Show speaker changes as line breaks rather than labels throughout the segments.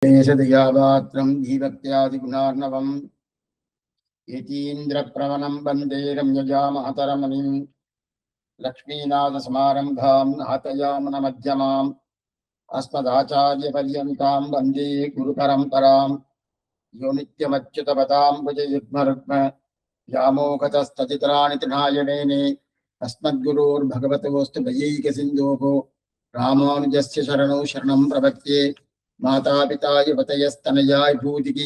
தேசதயாபாத்திரம் தீபக்தியாதிகுணார்ணவம் யதீந்திரப்பிரவணம் வந்தே ரம்யஜாமஹதரமணிம் லக்ஷ்மீநாதசமாரம்பாம் நாதயாமனமத்யமாம் அஸ்மதாச்சாரியபர்யந்தாம் வந்தே குருபரம்பராம் யோ நித்யமच्युतपदाम् भुजयुग्मरुग्म व्यामोहतस्ततितराणि तृणायमेने अस्मद्गुरोर्भगवतोऽस्तु भयैकसिन्धोः रामानुजस्य शरणौ शरणं प्रपद्ये माता पिता युवतयस्तनयाय भूतिः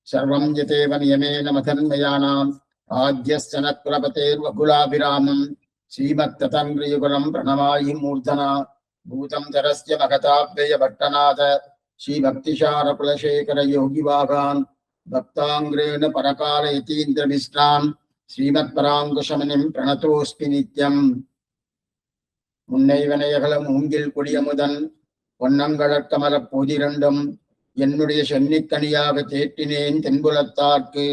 सर्वं यतेव नियमेन मथन्मयानाम् आद्यस्य नत्कुलपतेर्वकुलाभिरामम् श्रीमत्ततङ्ग्रियुगलं प्रणमामि मूर्धना भूतं तरस्य महताभ्ययभट्टनाथ श्रीभक्तिशारकुलशेखर योगिवागान् भक्ताङ्ग्रेण परकालयतीन्द्रमिष्टान् श्रीमत्पराङ्कुशमुनिं प्रणतोऽस्मि नित्यम् முன்னைவனையகல மூங்கில் கொடியமுதன் பொன்னங்கழற்கமலப் போதிரண்டும் என்னுடைய சென்னிக்கனியாக தேற்றினேன் தென்புலத்தார்க்கு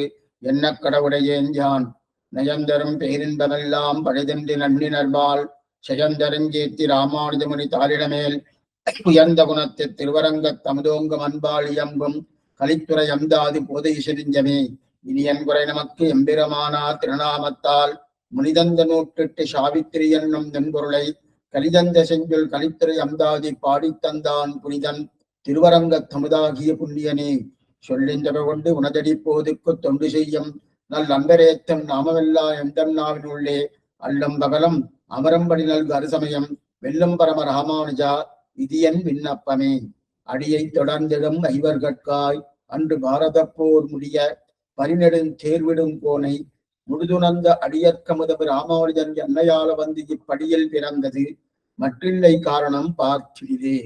என்ன கடவுடையேன் யான் நயந்தரும் பேரின்பமெல்லாம் பழைதென்று நன்னினர்பால் செயந்தருங்கேத்தி ராமானுஜமுனி தாளிடமேல் உயர்ந்த குணத்தை திருவரங்கத் தமுதோங்கம் அன்பால் இயம்பும் கலித்துறை அம்தாது போதை செறிஞ்சமே இனியன் குறை நமக்கு எம்பிரமானார் திருநாமத்தால் முனிதந்த நூற்றிட்டு சாவித்திரி என்னும் தென்பொருளை கலிதந்த செஞ்சொல் கலித்துறை அம்தாதி பாடித்தந்தான் புனிதன் திருவரங்கத் தமுதாகிய புண்ணியனே சொல்லின்றவ கொண்டு உனதடி போதுக்கு தொண்டு செய்யும் நல் அன்பரேத்தம் நாமமெல்லா எந்தன்னாவின் உள்ளே அல்லும் பகலம் அமரம்படி நல்கு அருசமயம் வெல்லும் பரம ராமானுஜா இதியன் விண்ணப்பமே அடியை தொடர்ந்திடும் ஐவர்கட்காய் அன்று பாரத போர் முடிய பரிநெடும் தேர்விடும் கோனை முழுதுணர்ந்த அடியற்கமுதவு ராமானுஜன் என்னையால வந்து இப்படியில் பிறந்தது மற்றில்லை காரணம் பார்த்திலே.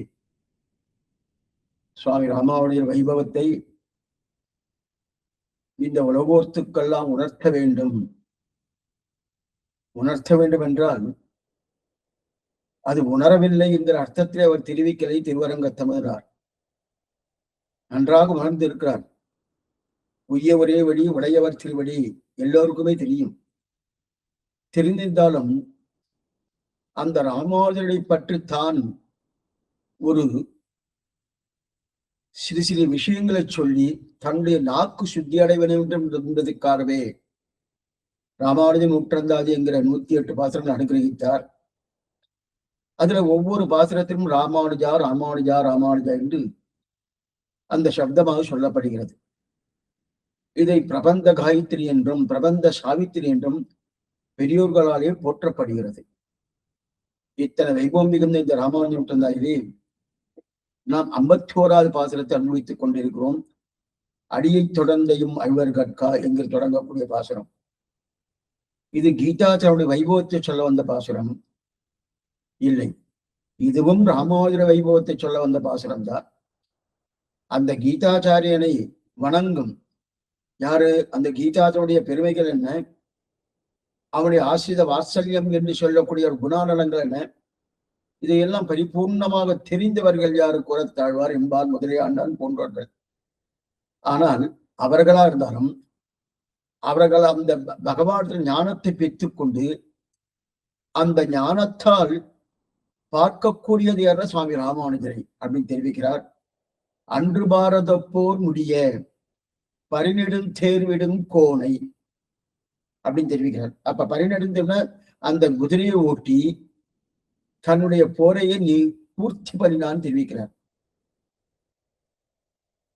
சுவாமி ராமானுஜர் வைபவத்தை இந்த உலகோர்த்துக்கெல்லாம் உணர்த்த வேண்டும் என்றால் அது உணரவில்லை என்கிற அர்த்தத்திலே அவர் தெரிவிக்கலை. திருவரங்கத்தமிழார் நன்றாக உணர்ந்திருக்கிறார். உய்ய ஒரே வழி உடையவர் திருவடி எல்லோருக்குமே தெரியும். தெரிந்திருந்தாலும் அந்த ராமானுஜரை பற்றித்தான் ஒரு சிறு சிறு விஷயங்களை சொல்லி தன்னுடைய நாக்கு சுத்தி அடைய வேண்டும் என்பதற்காகவே ராமானுஜன் நூற்றந்தாதி என்கிற 108 பாசுரங்கள் அனுகிரகித்தார். அதுல ஒவ்வொரு பாசுரத்திலும் ராமானுஜா ராமானுஜா ராமானுஜா என்று அந்த சப்தமாக சொல்லப்படுகிறது. இதை பிரபந்த காயத்ரி என்றும் பிரபந்த சாவித்திரி என்றும் பெரியோர்களாலே போற்றப்படுகிறது. இத்தனை வைபவம் மிகுந்த இந்த ராமானுஜ நூற்றந்தாதிலே நாம் 51வது பாசுரத்தை அனுபவித்துக் கொண்டிருக்கிறோம். அடியை தொடர்ந்தையும் ஐவர்கட்கா என்று தொடங்கக்கூடிய பாசுரம். இது கீதாச்சாரிய வைபவத்தை சொல்ல வந்த பாசுரம் இல்லை. இதுவும் ராமானுஜ வைபவத்தை சொல்ல வந்த பாசுரம் தான். அந்த கீதாச்சாரியனை வணங்கும் யாரு, அந்த கீதாச்சாரிய பெருமைகள் என்ன, அவனுடைய ஆசிரித வாத்சல்யம் என்று சொல்லக்கூடிய ஒரு குணாநலங்கள் என்ன, இதையெல்லாம் பரிபூர்ணமாக தெரிந்தவர்கள் யாரு, கூறத்தாழ்வார் என்பார் முதலியாண்டான் போன்றவர்கள். ஆனால் அவர்களா இருந்தாலும் அவர்கள் அந்த பகவான் ஞானத்தை பெற்றுக்கொண்டு அந்த ஞானத்தால் பார்க்கக்கூடியது யார சுவாமி ராமானுஜரை அப்படின்னு தெரிவிக்கிறார். அன்று பாரத போர் முடிய பரிநெடும் தேர்விடும் கோனை அப்படின்னு தெரிவிக்கிறார். அப்ப பரிநெடுந்தோம்னா அந்த குதிரையை ஓட்டி தன்னுடைய போரையை நீ பூர்த்தி பண்ணினான்னு தெரிவிக்கிறார்.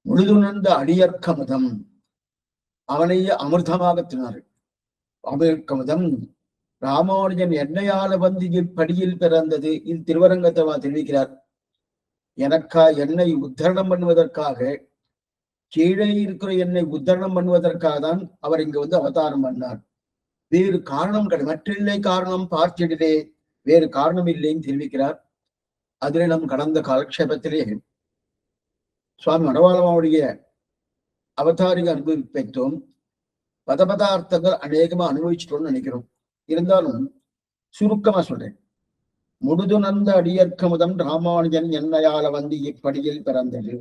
முழுதுணர்ந்த அடியற்கமுதம் அவனையே அமிர்தமாக தினார். அமிர்தமுதம் ராமானுஜன் என்னையால வந்து இப்படியில் பிறந்தது. இது திருவரங்கத்தவா தெரிவிக்கிறார். என்னை உத்தரணம் பண்ணுவதற்காக, கீழே இருக்கிற என்னை உத்தரணம் பண்ணுவதற்காக தான் அவர் இங்க வந்து அவதாரம் பண்ணார். வேறு காரணம் கிடையாது. மற்றில்லை காரணம் பார்த்திடலே, வேறு காரணம் இல்லைன்னு தெரிவிக்கிறார். அதிலே நம் கடந்த காலக்ஷேபத்திலே சுவாமி மணவாளமாவுடைய அவதாரிக அனுபவிப்போம். பதபதார்த்தங்கள் அநேகமா அனுபவிச்சிட்டோம்னு நினைக்கிறோம். இருந்தாலும் சுருக்கமா சொல்றேன். முழுதுணர்ந்த அடியற்கமுதம் ராமானுஜன் என்னையால வந்து இப்படியில் பிறந்தது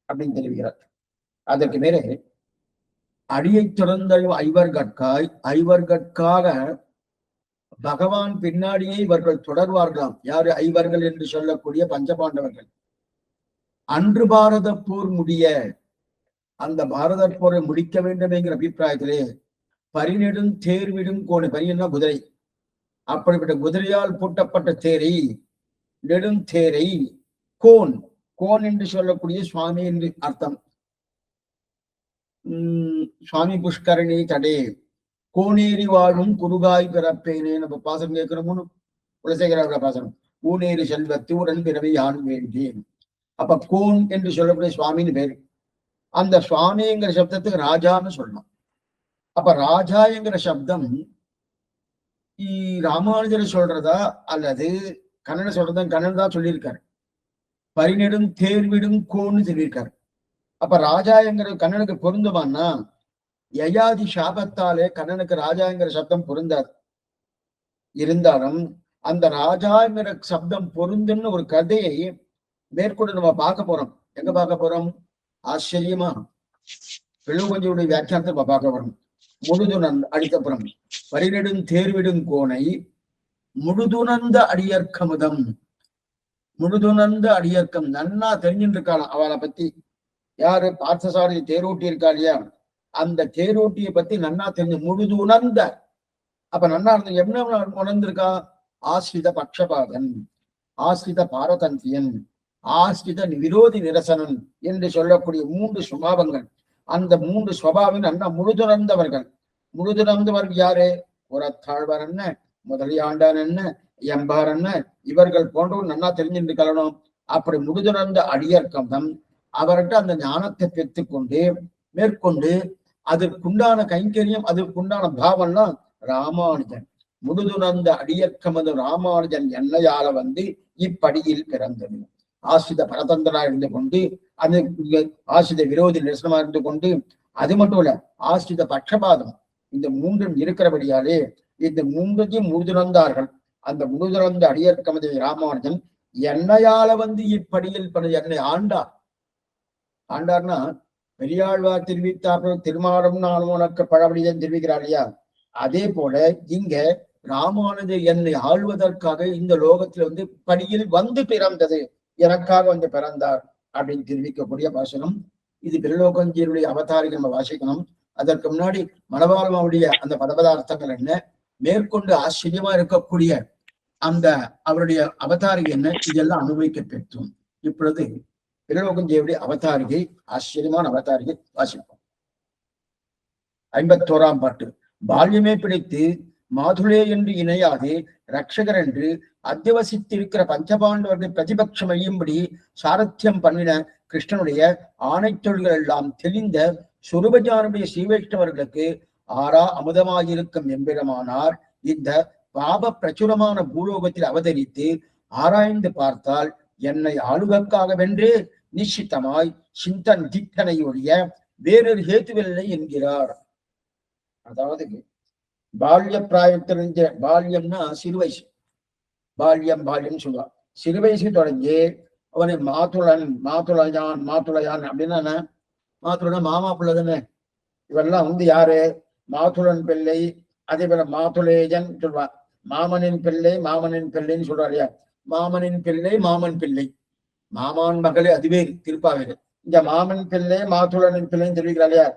அப்படின்னு தெரிவிக்கிறார். அதற்கு மேலே அடியை தொடர்ந்த ஐவர்கட்காக பகவான் பின்னாடியே இவர்கள் தொடர்வார்களாம். யாரு ஐவர்கள் என்று சொல்லக்கூடிய பஞ்சபாண்டவர்கள். அன்று பாரத போர் முடிய அந்த பாரத போரை முடிக்க வேண்டும் என்கிற அபிப்பிராயத்திலே பரிநெடும் தேர்விடும் கோணை, பரியன்னா குதிரை, அப்படிப்பட்ட குதிரையால் பூட்டப்பட்ட தேரை, நெடும் தேரை, கோன், கோன் என்று சொல்லக்கூடிய சுவாமி என்று அர்த்தம். சுவாமி புஷ்கரணி தடே கோனேரி வாழும் குருகாய் பிறப்பேனே நம்ம பாசனம் கேட்கிறோம்னு குலசேகர பாசனம். ஊனேரி செல்வத்து உடன் பிறவை யான் வேண்டேன். அப்ப கோன் என்று சொல்லக்கூடிய சுவாமின்னு பேரு. அந்த சுவாமிங்கிற சப்தத்துக்கு ராஜான்னு சொல்லணும். அப்ப ராஜா என்கிற சப்தம் ராமானுஜர் சொல்றதா அல்லது கண்ணன் சொல்றதா? கண்ணன் தான் சொல்லியிருக்காரு. பரிநெடும் தேர்விடும் கோன்னு சொல்லியிருக்காரு. அப்ப ராஜா என்கிற கண்ணனுக்கு பொருந்துமான்னா யயாதி சாபத்தாலே கண்ணனுக்கு ராஜாங்கிற சப்தம் பொருந்தாது. இருந்தாலும் அந்த ராஜாங்கிற சப்தம் பொருந்துன்னு ஒரு கதையை மேற்கொண்டு நம்ம பார்க்க போறோம். எங்க பார்க்க போறோம்? ஆச்சரியமா பிளவுகஞ்சியுடைய வியாக்கியானத்தை நம்ம பார்க்க போறோம். முழுதுணர்ந்த அடித்தப்புறம் பரிநெடும் தேர்விடும் கோணை முழுதுணர்ந்த அடியற்கமுதம். முழுதுணர்ந்த அடியற்கம் நன்னா தெரிஞ்சுட்டு இருக்காளாம் அவளை பத்தி. யாரு? பார்த்தசாரதி தேரோட்டி இருக்கா இல்லையா? அந்த தேரோட்டியை பத்தி நன்னா தெரிஞ்சு முழுது உணர்ந்த. அப்ப நன்னா இருந்த என்ன உணர்ந்திருக்கா? ஆஸ்ரித பட்சபாதன், ஆஸ்ரித பாரதந்தியன், ஆஸ்ரித விரோதி நிரசனன் என்று சொல்லக்கூடிய 3 சுபாவங்கள். அந்த 3 சுபாவம் நன்னா முழுதுணர்ந்தவர்கள். முழுதுணர்ந்தவர்கள் யாரு? புறத்தாழ்வார் என்ன, முதலியாண்டான் என்ன, எம்பார் என்ன, இவர்கள் போன்றவர் நன்னா தெரிஞ்சுட்டு கலணும். அப்படி முழுதுணர்ந்த அடியர்க்கம் அவர்கிட்ட அந்த ஞானத்தை பெற்றுக்கொண்டு மேற்கொண்டு அதற்குண்டான கைங்கரியம், அதற்குண்டான பாவம்லாம் ராமானுஜன். முழுதுணர்ந்த அடியற்கமது ராமானுஜன் என்னையால இப்படியில் பிறந்தது. ஆசிரித பரதந்திரா இருந்து கொண்டு, அந்த ஆசிரித விரோதி நிரசனமா இருந்து கொண்டு, அது மட்டும் இல்ல ஆசிரித பட்சபாதம், இந்த 3ம் இருக்கிறபடியாலே இந்த 3ஐயும் முழுதுணர்ந்தார்கள். அந்த முழுதுணர்ந்த அடியற்கமது ராமானுஜன் என்னையால இப்படியில் என்னை ஆண்டார். ஆண்டார்னா பெரியாழ்வார் தெரிவித்தார்கள். திருமாலும் நான் உனக்கு பழவடிதான் தெரிவிக்கிறார் இல்லையா? அதே போல இங்க ராமானுஜர் என்னை ஆள்வதற்காக இந்த லோகத்துல படியில் பிறந்தது, எனக்காக பிறந்தார் அப்படின்னு தெரிவிக்கக்கூடிய வாசனம் இது. பிரலோகஞ்சியருடைய அவதாரிகள் நம்ம வாசிக்கணும். அதற்கு முன்னாடி மணவாளமாவுடைய அந்த பதபதார்த்தங்கள் என்ன, மேற்கொண்டு ஆச்சரியமா இருக்கக்கூடிய அந்த அவருடைய அவதாரிகை என்ன, இதெல்லாம் அனுபவிக்க பெற்றோம். இப்பொழுது பிரலோகஞ்சேவுடைய அவதாரிகை, ஆச்சரியமான அவதாரிகை வாசிப்போம். 51ஆம் பாட்டு. பால்யமே பிடித்து மாதுளே என்று இணையாது ரட்சகர் என்று அத்தியவசித்திருக்கிற பஞ்சபாண்டவர்கள் பிரதிபட்சம் அழியும்படி சாரத்தியம் பண்ணின கிருஷ்ணனுடைய ஆணைத்தொழில்கள் எல்லாம் தெளிந்த சுரூபஜானுடைய ஸ்ரீவைஷ்ணவர்களுக்கு ஆறா அமுதமாயிருக்கும் எம்பெருமானார் இந்த பாப பிரச்சுரமான பூலோகத்தில் அவதரித்து ஆராய்ந்து பார்த்தால் என்னை ஆளுவதற்காகவென்றே நிச்சித்தமாய் சிந்தன் திட்டனை ஒழிய வேறொரு ஹேத்துவில்லை என்கிறார். அதாவது பால்ய பிராயத்திலிருந்த, பால்யம்னா சிறுவயசு, பால்யம் சொல்லுவார். சிறுவயசு தொடங்கி அவனை மாத்துளையான் அப்படின்னா, மாத்துளன் மாமா பிள்ளை தானே. இவெல்லாம் யாரு? மாத்துளன் பிள்ளை, அதே போல மாத்துளேஜன் சொல்லுவார். மாமனின் பிள்ளைன்னு சொல்றாரு. மாமனின் பிள்ளை, மாமன் பிள்ளை, மாமான் மகளே, அதுவே திருப்பாவேறு. இங்க மாமன் பிள்ளை மாத்துளனின் பிள்ளைன்னு தெரிவிக்கிறாள்.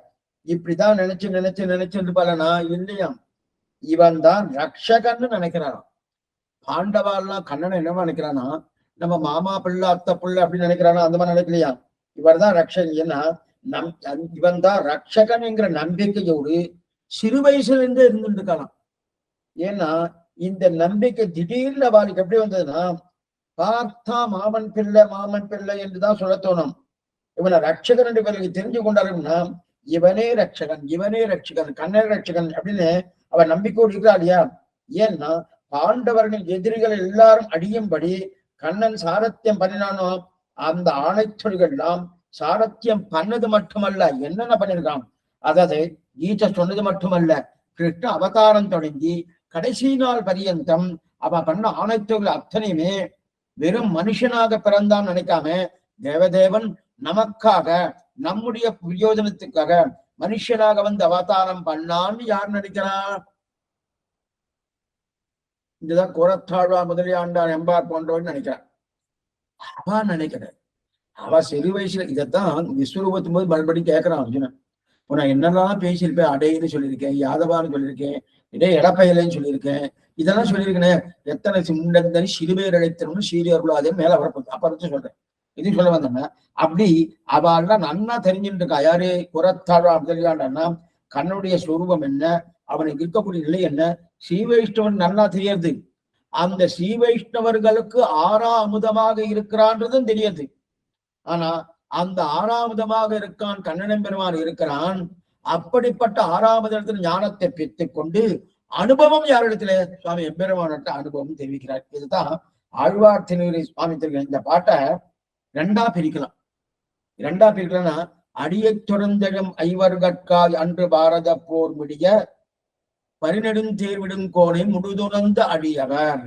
இப்படிதான் நினைச்சு இருப்பாளனா? இல்லையா, இவன் தான் ரக்ஷகன்னு நினைக்கிறான். பாண்டவாள்லாம் கண்ணனை என்னமா நினைக்கிறானா? நம்ம மாமா பிள்ளை அத்தை பிள்ளை அப்படின்னு நினைக்கிறானா? அந்த மாதிரி நினைக்கலையா? இவர் தான் ரக்ஷகன். ஏன்னா இவன் தான் ரக்ஷகன் என்கிற நம்பிக்கையோடு சிறு வயசுல இருந்து இருந்துட்டு இருக்கானாம். ஏன்னா இந்த நம்பிக்கை திடீர்னு அவளுக்கு எப்படி வந்ததுன்னா, பார்த்தா மாமன் பிள்ளை என்றுதான் சொல்ல தோணும். இவனை ரட்சகன் என்று இவர்களுக்கு தெரிஞ்சு கொண்டாருன்னா, இவனே ரட்சகன் கண்ணே ரட்சகன் அப்படின்னு அவன் நம்பிக்கையோடு இருக்கிறா இல்லையா? ஏன்னா பாண்டவர்களின் எதிரிகள் எல்லாரும் அடியும்படி கண்ணன் சாரத்தியம் பண்ணினானோ, அந்த ஆணைச்சொல்கள் எல்லாம் சாரத்தியம் பண்ணது மட்டுமல்ல, என்னென்ன பண்ணிருக்கான். அதாவது கீதை சொன்னது மட்டுமல்ல, கிருஷ்ண அவதாரம் தொடங்கி கடைசி நாள் பரியந்தம் அவன் பண்ண ஆணைத்தொழில் அத்தனையுமே வெறும் மனுஷனாக பிறந்தான் நினைக்காம, தேவதேவன் நமக்காக நம்முடைய பிரயோஜனத்துக்காக மனுஷனாக அவதாரம் பண்ணான்னு யார் நினைக்கிறான்? இதுதான் கோரத்தாழ்வா முதலியாண்டான் எம்பார் போன்றவன் நினைக்கிறான். அவன் நினைக்கிற அவ சிறு வயசுல இதைத்தான் விஸ்வரூபத்தும் போது மறுபடியும் கேட்கறான் அர்ஜுனன். நான் என்னெல்லாம் பேசியிருப்பேன், அடைன்னு சொல்லியிருக்கேன், யாதவான்னு சொல்லியிருக்கேன், இதே இடப்பயலைன்னு சொல்லியிருக்கேன், இதெல்லாம் சொல்லியிருக்கேன். எத்தனை சிண்டந்தனி சிறுபேர் அழைத்தனும் சீரியர்களோ அதே மேல வரப்போகுது. அப்ப வச்சு சொல்றேன். இது சொல்ல வந்தேன்னா அப்படி அவள்லாம் நன்னா தெரிஞ்சுட்டு இருக்கா. யாரு குரத்தாழ் அப்படின்னா கண்ணுடைய ஸ்வரூபம் என்ன, அவனுக்கு இருக்கக்கூடிய நிலை என்ன, ஸ்ரீ வைஷ்ணவன் நன்னா தெரியாது. அந்த ஸ்ரீ வைஷ்ணவர்களுக்கு அமுதமாக இருக்கிறான்றதும் தெரியாது. ஆனா அந்த ஆறாவதமாக இருக்கான் கண்ணனம் பெருமான் இருக்கிறான். அப்படிப்பட்ட ஆறாவது இடத்துல ஞானத்தை பெற்றுக் கொண்டு அனுபவம் யாரிடத்துல சுவாமி எம்பெருமான்கிட்ட அனுபவம் தெரிவிக்கிறார். இதுதான் ஆழ்வார் திருநீரை சுவாமி தெரிவிக்கிறார். இந்த பாட்டை ரெண்டா பிரிக்கலாம்னா அடியை தொடர்ந்தெழும் ஐவர்கட்காய் அன்று பாரத போர் முடிய பரிநெடும் தேர்விடும் கோணை முழுதுணர்ந்த அடியவர்.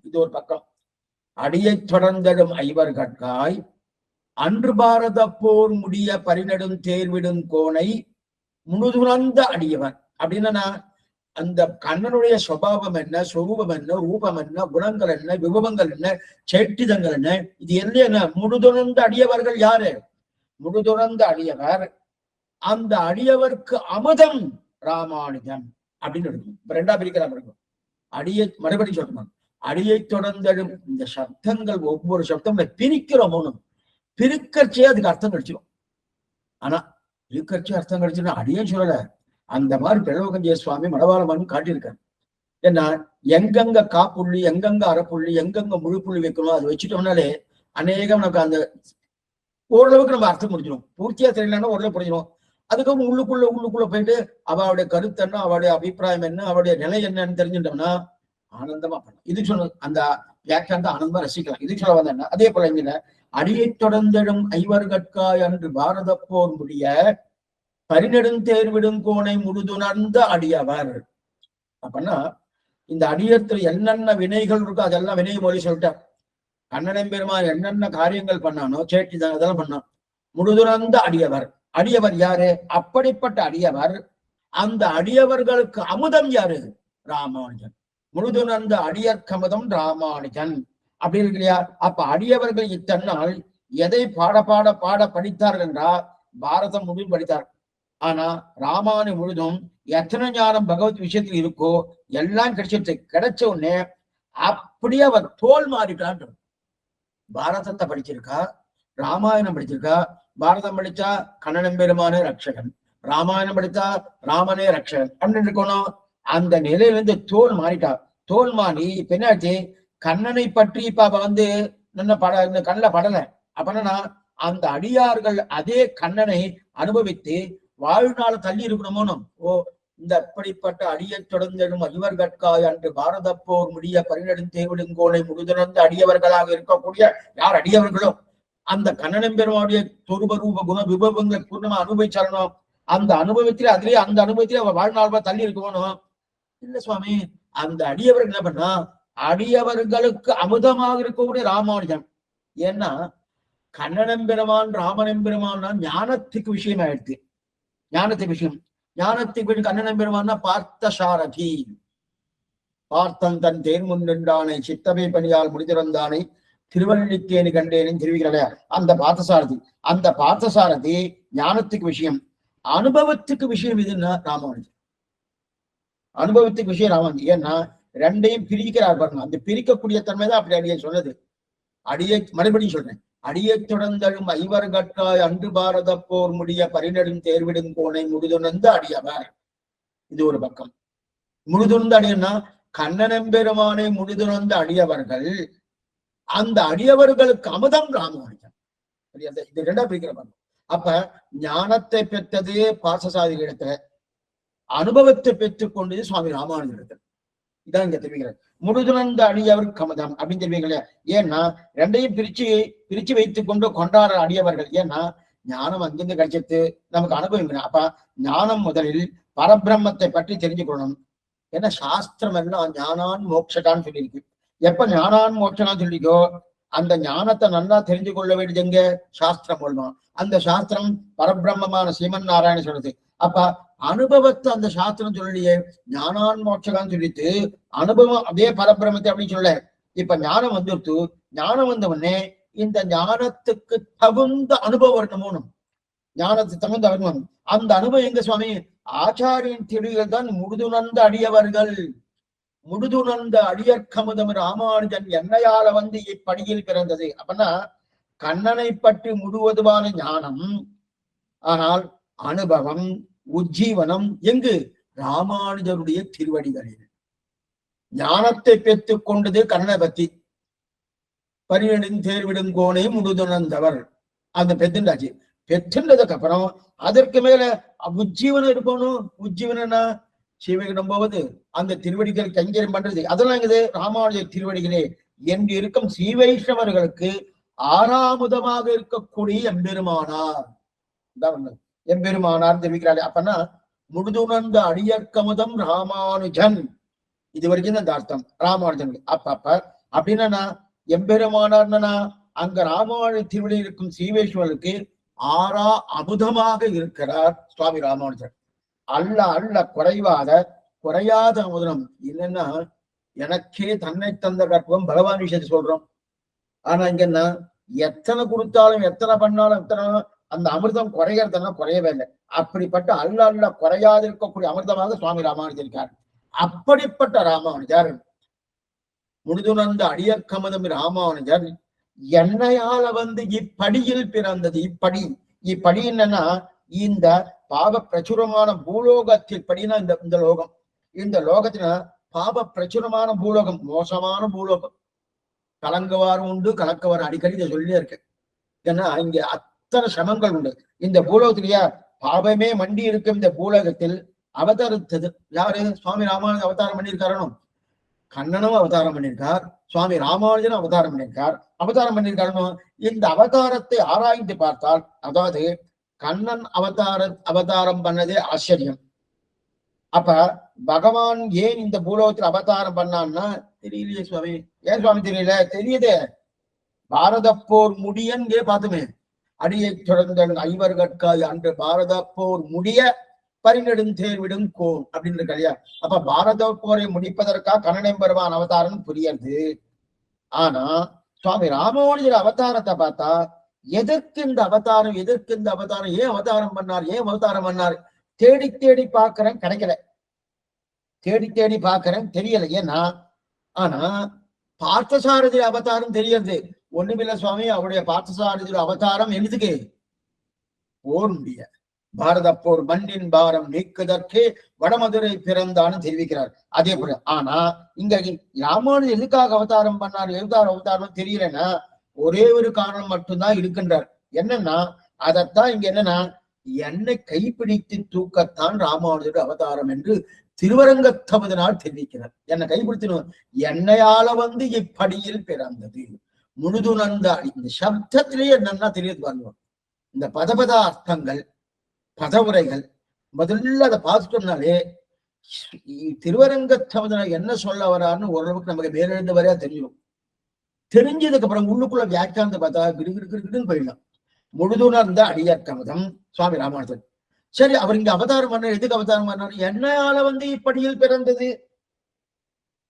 இது ஒரு பக்கம். அடியை தொடர்ந்தெழும் ஐவர்கட்காய் அன்று பாரத போர் முடிய பரிநெடும் தேர்விடும் கோணை முழுதுணர்ந்த அடியவர் அப்படின்னா அந்த கண்ணனுடைய சுபாவம் என்ன, சொரூபம் என்ன, ரூபம் என்ன, குணங்கள் என்ன, விபவங்கள் என்ன, சேட்டிதங்கள் என்ன, இது என்ன முழுதுணர்ந்த அடியவர்கள் யாரு? முழுதுணர்ந்த அடியவர். அந்த அடியவர்க்கு அமுதம் ராமானுஜன் அப்படின்னு இருக்கும். இப்ப ரெண்டா பிரிக்கிறாங்க. அடியை மறுபடியும் சொல்லணும். அடியை தொடர்ந்தடும் இந்த சப்தங்கள் ஒவ்வொரு சப்தம் பிரிக்கிறோம். பிரிக்கர்ச்சியே அதுக்கு அர்த்தம் கிடைச்சிடும். ஆனா பிரிக்கர்ச்சி அர்த்தம் கிடைச்சுன்னா அடியே சொல்லல. அந்த மாதிரி பிரணவகஞ்சிய சுவாமி மணவாளமான்னு காட்டியிருக்காரு. ஏன்னா எங்கெங்க காப்புள்ளி, எங்கெங்க அரைப்புள்ளி, எங்கெங்க முழு புள்ளி வைக்கணும் அது வச்சுட்டோம்னாலே அநேகம் நமக்கு அந்த ஓரளவுக்கு நம்ம அர்த்தம் முடிஞ்சிடும். பூர்த்தியா தெரியலன்னா ஓரளவு புரிஞ்சிடும். அதுக்கப்புறம் உள்ளுக்குள்ள போயிட்டு அவளுடைய கருத்து என்ன, அவளுடைய அபிப்பிராயம் என்ன, அவளுடைய நிலை என்னன்னு தெரிஞ்சுட்டோம்னா ஆனந்தமா பண்ணலாம். இது சொன்ன அந்த வியாக்கியானத்தை ஆனந்தமா ரசிக்கலாம். இது சொல்ல வந்தேன்னா அதே போல இங்க அடியை தொடர்ந்தெழும் ஐவர்கட்காய் அன்று பாரத போர் முடிய பரிநெடுந்தேர்விடும் கோணை முழுதுணர்ந்த அடியவர். அப்படின்னா இந்த அடியத்துல என்னென்ன வினைகள் இருக்கோ அதெல்லாம் வினை மொழி சொல்லிட்டார். கண்ணனம் பெருமான் என்னென்ன காரியங்கள் பண்ணானோ சேட்டிதான் அதெல்லாம் பண்ணான். முழுதுணர்ந்த அடியவர். அடியவர் யாரு? அப்படிப்பட்ட அடியவர். அந்த அடியவர்களுக்கு அமுதம் யாரு? ராமானுஜன். முழுதுணர்ந்த அடியர்க்கமுதம் ராமானுஜன் அப்படி இருக்கு இல்லையா? அப்ப அடியவர்கள் இத்தனால் எதை பாட படித்தார்கள் என்றால் பாரதம் முழுவதும் படித்தார். ஆனா ராமானு முழுதும் எத்தனை ஞானம் பகவத் விஷயத்தில் இருக்கோ எல்லாம் கிடைச்ச உடனே அப்படியே அவர் தோல் மாறிட்டான். பாரதத்தை படிச்சிருக்கா, ராமாயணம் படிச்சிருக்கா. பாரதம் படிச்சா கண்ணனம் பெருமானே ரட்சகன், ராமாயணம் படித்தா ராமனே ரட்சகன் அப்படின்னு இருக்கணும். அந்த நிலையிலிருந்து தோல் மாறிட்டா. தோல் மாறி பின்னாடி கண்ணனை பற்றி இப்ப அவ இந்த கண்ணில் படல. அப்படின்னா அந்த அடியார்கள் அதே கண்ணனை அனுபவித்து வாழ்நாள் தள்ளி இருக்கணுமோனும். இந்த அப்படிப்பட்ட அடியை தொடர்ந்தெழும் ஐவர்கட்காய் அன்று பாரத போர் முடிய பரிநெடும் தேவிடுங்கோலை முழுதுணர்ந்த அடியவர்களாக இருக்கக்கூடிய யார் அடியவர்களோ அந்த கண்ணனம் பெருமாவுடைய சொரூப ரூப குண விபவங்களை பூர்ணமா அனுபவிச்சாரணும். அந்த அனுபவத்திலே அவ வாழ்நாள் தள்ளி இருக்கணும். இல்ல சுவாமி, அந்த அடியவர்கள் என்ன பண்ணா அடியவர்களுக்கு அமுதமாக இருக்கக்கூடிய ராமானுஜன். ஏன்னா கண்ணனம் பெருமான் ராமனம் பெருமான் ஞானத்துக்கு விஷயம் ஆயிடுச்சு. ஞானத்துக்கு விஷயம். ஞானத்துக்கு கண்ணனம் பெருமான்னா பார்த்த சாரதி. பார்த்தன் தன் தேர் முன்னின்றானை சித்தவை பணியால் முடிதிறந்தானை திருவள்ளிக்கேணி கண்டேன்னு தெரிவிக்கிறாங்க. அந்த பார்த்தசாரதி. அந்த பார்த்தசாரதி ஞானத்துக்கு விஷயம். அனுபவத்துக்கு விஷயம் எதுன்னா ராமானுஜன். அனுபவத்துக்கு விஷயம் ராமானுஜன். ஏன்னா ரெண்டையும் பிரிக்கிறார் பாருங்க. அந்த பிரிக்கக்கூடிய தன்மைதான் அப்படி அடியை சொன்னது. அடியை மறுபடியும் சொல்றேன். அடியை தொடர்ந்தழும் ஐவர்கட்காய் அன்று பாரத போர் முடிய பரிநெடும் தேர்விடும் கோணை முழுதுணர்ந்த அடியவர். இது ஒரு பக்கம். முழுதுணர்ந்த அடியன்னா கண்ணனம் பெருமானை முழுதுணர்ந்த அடியவர்கள். அந்த அடியவர்களுக்கு அமுதம் ராமானுஜன். இது ரெண்டா பிரிக்கிற பாருங்க. அப்ப ஞானத்தை பெற்றது பார்த்தசாரதி இடத்துல, அனுபவத்தை பெற்றுக் கொண்டது சுவாமி ராமானுஜன் இடத்துல. இதான் இங்க தெரிவிக்கிறார். முழுதுணர்ந்த அடியவர் கமதம் அப்படின்னு தெரிவிக்கல. ஏன்னா ரெண்டையும் பிரிச்சு வைத்துக் கொண்டு கொண்டாடுற அடியவர்கள். ஏன்னா ஞானம் அங்கிருந்து கிடைச்சது நமக்கு அனுபவிக்கணும். அப்ப ஞானம் முதலில் பரபிரம்மத்தை பற்றி தெரிஞ்சுக்கணும். ஏன்னா சாஸ்திரம் எல்லாம் ஞானான் மோட்சகான்னு சொல்லியிருக்கு. எப்ப ஞானான் மோட்சகான்னு சொல்லிக்கோ அந்த ஞானத்தை நல்லா தெரிஞ்சு கொள்ள வேண்டியது எங்க? சாஸ்திரம் மூலமா. அந்த சாஸ்திரம் பரபிரம்மமான ஸ்ரீமன் நாராயண சொல்றது. அப்ப அனுபவத்தை அந்த சாஸ்திரம் சொல்லியே ஞானான் மோட்சகான்னு சொல்லிட்டு அனுபவம் அதே பரபிரமத்தை அப்படின்னு சொல்ல. இப்ப ஞானம் வந்துடுத்து. ஞானம் வந்த உடனே இந்த ஞானத்துக்கு தகுந்த அனுபவம் வரணும். ஞானத்துக்கு தகுந்த அனுபவம். அந்த அனுபவம் எங்க சுவாமி? ஆச்சாரியின் திருகள் தான் முழுதுணர்ந்த அடியவர்கள். முழுதுணர்ந்த அடியற்கமுதம் ராமானுஜன் என்னையால இப்படியில் பிறந்தது. அப்பனா கண்ணனை பற்றி முழுவதுமான ஞானம், ஆனால் அனுபவம் உஜ்ஜீவனம் எங்கு? ராமானுஜருடைய திருவடிகளில். ஞானத்தை பெற்றுக் கொண்டது கண்ணனை பத்தி. பரிநெடும் தேர்விடும் கோணை முழுதுணர்ந்தவர் அந்த பெத்துண்டாச்சு. பெற்றுன்றதுக்கு அப்புறம் அதற்கு மேல உஜ்ஜீவனம் இருக்கணும். உஜ்ஜீவனா சிவகிடம் போவது, அந்த திருவடிகள் கைங்கரியம் பண்றது, அதெல்லாம் இது ராமானுஜ திருவடிகளே என்று இருக்கும் ஸ்ரீ வைஷ்ணவர்களுக்கு ஆறாமுதமாக இருக்கக்கூடிய எம்பெருமானார். எம்பெருமானார் தெரிவிக்கிறாரு. அப்பன்னா முழுதுணர்ந்த அடியற்கமுதம் ராமானுஜன். இது வரைக்கும் இந்த அர்த்தம் ராமானுஜன். அப்ப அப்படின்னா எம்பெருமானார்னா அங்க ராமானுஜ திருவடி இருக்கும் ஸ்ரீவைஷ்ணவர்களுக்கு ஆறா அமுதமாக இருக்கிறார் சுவாமி ராமானுஜர். அல்ல அல்ல குறையாத அமுதம். இல்லைன்னா எனக்கே தன்னை தந்த கற்பம் பகவான் விஷயத்தை சொல்றோம். ஆனா இங்கன்னா எத்தனை கொடுத்தாலும் எத்தனை பண்ணாலும் எத்தனை அந்த அமிர்தம் குறையறதுன்னா குறையவே இல்லை. அப்படிப்பட்ட அல்ல அல்ல குறையாது இருக்கக்கூடிய அமிர்தமாக சுவாமி ராமானுஜர் இருக்கார். அப்படிப்பட்ட ராமானுஜர் முழுதுணர்ந்த அடியற்கமதம் ராமானுஜர் என்னையால இப்படியில் பிறந்தது. இப்படி என்னன்னா இந்த பாவ பிரச்சுரமான பூலோகத்தில் படினா இந்த லோகம். இந்த லோகத்தின பாவ பிரச்சுரமான பூலோகம், மோசமான பூலோகம். கலங்குவாரும் உண்டு கலக்கவாரும், அடிக்கடி இதை சொல்லியே இருக்கு. ஏன்னா இங்க அத்தனை சமங்கள் உண்டு இந்த பூலோகத்திலேயே. பாவமே மண்டி இருக்கும் இந்த பூலோகத்தில் அவதரித்தது யாரு? சுவாமி ராமானுஜன் அவதாரம் பண்ணியிருக்காரனும், கண்ணனும் அவதாரம் பண்ணியிருக்கார், சுவாமி ராமானுஜனும் அவதாரம் பண்ணியிருக்காரனும். இந்த அவதாரத்தை ஆராய்ந்து பார்த்தால், அதாவது கண்ணன் அவதாரம் பண்ணதே ஆச்சரியம். அப்ப பகவான் ஏன் இந்த பூலோகத்தில் அவதாரம் பண்ணான்னா தெரியலையே சுவாமி. ஏன் சுவாமி தெரியல? தெரியுதே, பாரத போர் முடியன் பார்த்துமே. அடியை தொடர்ந்த ஐவர்கட்காய் அன்று பாரத போர் முடிய பரிநெடும் தேர்விடும் கோன் அப்படின்னு இருக்கு இல்லையா? அப்ப பாரத போரை முடிப்பதற்காக கண்ணன் பெருமான் அவதாரம் புரியுது. ஆனா சுவாமி ராமானுஜர் அவதாரத்தை பார்த்தா எதற்கு இந்த அவதாரம், ஏன் அவதாரம் பண்ணார் தேடி தேடி பார்க்கிறேன், கிடைக்கல. தேடி பார்க்கிறேன், தெரியல. ஏன்னா ஆனா பார்த்தசாரதி அவதாரம் தெரியுது. ஒண்ணுமில்ல சுவாமி, அவருடைய பார்த்தசாரதி அவதாரம் எழுதுக்கு போர் முடிய பாரத போர் மண்ணின் பாரம் நீக்குதற்கே வடமதுரை பிறந்தான்னு தெரிவிக்கிறார். அதே போல ஆனா இங்க ராமானுஜர் எதுக்காக அவதாரம் பண்ணார், அவதாரம் தெரியலன்னா ஒரே ஒரு காரணம் மட்டும்தான் இருக்கின்றார். என்னன்னா அதத்தான் இங்க என்னன்னா என்னை கைப்பிடித்து தூக்கத்தான் ராமானுஜர் அவதாரம் என்று திருவரங்கத்தமதனால் தெரிவிக்கிறார். என்னை கைப்பிடித்தணும், என்னையால இப்படியில் பிறந்தது முழுதுணர்ந்த. இந்த சப்தத்திலேயே என்னன்னா தெரியாது பாருங்க. இந்த பதபத அர்த்தங்கள் பதவுரைகள் முதல்ல அதை பார்த்துட்டோம்னாலே திருவரங்கத்தமதனால் என்ன சொல்ல வரான்னு ஓரளவுக்கு நமக்கு மேலெழுந்த வரையா தெரியும். தெரிஞ்சதுக்கு அப்புறம் உள்ளுக்குள்ள வியாக்கியானத்தை பார்த்தா கிடுகிடுன்னு போயிடலாம். முழுதுணர்ந்த அடியற்கமதம் சுவாமி ராமானுஜன். சரி, அவர் இங்க அவதாரம் பண்ணார். எதுக்கு அவதாரம் பண்ணாரு? என்னையால இப்படியில் பிறந்தது.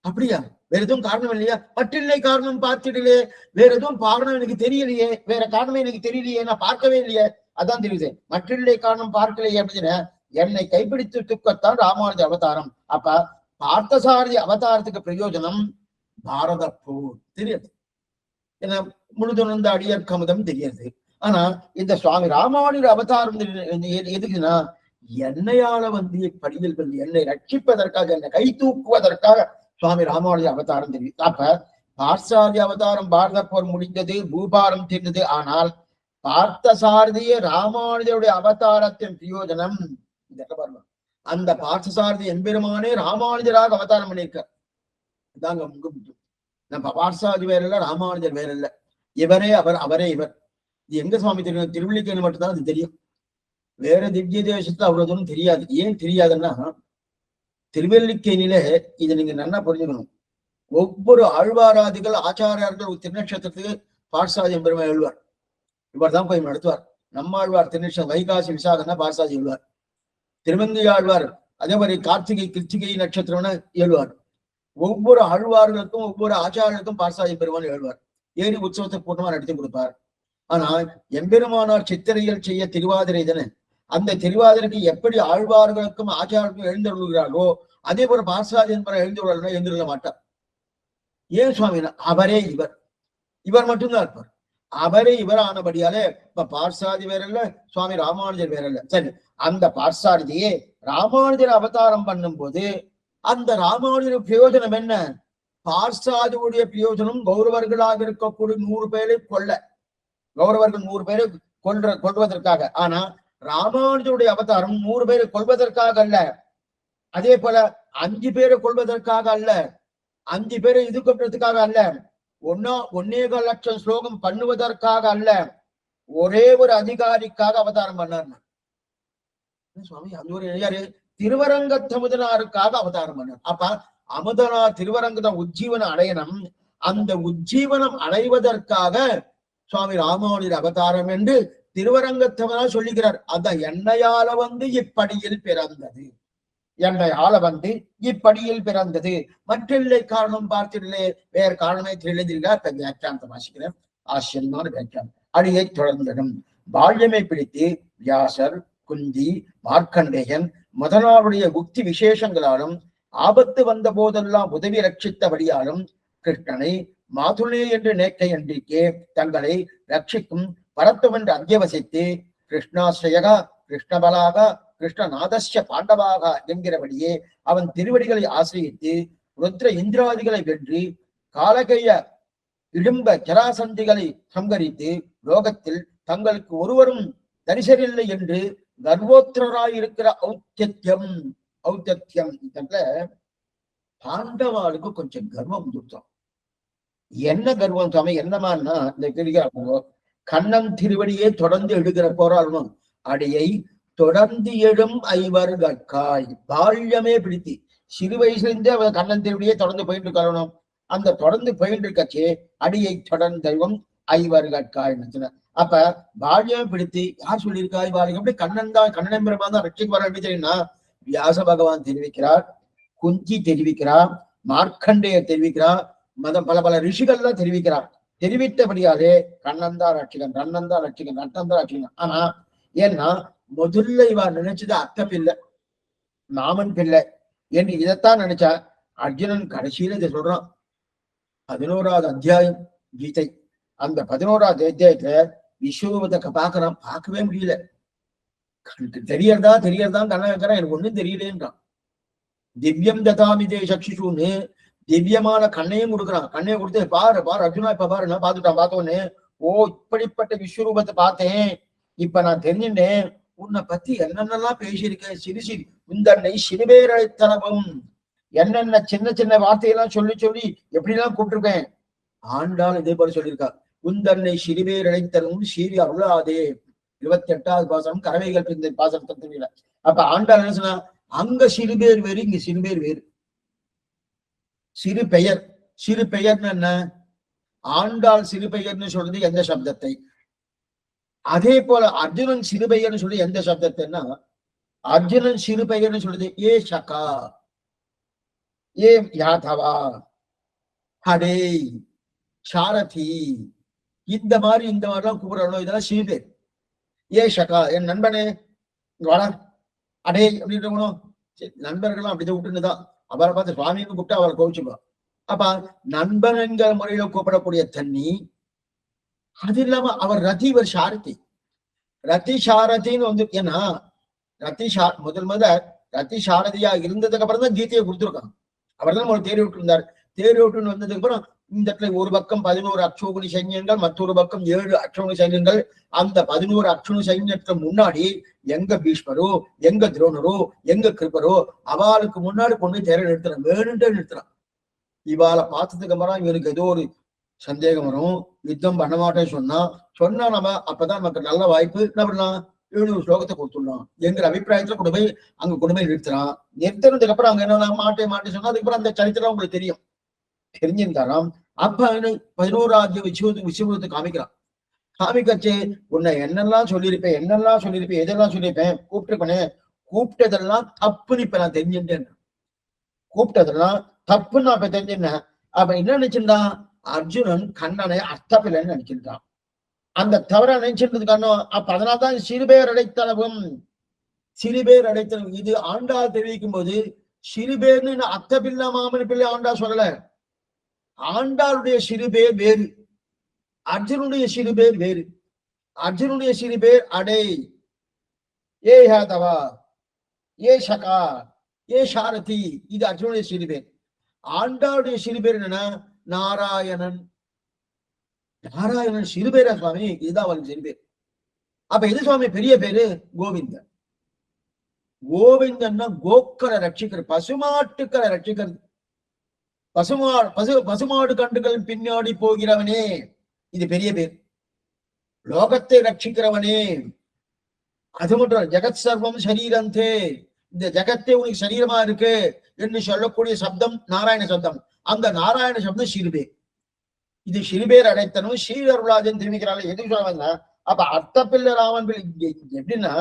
அப்படியா? வேற எதுவும் காரணம் இல்லையா? பற்றில்லை காரணம் பார்த்துடலே, வேற எதுவும் காரணம் எனக்கு தெரியலையே, வேற காரணமே எனக்கு தெரியலையே, நான் பார்க்கவே இல்லையே. அதான் தெரியுது. மற்றில்லை காரணம் பார்க்கலையே அப்படின்னு என்னை கைப்பிடித்து துக்கத்தான் ராமானுஜ அவதாரம். அப்ப பார்த்தசாரதி அவதாரத்துக்கு பிரயோஜனம் பாரத போர் தெரியாது, ஏன்னா முழுதுணர்ந்த அடியற்கமுதம் தெரியாது. ஆனா இந்த சுவாமி ராமானுஜர் அவதாரம் எதுக்குன்னா என்னையால படியில் என்னை ரட்சிப்பதற்காக, என்னை கை தூக்குவதற்காக சுவாமி ராமானுஜர் அவதாரம் தெரியும். அப்ப பார்த்தசாரதி அவதாரம் பாரத போர் முடிந்தது, பூபாரம் தெரிந்தது. ஆனால் பார்த்தசாரதிய ராமானுஜருடைய அவதாரத்தின் பிரயோஜனம் அந்த பார்த்தசாரதி எம்பெருமானே ராமானுஜராக அவதாரம் பண்ணியிருக்கார். இதாங்க முக்கியம். நம்ம பார்த்தசாரதி வேற இல்ல, ராமானுஜர் வேற இல்ல. இவரே அவர், அவரே இவர். இது எங்க சுவாமி தெரியும்? திருவள்ளிக்கேணி மட்டும்தான் அது தெரியும். வேற திவ்ய தேசத்துல அவ்வளவு தெரியாது. ஏன் தெரியாதுன்னா திருவல்லிக்கேணியில இதை நீங்க நல்லா புரிஞ்சுக்கணும். ஒவ்வொரு ஆழ்வாராதிகள் ஆச்சாரியார்கள் ஒரு திருநட்சத்திரத்துக்கு பார்த்தசாரதி எம்பெருமான் எழுவார். இவர் தான் போய் நடத்துவார். நம்மாழ்வார் திருநட்சத்திரம் வைகாசி விசாகன்னா பார்த்தசாரதி எழுவார். திருமங்கை ஆழ்வார் அதே மாதிரி கார்த்திகை கிருத்திகை நட்சத்திரம்னு எழுவார். ஒவ்வொரு ஆழ்வார்களுக்கும் ஒவ்வொரு ஆச்சாரியர்களுக்கும் பார்த்தசாரதி பெருமான் எழுவார். ஏறி உற்சவத்தை பூர்ணமா நடத்தி கொடுப்பார். ஆனா எம்பெருமானார் சித்திரையில் செய்ய திருவாதிரை தானே, அந்த திருவாதிரைக்கு எப்படி ஆழ்வார்களுக்கும் ஆச்சாரர்களுக்கும் எழுந்தருள்கிறார்களோ அதே போல பார்சாதி என்பவர் எழுந்துள்ள மாட்டார். ஏன் சுவாமினா அவரே இவர் மட்டும்தான் இருப்பார். அவரே இவர் ஆனபடியாலே இப்ப பார்சாதி வேறல்ல, சுவாமி ராமானுஜர் வேறல்ல. சரி, அந்த பார்சாரதியே ராமானுஜர் அவதாரம் பண்ணும் போது அந்த ராமானுஜர் பிரயோஜனம் என்ன? பார்சாதியுடைய பிரயோஜனம் கௌரவர்களாக இருக்கக்கூடிய 100 பேரை கௌரவர்கள் 100 பேரை கொள்வதற்காக. ஆனா ராமானுஜருடைய அவதாரம் 100 பேரை கொள்வதற்காக அல்ல, அதே போல 5 பேரை கொள்வதற்காக அல்ல, 5 பேரை இது கொள்வதற்காக அல்ல, 1.25 லட்சம் ஸ்லோகம் பண்ணுவதற்காக அல்ல, ஒரே ஒரு அதிகாரிக்காக அவதாரம் பண்ணார் சுவாமி. அந்த ஒரு யாரு? திருவரங்கத்தமுதனாருக்காக அவதாரம் பண்ணார். அப்ப அமுதனார் திருவரங்கத உஜ்ஜீவனம் அடையணும். அந்த உஜ்ஜீவனம் அடைவதற்காக சுவாமி ராமானுஜர் அவதாரம் என்று திருவரங்கத்தவனார் சொல்லுகிறார். அந்த எண்ணெயால இப்படியில் பிறந்தது, எண்ணெயால இப்படியில் பிறந்தது, மற்றில்லை காரணம் பார்த்திலே வேறு காரணமே தெரியல. வியாக்கியானத்தை வாசிக்கிறேன், ஆச்சரியமான வியாக்கியானம். அடியை தொடர்ந்தடும் பால்யமை பிடித்து வியாசர், குந்தி, மார்க்கண்டேயன் முதலாவுடைய உக்தி விசேஷங்களாலும் ஆபத்து வந்த போதெல்லாம் உதவி ரட்சித்தபடியாலும் கிருஷ்ணனை மாதுளே என்று நேக்கை அன்றிக்கே தங்களை ரட்சிக்கும் பரத்துவம் என்று அத்தியவசித்து கிருஷ்ணாசிரயகா கிருஷ்ணபலாக கிருஷ்ணநாதஸ்ய பாண்டவாக என்கிறபடியே அவன் திருவடிகளை ஆசிரியத்து ருத்ர இந்திராதிகளை வென்று காலகைய இடும்ப ஜராசந்திகளை சங்கரித்து லோகத்தில் தங்களுக்கு ஒருவரும் தரிசனில்லை என்று கர்வோத்திரராயிருக்கிற ஔத்தியம் இதுல பாண்டவாளுக்கு கொஞ்சம் கர்வம் துத்தம். என்ன கர்வம் சுவாமி? என்னமான்னா இந்த கேள்வி, கண்ணன் திருவடியே தொடர்ந்து எடுக்கிற போராடணும். அடியை தொடர்ந்து எழும் 5 கற்காய் பால்யமே பிடித்தி, சிறு வயசுலேருந்து அவன் கண்ணன் திருவடியே தொடர்ந்து போயிட்டு இருக்கணும். அந்த தொடர்ந்து போயிட்டு இருக்கச்சே அடியை தொடர்ந்தெழும் 5 கற்காய். அப்ப பால்யமே பிடித்து யார் சொல்லியிருக்காய்? பாருங்க, அப்படி கண்ணன் தான், கண்ணன் பெருமான் தான் ரட்சிக்கு வர எப்படி தெரியும்னா, வியாச பகவான் தெரிவிக்கிறார், குந்தி தெரிவிக்கிறார், மார்க்கண்டேயர் தெரிவிக்கிறார், பல ரிஷிகள்லாம் தெரிவிக்கிறார். தெரிவித்தபடியாலே கண்ணன் தான் ரட்சிகன், ரண்ணன் தான் ரட்சிகன், ரட்டன் தான் ரட்சிகன். ஆனா ஏன்னா முதல்ல இவ நினைச்சது அத்த பிள்ளை, மாமன் பிள்ளை என்று இதைத்தான் நினைச்சா. அர்ஜுனன் கடைசியில இதை சொல்றான். 11வது அத்தியாயம் கீதை. அந்த 11வது அத்தியாயத்துல விஸ்வரூபத்தை பாக்குறான், பார்க்கவே முடியல. தெரியறதா கண்ண வைக்கிறான், எனக்கு ஒண்ணும் தெரியலேன்றான். திவ்யம் ததாமிதே சக்ஷுன்னு திவ்யமான கண்ணையும் கொடுக்குறான். கண்ணையும் கொடுத்து பாரு அர்ஜுனா, இப்ப பாரு. நான் பார்த்துட்டான். பார்த்தோன்னு, ஓ இப்படிப்பட்ட விஸ்வரூபத்தை பார்த்தேன், இப்ப நான் தெரிஞ்சுட்டேன், உன்னை பத்தி என்னென்னலாம் பேசியிருக்கேன். சிறு உந்தன்னை சிறுபேரழைத்தனமும் என்னென்ன சின்ன சின்ன வார்த்தையெல்லாம் சொல்லி எப்படிலாம் கூப்பிட்டுருக்கேன். ஆண்டாள் இதே போல சொல்லியிருக்கா. உந்தன்னை சிறுபேர் அழைத்தனமும் சீரி அருளாதே 28வது பாசனம் கறவைகள் பிந்த பாசனத்தை தெரியல. அப்ப ஆண்டாள் என்ன சொன்னா, அங்க சிறுபேர் வேறு, இங்க சிறுபேர் வேறு. சிறு பெயர்னு என்ன? ஆண்டாள் சிறு பெயர்னு சொல்றது எந்த சப்தத்தை? அதே போல அர்ஜுனன் சிறு பெயர்னு சொல்லி எந்த சப்தத்தைன்னா, அர்ஜுனன் சிறு பெயர்னு சொல்றது ஏ சகா, ஏ யாதவா, ஹடே, சாரதி, இந்த மாதிரிலாம் கூப்பிடணும். இதெல்லாம் சிறு பேர். ஏ சகா, என் நண்பனே வாடா, அடே அப்படின்னு நண்பர்கள்லாம் அப்படிதான் விட்டுன்னுதான். அவரை பார்த்து சுவாமின்னு கூப்பிட்டா அவரை கோவிச்சுப்பா. அப்ப நண்பன் என்கிற முறையில கூப்பிடக்கூடிய தண்ணி. அது இல்லாம அவர் ரதி, இவர் சாரதி. ரதி சாரதின்னு ஏன்னா முதல்ல ரதி சாரதியா இருந்ததுக்கு அப்புறம் தான் கீதையை கொடுத்துருக்காங்க. அவர் தான் தேடி விட்டு இருந்தார். தேடி விட்டுன்னு வந்ததுக்கு அப்புறம் இந்த இடத்துல ஒரு பக்கம் 11 அக்ஷோகுணி சைன்யங்கள், மற்றொரு பக்கம் 7 அக்ஷோணி சைன்யங்கள். அந்த 11 அக்ஷோணி சைன்யத்துக்கு முன்னாடி எங்க பீஷ்மரோ, எங்க துரோணரோ, எங்க கிருப்பரோ அவளுக்கு முன்னாடி கொண்டு தேர நிறுத்துறான், வேணுன்ட்டே நிறுத்துறான். இவாளை பார்த்ததுக்கு அப்புறம் இவனுக்கு ஏதோ ஒரு சந்தேகம் வரும், யுத்தம் பண்ண மாட்டேன்னு சொன்னா நம்ம அப்பதான் நமக்கு நல்ல வாய்ப்பு, நம்ம 7 ஸ்லோகத்தை கொடுத்துடலாம் எங்கிற அபிப்பிராயத்துல கொண்டு போய் நிறுத்துறான். நிறுத்தினதுக்கு அப்புறம் அவங்க என்ன மாட்டே சொன்னா அதுக்கப்புறம் அந்த சரித்திரம் உங்களுக்கு தெரிஞ்சிருந்தாராம். அப்ப 11வது விஷயத்தை காமிக்கிறான். காமிக்கச்சே உன்னை என்னெல்லாம் சொல்லியிருப்பேன், எதெல்லாம் சொல்லியிருப்பேன், கூப்பிட்டதெல்லாம் தப்புன்னு இப்ப நான் தெரிஞ்சுட்டேன். கூப்பிட்டதெல்லாம் தப்புன்னு நான் இப்ப தெரிஞ்சுட்டேன். அப்ப என்ன நினைச்சிருந்தான், அர்ஜுனன் கண்ணனை அர்த்தபில்லைன்னு நினைக்கின்றான். அந்த தவற நினைச்சிருந்தது காரணம் அப்ப அதனால்தான் சிறுபேர் அடைத்தளவும் சிறுபேர் அடைத்தளவும் இது ஆண்டாள் தெரிவிக்கும் போது சிறுபேர்னு அர்த்தபில்லா மாமன் பிள்ளை ஆண்டா சொல்லல. ஆண்டாளுடைய சிறுபேர் வேறு, அர்ஜுனுடைய சிறுபேர் வேறு. அர்ஜுனுடைய சிறுபேர் அடை, ஏ யாதவா, ஏ சகா, ஏ சாரதி, இது அர்ஜுனுடைய சிறுபேர். ஆண்டாளுடைய சிறுபேர் என்னன்னா நாராயணன். நாராயணன் சிறுபேரா சுவாமி? இதுதான் அவன் சிறுபேர். அப்ப எது சுவாமி பெரிய பேரு? கோவிந்தன். கோவிந்தன்னா கோக்கரை ரட்சிக்கிறது, பசுமாட்டுக்களை ரட்சிக்கிறது. பசுமாடு கண்டுகளின் பின்னாடி போகிறவனே, இது பெரிய பேர். லோகத்தை ரட்சிக்கிறவனே. அது மட்டும் ஜெகத் சர்வம் சரீரந்தே, இந்த ஜெகத்தே உனக்கு சரீரமா இருக்கு என்று சொல்லக்கூடிய சப்தம் நாராயண சப்தம். அந்த நாராயண சப்தம் சிறுபேர். இது சிறுபேர் அடைத்தனும் ஸ்ரீஅருளாஜன் தெரிவிக்கிறாள். எதுக்கு சொல்ல? அப்ப அர்த்தப்பிள்ளை ராமன் எப்படின்னா,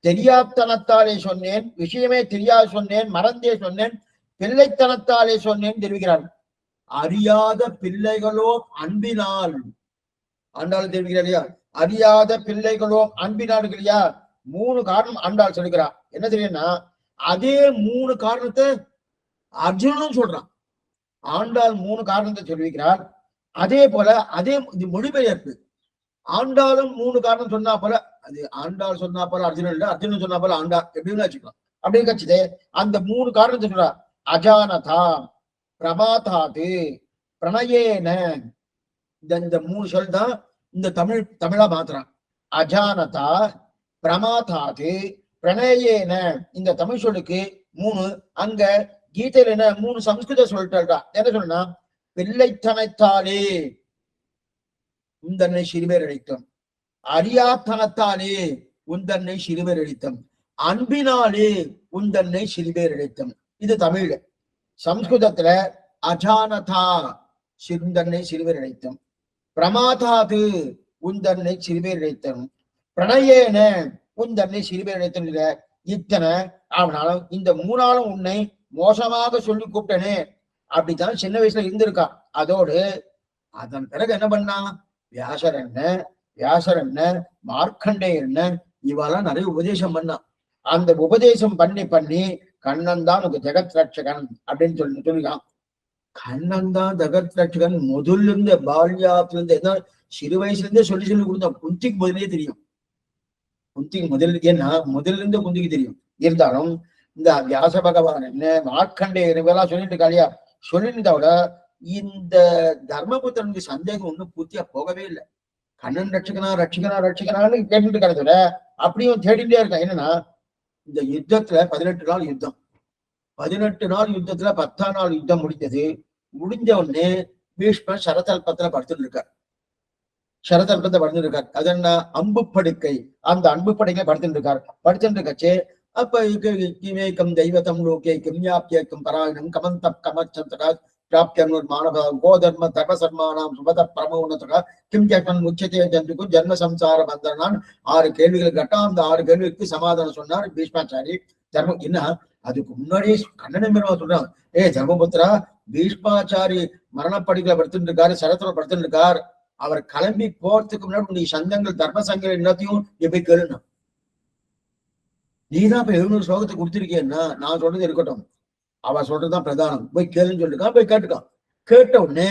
தெரியாத்தனத்தாலே சொன்னேன், விஷயமே தெரியாது சொன்னேன், மறந்தே சொன்னேன், பிள்ளைத்தனத்தாலே சொன்னேன் தெரிவிக்கிறார். அறியாத பிள்ளைகளோ அன்பினால், ஆண்டாள் தெரிவிக்கிறார் இல்லையா? அறியாத பிள்ளைகளோ அன்பினால் இல்லையா? 3 காரணம் ஆண்டாள் சொல்லுகிறார். என்ன தெரியும்னா, அதே 3 காரணத்தை அர்ஜுனனும் சொல்றான். ஆண்டாள் 3 காரணத்தை சொல்லிக்கிறார். அதே போல அதே இது மொழிபெயர்ப்பு. ஆண்டாளும் 3 காரணம் சொன்னா போல, அது ஆண்டாள் சொன்னா போல அர்ஜுனன் இல்ல, அர்ஜுனன் சொன்னா போல ஆண்டாள், எப்படின்னு வச்சுக்கலாம். அப்படின்னு கட்சிதே அந்த 3 காரணத்தை சொல்றா. அஜானதா, பிரமாதாது, பிரணயேன. இந்த 3 சொல் தான் இந்த தமிழா மாத்துறான். அஜானதா, பிரமாதாது, பிரணயேன. இந்த தமிழ் சொல்லுக்கு 3 அங்க கீதையில என்ன 3 சம்ஸ்கிருத சொல்லிட்டா. என்ன சொல்றா? பிள்ளைத்தனத்தாலே உந்தன்னை சிறுபேர் அளித்தம், அறியாத்தனத்தாலே உந்தன்னை சிறுபேர் அளித்தம், அன்பினாலே உந்தன்னை சிறுபேர் அளித்தம். இது தமிழ். சம்ஸ்கிருதத்துல அஜானதா சிறுந்தன்னை சிறுபேர் அளித்தம், பிரமாதாது உந்தன்னை சிறுபேர் அளித்தம், பிரணயேன உந்தன்னை சிறுபேர் அளித்தம். இத்தனை அவனாலும் இந்த 3 உன்னை மோசமாக சொல்லி கூப்பிட்டனே அப்படித்தான் சின்ன வயசுல இருந்திருக்கா. அதோடு அதன் பிறகு என்ன பண்ணா? வியாசர் என்ன, மார்க்கண்டேயர் என்ன, இவெல்லாம் நிறைய உபதேசம் பண்ணா. அந்த உபதேசம் பண்ணி கண்ணன் தான் உனக்கு ஜெகத் ரட்சகன் அப்படின்னு சொல்லிருக்கான். கண்ணன் தான் ஜெகத் ரட்சகன் முதல்ல இருந்து, பால்யாத்துல இருந்து, என்ன சிறு வயசுல இருந்தே சொல்லி கொடுத்தா. குந்திக்கு முதலே தெரியும். குந்திக்கு ஏன்னா முதல்ல இருந்து குந்திக்கு தெரியும். இருந்தாலும் இந்த வியாச பகவான் என்ன, மார்க்கண்டேயர் இவெல்லாம் சொல்லிட்டு இருக்கா இல்லையா? சொல்லியிருந்தா விட இந்த தர்மபுத்திரனுக்கு சந்தேகம் ஒண்ணும் பூர்த்தியா போகவே இல்லை. கண்ணன் ரட்சிக்கனான்னு கேட்டுட்டு இருக்கிறத அப்படியும் தேடிட்டே இருக்கான். என்னன்னா, இந்த யுத்தத்துல 18 நாள் யுத்தம். 18 நாள் யுத்தத்துல 10ஆம் நாள் யுத்தம் முடிஞ்சது. முடிஞ்ச உடனே பீஷ்மர் சரதல்பத்துல படுத்துட்டு இருக்கார். அது என்ன? அம்பு படுக்கை. அந்த அம்பு படுக்கை படுத்துட்டு இருக்காச்சு. அப்ப கிமேக்கம் தெய்வத்தம் லோகே கிம்யாப்யேக்கம் பராயணம் கமந்தப் கமச்சந்தகா பிராப்தியம் மாணவ கோதர்ம தர்மசர்மானாம் சுபத பிரமோனதகா கிம் ஜெகன் உச்சதே ஜந்துக்கு ஜன்ம சம்சார பந்தனான் 6 கேள்விகள் கேட்டா. அந்த 6 கேள்விக்கு சமாதானம் சொன்னார் பீஷ்மாச்சாரி. தர்மம் என்ன? அதுக்கு முன்னாடியே கண்ணனை பெருமா சொல்றான், தர்மபுத்திரா, பீஷ்மாச்சாரி மரணப்படுக்கையில படுத்துட்டு இருக்காரு, சரத்துல படுத்துட்டு இருக்கார். அவர் கிளம்பி போறதுக்கு முன்னாடி நீ சங்கங்கள் தர்ம சங்கங்கள் எல்லாத்தையும் எப்படி கேளுனா, நீதான் இப்ப 700 ஸ்லோகத்தை கொடுத்திருக்கேன்னா நான் சொல்றது இருக்கட்டும், அவ சொல்றதுதான் பிரதானம், போய் கேளுன்னு சொல்லிருக்கான். போய் கேட்டுக்கான். கேட்ட உடனே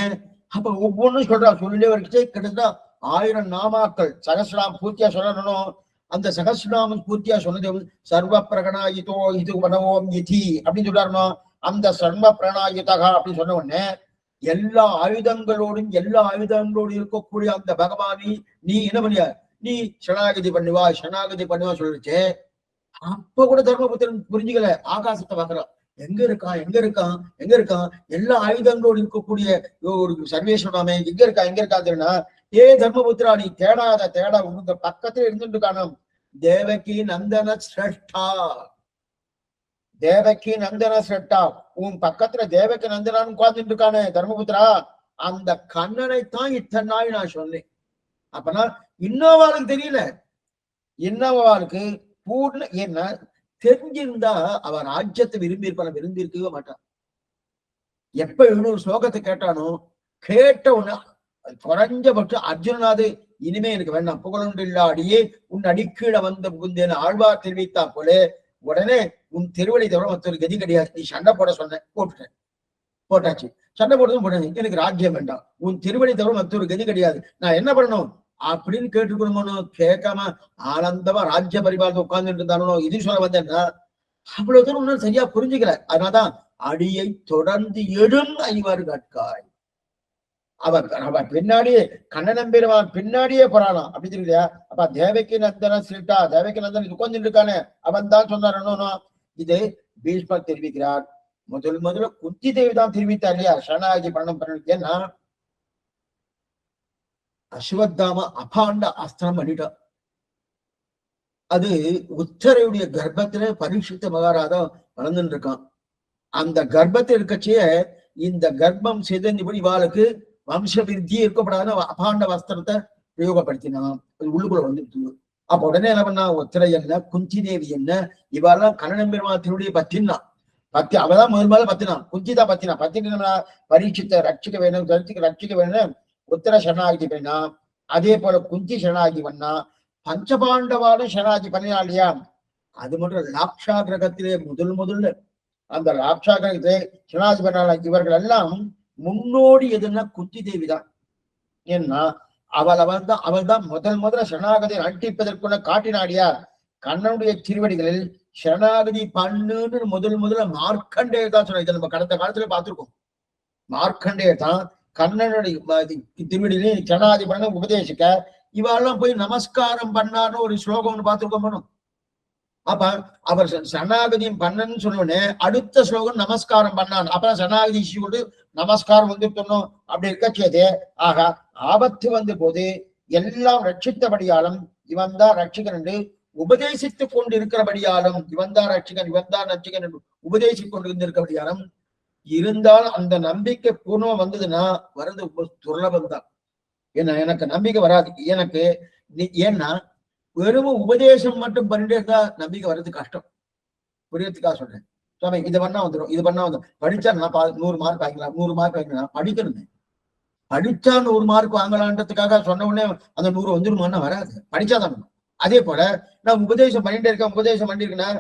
அப்ப ஒவ்வொன்றும் சொல்றான். சொல்லிட்டே வரைக்கும் கிட்டத்தட்ட 1000 நாமாக்கள் சகஸ்ரநாமம் பூர்த்தியா சொல்லணும். அந்த சகஸ்ரநாமம் பூர்த்தியா சொன்னது சர்வ பிரகணாயுதோ இது வனவோம் இதி அப்படின்னு சொல்றாருனோ. அந்த சர்வ பிரணாயுதகா அப்படின்னு சொன்ன உடனே எல்லா ஆயுதங்களோடும் இருக்கக்கூடிய அந்த பகவானி நீ என்ன பண்ணியா, நீ சரணாகதி பண்ணுவா சொல்லிச்சு. அப்ப கூட தர்மபுத்திரன் புரிஞ்சுக்கல. ஆகாசத்தை பார்க்கிறான். எங்க இருக்கான் எல்லா ஆயுதங்களோடு இருக்கக்கூடிய ஒரு சர்வேஸ்வரமே எங்க இருக்கான்னா, தர்மபுத்திரா, நீ தேடா உங்க பக்கத்துல இருந்துட்டு காணும். தேவகி நந்தன சிரஷ்டா, உன் பக்கத்துல தேவகி நந்தனான்னு உட்கார்ந்துட்டு இருக்கானே தர்மபுத்திரா, அந்த கண்ணனைத்தான் இத்தனை நாள் நான் சொன்னேன். அப்பனா இன்னோவாளுக்கு தெரியல. இன்னோவாளுக்கு பூர்ண என்ன தெரிஞ்சிருந்தா அவன் ராஜ்யத்தை விரும்பி இருக்கவே மாட்டான். எப்ப 700 ஸ்லோகத்தை கேட்டானோ கேட்ட உடனே குறைஞ்சபட்சம் அர்ஜுனனாது இனிமே எனக்கு வேண்டாம், புகழொன்றில்லா அடியே உன் அடிக்கீழ வந்த புகுந்தேன்னு ஆழ்வார் தெரிவித்தா போல உடனே உன் திருவடி தவிர மற்றொரு கதி கிடையாது, நீ சண்டை போட சொன்ன போட்டுட்டேன், போட்டாச்சு. சண்டை போட்டதும் போட்டேன், எனக்கு ராஜ்யம் வேண்டாம், உன் திருவடி தவிர மற்றொரு கதி கிடையாது, நான் என்ன பண்ணணும் அப்படின்னு கேட்டுக்கணுமோ. கேட்காம ஆனந்தமா ராஜ்ய பரிபாலத்தை உட்கார்ந்துட்டு இருந்தானோ இது சொல்ல வந்தேன்னா அவ்வளவு தூரம் ஒன்னும் சரியா புரிஞ்சுக்கல. அதனாலதான் அடியை தொடர்ந்து எழும் ஐவர் கட்காய். அவன் பின்னாடியே கண்ணன் பெருமான் பின்னாடியே போறானாம் அப்படி தெரியலையா. அப்ப தேவகி நந்தன சிட்டா தேவகி நந்தன் உட்கார்ந்துட்டு இருக்கானே அவன் தான் சொன்னார். இது பீஷ்மர் தெரிவிக்கிறார். முதல்ல குந்தி தேவி தான் தெரிவித்தார் இல்லையா சரணாகி பரணம் பண்ண. ஏன்னா அஸ்வத்தாம அபாண்ட அஸ்திரம் பண்ணிட்டான். அது உத்தரையுடைய கர்ப்பத்திலே பரீட்சித்த மகாராஜா வளர்ந்துட்டு இருக்கான். அந்த கர்ப்பத்தில் இருக்கச்சே இந்த கர்ப்பம் சிதைந்தபடி இவாளுக்கு வம்ச விருத்தி இருக்கப்படாத அபாண்ட வஸ்திரத்தை பிரயோகப்படுத்தினான். உள்ளுக்குள்ள வந்துட்டு அப்ப உடனே என்ன பண்ணா, உத்திரை என்ன குந்தி தேவி என்ன இவாளெல்லாம் கண்ணன் பெருமாத்தினுடைய பத்தினான். அவதான் முதல் பத்தினான், குஞ்சிதான் பத்தினா. பத்தினா பரீட்சித்த ரட்சிக்க வேணும், ரட்சிக்க வேணும் உத்தர சரணாகி பண்ணா. அதே போல குஞ்சி சரணாகி பண்ணா. பஞ்சபாண்டவாலும் சரணாகி பண்ணினா இல்லையா. அது மட்டும் லாக்ஷா கிரகத்திலே முதல்ல அந்த லாக்ஷா கிரகத்திலே சரணாகி பண்ணால. இவர்கள் எல்லாம் முன்னோடி எதுன்னா குந்தி தேவி தான். ஏன்னா அவள் தான் முதல்ல சரணாகதியை அட்டிப்பதற்குள்ள காட்டினாடியா. கண்ணனுடைய திருவடிகளில் சரணாகதி பண்ணுன்னு முதல்ல மார்க்கண்டேயர் தான் சொன்ன. இதை நம்ம கடந்த காலத்துல பார்த்திருக்கோம். மார்க்கண்டேயர் தான் கண்ணனுடைய திருவடியிலே சரணாகதி பண்ண உபதேசிக்க இவெல்லாம் போய் நமஸ்காரம் பண்ணான்னு ஒரு ஸ்லோகம்னு பார்த்திருக்கோம். அப்ப அவர் சரணாகதியும் பண்ணன்னு சொன்னோடனே அடுத்த ஸ்லோகம் நமஸ்காரம் பண்ணான். அப்புறம் சரணாகதி கொண்டு நமஸ்காரம் வந்துட்டோம் அப்படி இருக்கச்சேதே. ஆக ஆபத்து வந்த போது எல்லாம் ரட்சித்தபடியாலும் இவன் தான் ரட்சிகன் என்று உபதேசித்துக் கொண்டு இருக்கிறபடியாலும் இவன் தான் ரட்சிகன் என்று உபதேசித்துக் கொண்டு இருந்திருக்கிறபடியாலும் இருந்தால் அந்த நம்பிக்கை பூர்ணமா வந்ததுன்னா வர்றது துர்லபம் தான். ஏன்னா எனக்கு நம்பிக்கை வராது. எனக்கு ஏன்னா வெறும் உபதேசம் மட்டும் பண்ணிட்டே இருந்தா நம்பிக்கை வர்றது கஷ்டம். புரியறதுக்காக சொல்றேன். சுவாமி இது பண்ணா வந்துடும், இது பண்ணா வந்துடும். படிச்சா நான் 100 மார்க் வாங்கிக்கலாம், 100 மார்க் வாங்கிக்கலாம். படிக்கணுமே, படிச்சா 100 மார்க் வாங்கலான்றதுக்காக சொன்ன உடனே அந்த 100 வந்துருமான்னா வராது. படிச்சாதான். அதே போல நான் உபதேசம் பண்ணிருக்கேன்னா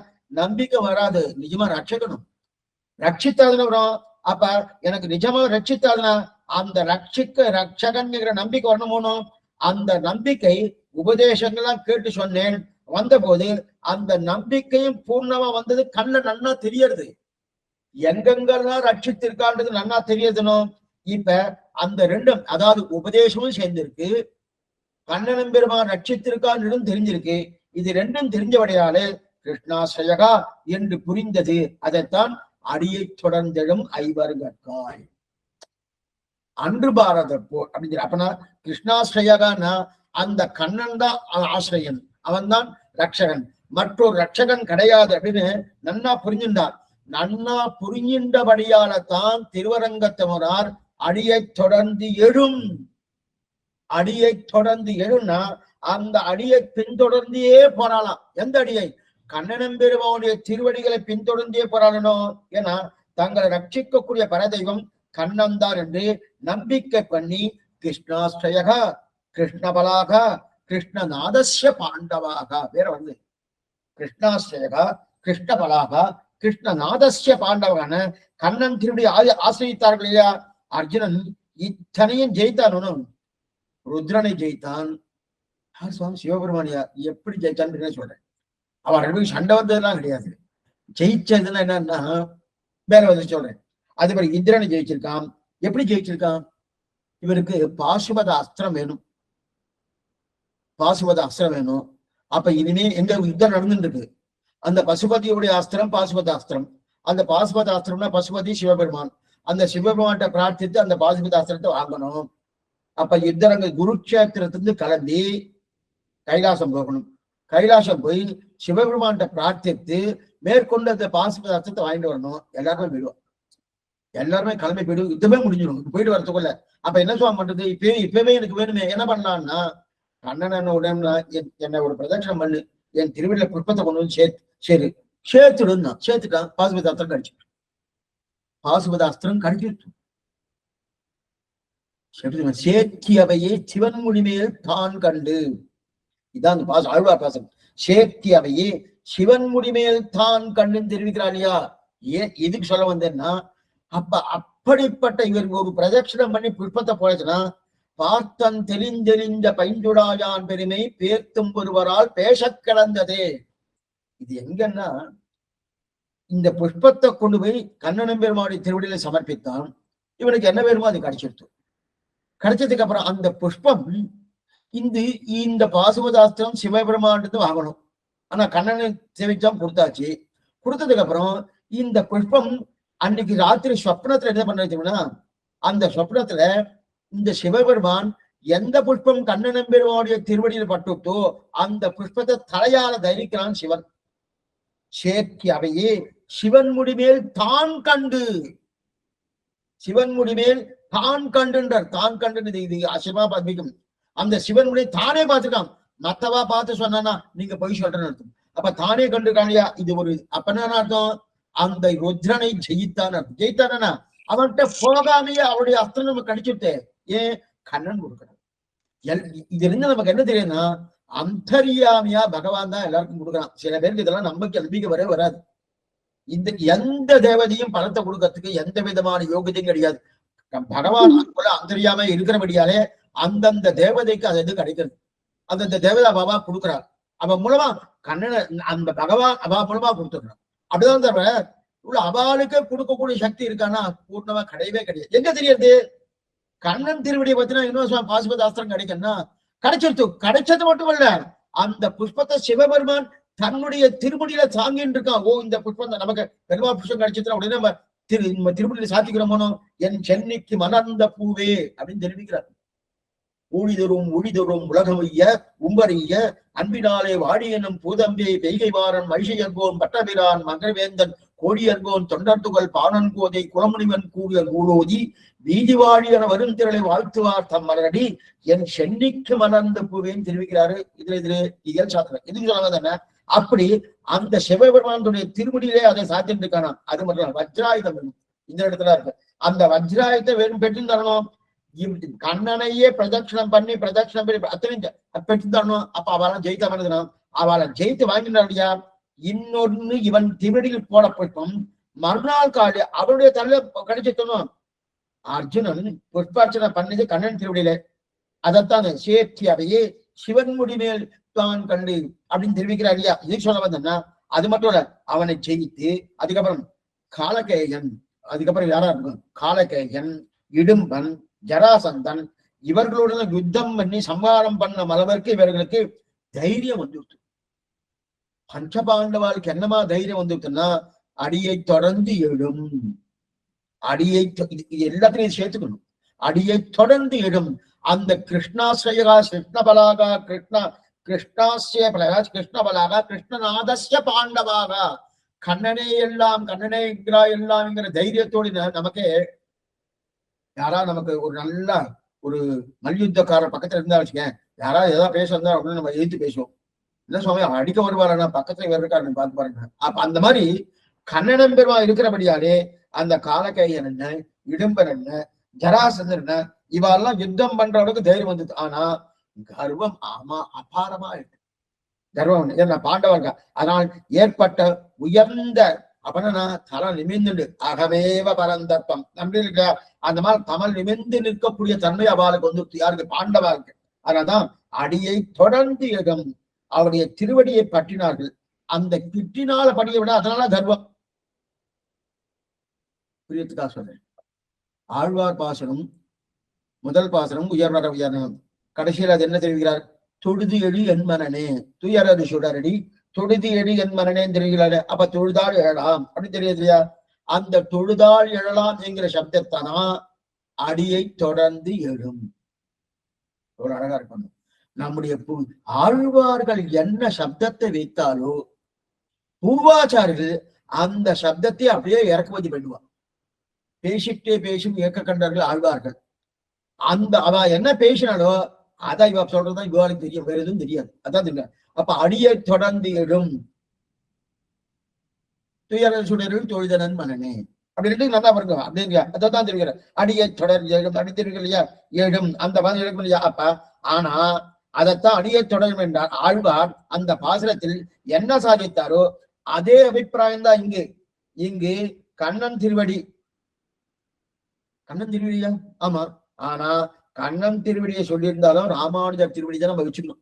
நம்பிக்கை வராது. நிஜமா ரட்சிக்கணும். ரட்சித்தாதுன்னு வரும். அப்ப எனக்கு நிஜமா ரட்சித்தாதுன்னா அந்த ரட்சகன்கிற நம்பிக்கை வரணும். அந்த நம்பிக்கை உபதேசங்கள்லாம் கேட்டு சொன்னேன் வந்த போது அந்த நம்பிக்கையும் பூர்ணமா வந்தது. கண்ண நன்னா தெரியறது, எங்கெங்கெல்லாம் ரட்சித்திருக்கான்றது நன்னா தெரியறதுனோ. இப்ப அந்த ரெண்டும், அதாவது உபதேசமும் சேர்ந்திருக்கு, கண்ணனும் பெருமான் ரட்சித்திருக்கான்னு தெரிஞ்சிருக்கு. இது ரெண்டும் தெரிஞ்சபடியாலே கிருஷ்ணாஸ்ரயகா என்று புரிந்தது. அதைத்தான் அடியை தொடர்ந்தெழும் ஐவர் கற்காய் அன்று பாரத போர் அப்படின்னு. அப்பனா கிருஷ்ணாஸ்ரயகான்னா அந்த கண்ணன் தான் ஆசிரியன், அவன் தான் ரட்சகன், மற்றொரு ரட்சகன் கிடையாது அப்படின்னு நன்னா புரிஞ்சின்றார். நன்னா புரிஞ்சின்றபடியால தான் திருவரங்கத்தவரார் அடியை தொடர்ந்து எழும்னா அந்த அடியை பின்தொடர்ந்தே போறாளாம். எந்த அடியை? கண்ணனம் பெருமானுடைய திருவடிகளை பின்தொடர்ந்தே போறாளனோ. ஏன்னா தங்களை ரட்சிக்கக்கூடிய பரதெய்வம் கண்ணன்தான் என்று நம்பிக்கை பண்ணி கிருஷ்ணாஸ்ரயக கிருஷ்ணபலாக கிருஷ்ணநாதஸ்ய பாண்டவாக வேற வந்து கிருஷ்ணாஸ்ரயக கிருஷ்ணபலாக கிருஷ்ணநாதஸ்ய பாண்டவகான கண்ணன் திருடி ஆசிரித்தார்கள் இல்லையா. அர்ஜுனன் இத்தனையும் ஜெயித்தான். ருத்ரனை ஜெயித்தான். சுவாமி சிவபெருமானியா எப்படி ஜெயிச்சான்னு சொல்றேன். அவன் ரெண்டு சண்டை வந்ததெல்லாம் கிடையாது. ஜெயிச்சதுன்னா என்னன்னா வேற வந்து சொல்றேன். அதே மாதிரி இந்திரனை ஜெயிச்சிருக்கான். எப்படி ஜெயிச்சிருக்கான்? இவருக்கு பாசுபத அஸ்திரம் வேணும். அப்ப இனிமே எங்க யுத்தம் நடந்துட்டு இருக்கு. அந்த பசுபதியுடைய அஸ்திரம் பாசுபத அஸ்திரம். அந்த பாசுபத அஸ்திரம்னா பசுபதி சிவபெருமான். அந்த சிவபெருமான்கிட்ட பிரார்த்தித்து அந்த பாசுபத அஸ்திரத்தை வாங்கணும். அப்ப யுத்தரங்க குருக்ஷேத்திரத்திலிருந்து கிளம்பி கைலாசம் போகணும். கைலாசம் போய் சிவபெருமான்கிட்ட பிரார்த்தித்து மேற்கொண்டு அந்த பாசுபத அஸ்திரத்தை வாங்கிட்டு வரணும். எல்லாருமே கிளம்பி போயிடும். யுத்தமே முடிஞ்சிடும் போயிட்டு வரத்துக்குள்ள. அப்ப என்ன சொல்ல பண்றது? இப்பவே எனக்கு வேணுமே. என்ன பண்ணலாம்னா கண்ணன் உடனே என்ன ஒரு பிரதட்சணம் பண்ணு, என் திருவிழா புஷ்பத்தை கொண்டு வந்து சேர்த்துட்டான். பாசுபத அஸ்திரம் கடிச்சு. சேக்கியவையே சிவன்முடி மேல் தான் கண்டு. இதான் அந்த பாசம், ஆழ்வார் பாசம். சேக்கியவையே சிவன்முடி மேல் தான் கண்டுன்னு தெரிவிக்கிறார் இல்லையா? ஏன் எதுக்கு சொல்ல வந்தேன்னா, அப்ப அப்படிப்பட்ட இவருக்கு ஒரு பிரதட்சணம் பண்ணி புஷ்பத்தை போயிடுச்சுன்னா, பார்த்தன் தெளிந்தெளிந்த பைந்துடாயான் பெருமை பேர்த்தும் ஒருவரால் பேச கிடந்ததே. இது எங்கன்னா, இந்த புஷ்பத்தை கொண்டு போய் கண்ணனம் பெருமாளுடைய திருவடியில சமர்ப்பித்தான். இவனுக்கு என்ன வேணுமோ அது கிடைச்சிருத்து. கிடைச்சதுக்கு அப்புறம் அந்த புஷ்பம் இந்த பாசுபதாஸ்திரம் சிவபெருமானது வாங்கணும். ஆனா கண்ணனை சேவிச்சான், கொடுத்தாச்சு. கொடுத்ததுக்கு அப்புறம் இந்த புஷ்பம் அன்னைக்கு ராத்திரி சொப்னத்துல என்ன பண்ணா, அந்த சொப்னத்துல இந்த சிவபெருமான் எந்த புஷ்பம் கண்ணனம் பெருமானுடைய திருவடியில் பட்டுட்டோ அந்த புஷ்பத்தை தலையால தரிக்கிறான் சிவன். சேக்கி அவையே சிவன் முடிமேல் தான் கண்டு, சிவன் முடிமேல் தான் கண்டுன்றார். தான் கண்டு இது சிவா பத்மிக்கும். அந்த சிவன் முடி தானே பார்த்துட்டான். மத்தவா பார்த்து சொன்னா நீங்க போய் சொல்றேன்னு அர்த்தம். அப்ப தானே கண்டுக்கானியா, இது ஒரு அப்ப என்ன அர்த்தம்? அந்த ருத்ரனை ஜெயித்தான் அர்த்தம். ஜெயித்தானா அவன்கிட்ட போகாமையே அவருடைய அஸ்திரம் நம்ம கடிச்சுட்டு ஏன் கண்ணன் கொடுக்கணும். இது இருந்து நமக்கு என்ன தெரியும்னா, அந்தரியாமியா பகவான் தான் எல்லாருக்கும் கொடுக்குறான். சில பேருக்கு இதெல்லாம் நம்பிக்கை வரவே வராது. எந்த தேவதையும் பலத்தை கொடுக்கறதுக்கு எந்த விதமான யோகியத்தையும் கிடையாது. பகவான் போல அந்தரியாம இருக்கிறபடியாலே அந்தந்த தேவதைக்கு அது எது கிடைக்கிறது. அந்தந்த தேவதை பாபா கொடுக்குறார். அவன் மூலமா கண்ணனை அந்த பகவான் அவா மூலமா கொடுத்துடுறான். அப்படிதான் தவிர உள்ள அவளுக்கு கொடுக்கக்கூடிய சக்தி இருக்கான்னா பூர்ணமா கிடையவே கிடையாது. எங்க தெரியாது? கண்ணன் திருவடியை பத்தினா இன்னும் பாசுபதாஸ்திரம் கிடைக்கும்னா கிடைச்சிருத்து. கிடைச்சது மட்டும் இல்ல, அந்த புஷ்பத்தை சிவபெருமான் தன்னுடைய திருமுடியில தாங்கின்னு இருக்கான். ஓ, இந்த புஷ்பம் நமக்கு பெருமா புஷ்பம் கிடைச்சது உடனே நம்ம திருமுடியில சாத்திக்கிறோமோ, என் சென்னைக்கு மலர்ந்த பூவே அப்படின்னு தெரிவிக்கிறார். ஊழிதொரும் உலகமைய உம்பறிய அன்பினாலே வாடி என்னும் பூதம்பே பெய்கை வாரன் மகிஷையர்கோன் பட்டபிரான் மகரவேந்தன் கோடியர்கோன் தொண்டர்துகள் பானன் கோதை குலமுனிவன் கூடிய கூடோதி வீதி வாழி என வரும் திரளை வாழ்த்துவார் தம் மலரடி என் சென்னிக்கு மலர்ந்த பூவேன்னு தெரிவிக்கிறாரு. இதுல இயல் சாத்திரம் எதுக்கு சொல்லாம தானே. அப்படி அந்த சிவபெருமானுடைய திருமுடியிலே அதை சாத்திட்டு இருக்கானா. அது மட்டும் வஜ்ராயுதம் வேணும். இந்த இடத்துல இருக்கு. அந்த வஜ்ராயுதத்தை வேணும் பெற்று தரணும். கண்ணனையே பிரதட்சணம் பண்ணி அத்தனை பெற்று தரணும். அப்ப அவளாம் ஜெயித்த பண்ணதுனா அவளை ஜெயித்து வாங்கினாடியா. இன்னொன்னு இவன் திருவடியில் போடப்பட்டும் மறுநாள் காலி அவருடைய தலையில கிடைச்சிட்டணும். அர்ஜுனன் புஷ்பார்ச்சனை பண்ணது கண்ணன் திருவடியில. அதைத்தான் சேத்தி அவையே சிவன் முடிமேல் தான் கண்டு அப்படின்னு தெரிவிக்கிறார் இல்லையா. இது சொல்ல வந்தேன்னா அது மட்டும் இல்ல, அவனை ஜெயித்து அதுக்கப்புறம் காலகேயன், அதுக்கப்புறம் யாரா இருக்கும், காலகேயன், இடும்பன், ஜராசந்தன் இவர்களுடன் யுத்தம் பண்ணி சம்ஹாரம் பண்ண அளவிற்கு இவர்களுக்கு தைரியம் வந்துவிட்டு. பஞ்சபாண்டவாளுக்கு என்னமா தைரியம் வந்துட்டுன்னா, அடியை தொடர்ந்து எழும், அடியை எல்லாத்தையும் சேர்த்துக்கணும். அடியை தொடர்ந்து எழும் அந்த கிருஷ்ணாசிரயா கிருஷ்ணபலாகா கிருஷ்ணாசிய பலகா கிருஷ்ணபலாகா கிருஷ்ணநாதஸ்ய பாண்டவாகா கண்ணனே எல்லாம் கண்ணனே எல்லாம்ங்கிற தைரியத்தோடு நமக்கே யாராவது நமக்கு ஒரு நல்ல ஒரு மல்யுத்தக்காரர் பக்கத்துல இருந்தா வச்சுக்கேன், யாராவது ஏதாவது பேச இருந்தா அப்படின்னு நம்ம எதிர்த்து பேசுவோம். என்ன சுவாமி அடிக்க வருவாரா, பக்கத்துல வேற இருக்காருன்னு பார்த்து பாருங்க. அப்ப அந்த மாதிரி கண்ணனம் பெருமா இருக்கிறபடியாலே அந்த காலகேயன் என்ன, இடும்பன் என்ன, ஜராசந்தன் என்ன, இவெல்லாம் யுத்தம் பண்ற அளவுக்கு தைரியம் வந்தது. ஆனா கர்வம் அபாரமா இருக்கு. கர்வம் என்ன பாண்டவர்கள் அதனால் ஏற்பட்ட உயர்ந்த அவனா தலை நிமிர்ந்து அகமேவ பரந்தத்வம் நம்பியிருக்க அந்த மாதிரி தமல் நிமிர்ந்து நிற்கக்கூடிய தன்மை அவளுக்கு வந்து யாருக்கு, பாண்டவாருக்கு. அதனால்தான் அடியை தொடர்ந்து இடம் அவருடைய திருவடியை பற்றினார்கள். அந்த கிட்டினால படியை விட அதனால கர்வம். புரியத்துக்கா சொல்றேன். ஆழ்வார் பாசனம் முதல் பாசனம் உயர்வர உயர்னம். கடைசியில் அது என்ன தெரிவிக்கிறார்? தொழுது எழி என் மனனே துயரது சுடரடி தொழுது எழி என் மனனேன்னு தெரிவிக்கிறாரு. அப்ப தொழுதாள் எழலாம் அப்படின்னு தெரியுதுயா. அந்த தொழுதாள் எழலாம் என்கிற சப்தத்தானா அடியை தொடர்ந்து எழும். ஒரு அழகா இருக்கணும். நம்முடைய ஆழ்வார்கள் என்ன சப்தத்தை வைத்தாலோ பூர்வாச்சாரிகள் அந்த சப்தத்தை அப்படியே இறக்குமதி பண்ணுவான். பேசிட்டே பேசும் இயக்க கண்டார்கள் ஆழ்வார்கள். அந்த அவ என்ன பேசினாலோ அதான் இவ சொல்றதுதான் இவாளுக்கு தெரியும், வேற எதுவும் தெரியாது. அதான் தெரியும். அப்ப அடியை தொடர்ந்து எழும் துயர சுடரில் தொழுதனன் மனனே. அப்படி ரெண்டு நல்லா பாருங்க அப்படிங்க அதான் தெரிவிக்கிற அடியை தொடர் எழும் அடி தெரிவிக்க இல்லையா எழும் அந்த மாதிரி எழுக்கும் இல்லையா அப்ப ஆனா அதைத்தான் அடியை தொடரும் என்றார் ஆழ்வார் அந்த பாசுரத்தில் என்ன சாதித்தாரோ அதே அபிப்பிராயம் தான் இங்கு கண்ணன் திருவடி ஆமா. ஆனா கண்ணன் திருவடியை சொல்லியிருந்தாலும் ராமானுஜர் திருவடி தான் நம்ம வச்சுக்கணும்.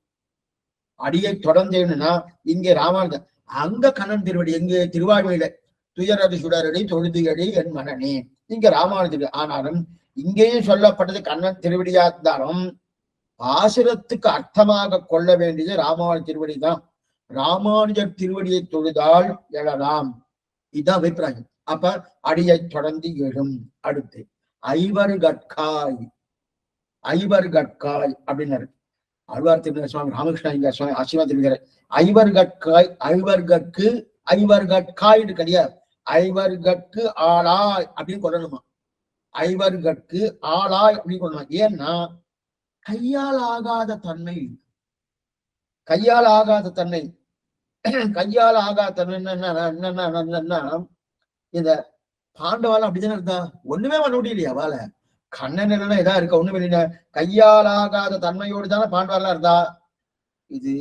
அடியை தொடர்ந்தேன்னா இங்கே ராமானுஜர் அங்க கண்ணன் திருவடி எங்க திருவாழ்வையில துயரது சுடரடி தொழுதியடி என் மனனே இங்க ராமானுஜர். ஆனாலும் இங்கேயும் சொல்லப்பட்டது கண்ணன் திருவடியா இருந்தாலும் பாசுரத்துக்கு அர்த்தமாக கொள்ள வேண்டியது ராமானுஜர் திருவடி தான். ராமானுஜர் திருவடியை தொழுதால் எழலாம். இதுதான் அபிப்பிராயம். அப்ப அடியை தொடர்ந்து எழும். அடுத்து ஐவர் கட்காய் அப்படின்னாரு ஆழ்வார் திருமண சுவாமி ராமகிருஷ்ணா இங்க சுவாமி ஆசீர்வாத தெரிவிக்கிற ஐவர் கட்காய் ஐவர் கட்காய்னு கிடையாது ஐவர் கட்கு ஆளாய் அப்படின்னு கொள்ளணுமா. ஐவர் கட்கு ஆளாய் அப்படின்னு கொள்ளணுமா. ஏன்னா கையால் ஆகாத தன்மை கையால் ஆகாத தன்மை என்னன்னா இந்த பாண்டவால அப்படித்தானே இருந்தா ஒண்ணுமே பண்ண முடியலையா வாழ கண்ணன் இல்லைன்னா எதா இருக்கா ஒண்ணுமே இல்லையா கையால் ஆகாத தன்மையோடு தானே பாண்டவாலாம் இருந்தா. இது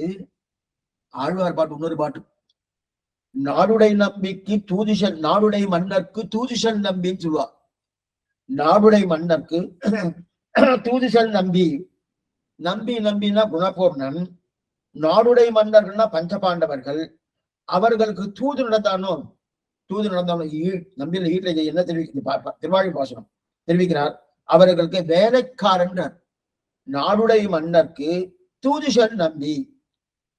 ஆழ்வார் பாட்டு இன்னொரு பாட்டு நாடுடை நம்பிக்கு தூதிஷன் நாடுடை மன்னர்க்கு தூதிஷன் நம்பின்னு சொல்லுவா. நாடுடை மன்னர்க்கு தூதிஷன் நம்பினா குணபூர்ணன். நாடுடை மன்னர்கள்னா பஞ்சபாண்டவர்கள். அவர்களுக்கு தூது நடந்தாலும் நம்பியில் வீட்டுல என்ன திருவாழி பாசனம் தெரிவிக்கிறார். அவர்களுக்கு வேலைக்காரன் நாடுடை மன்னர்க்கு தூதிஷன் நம்பி.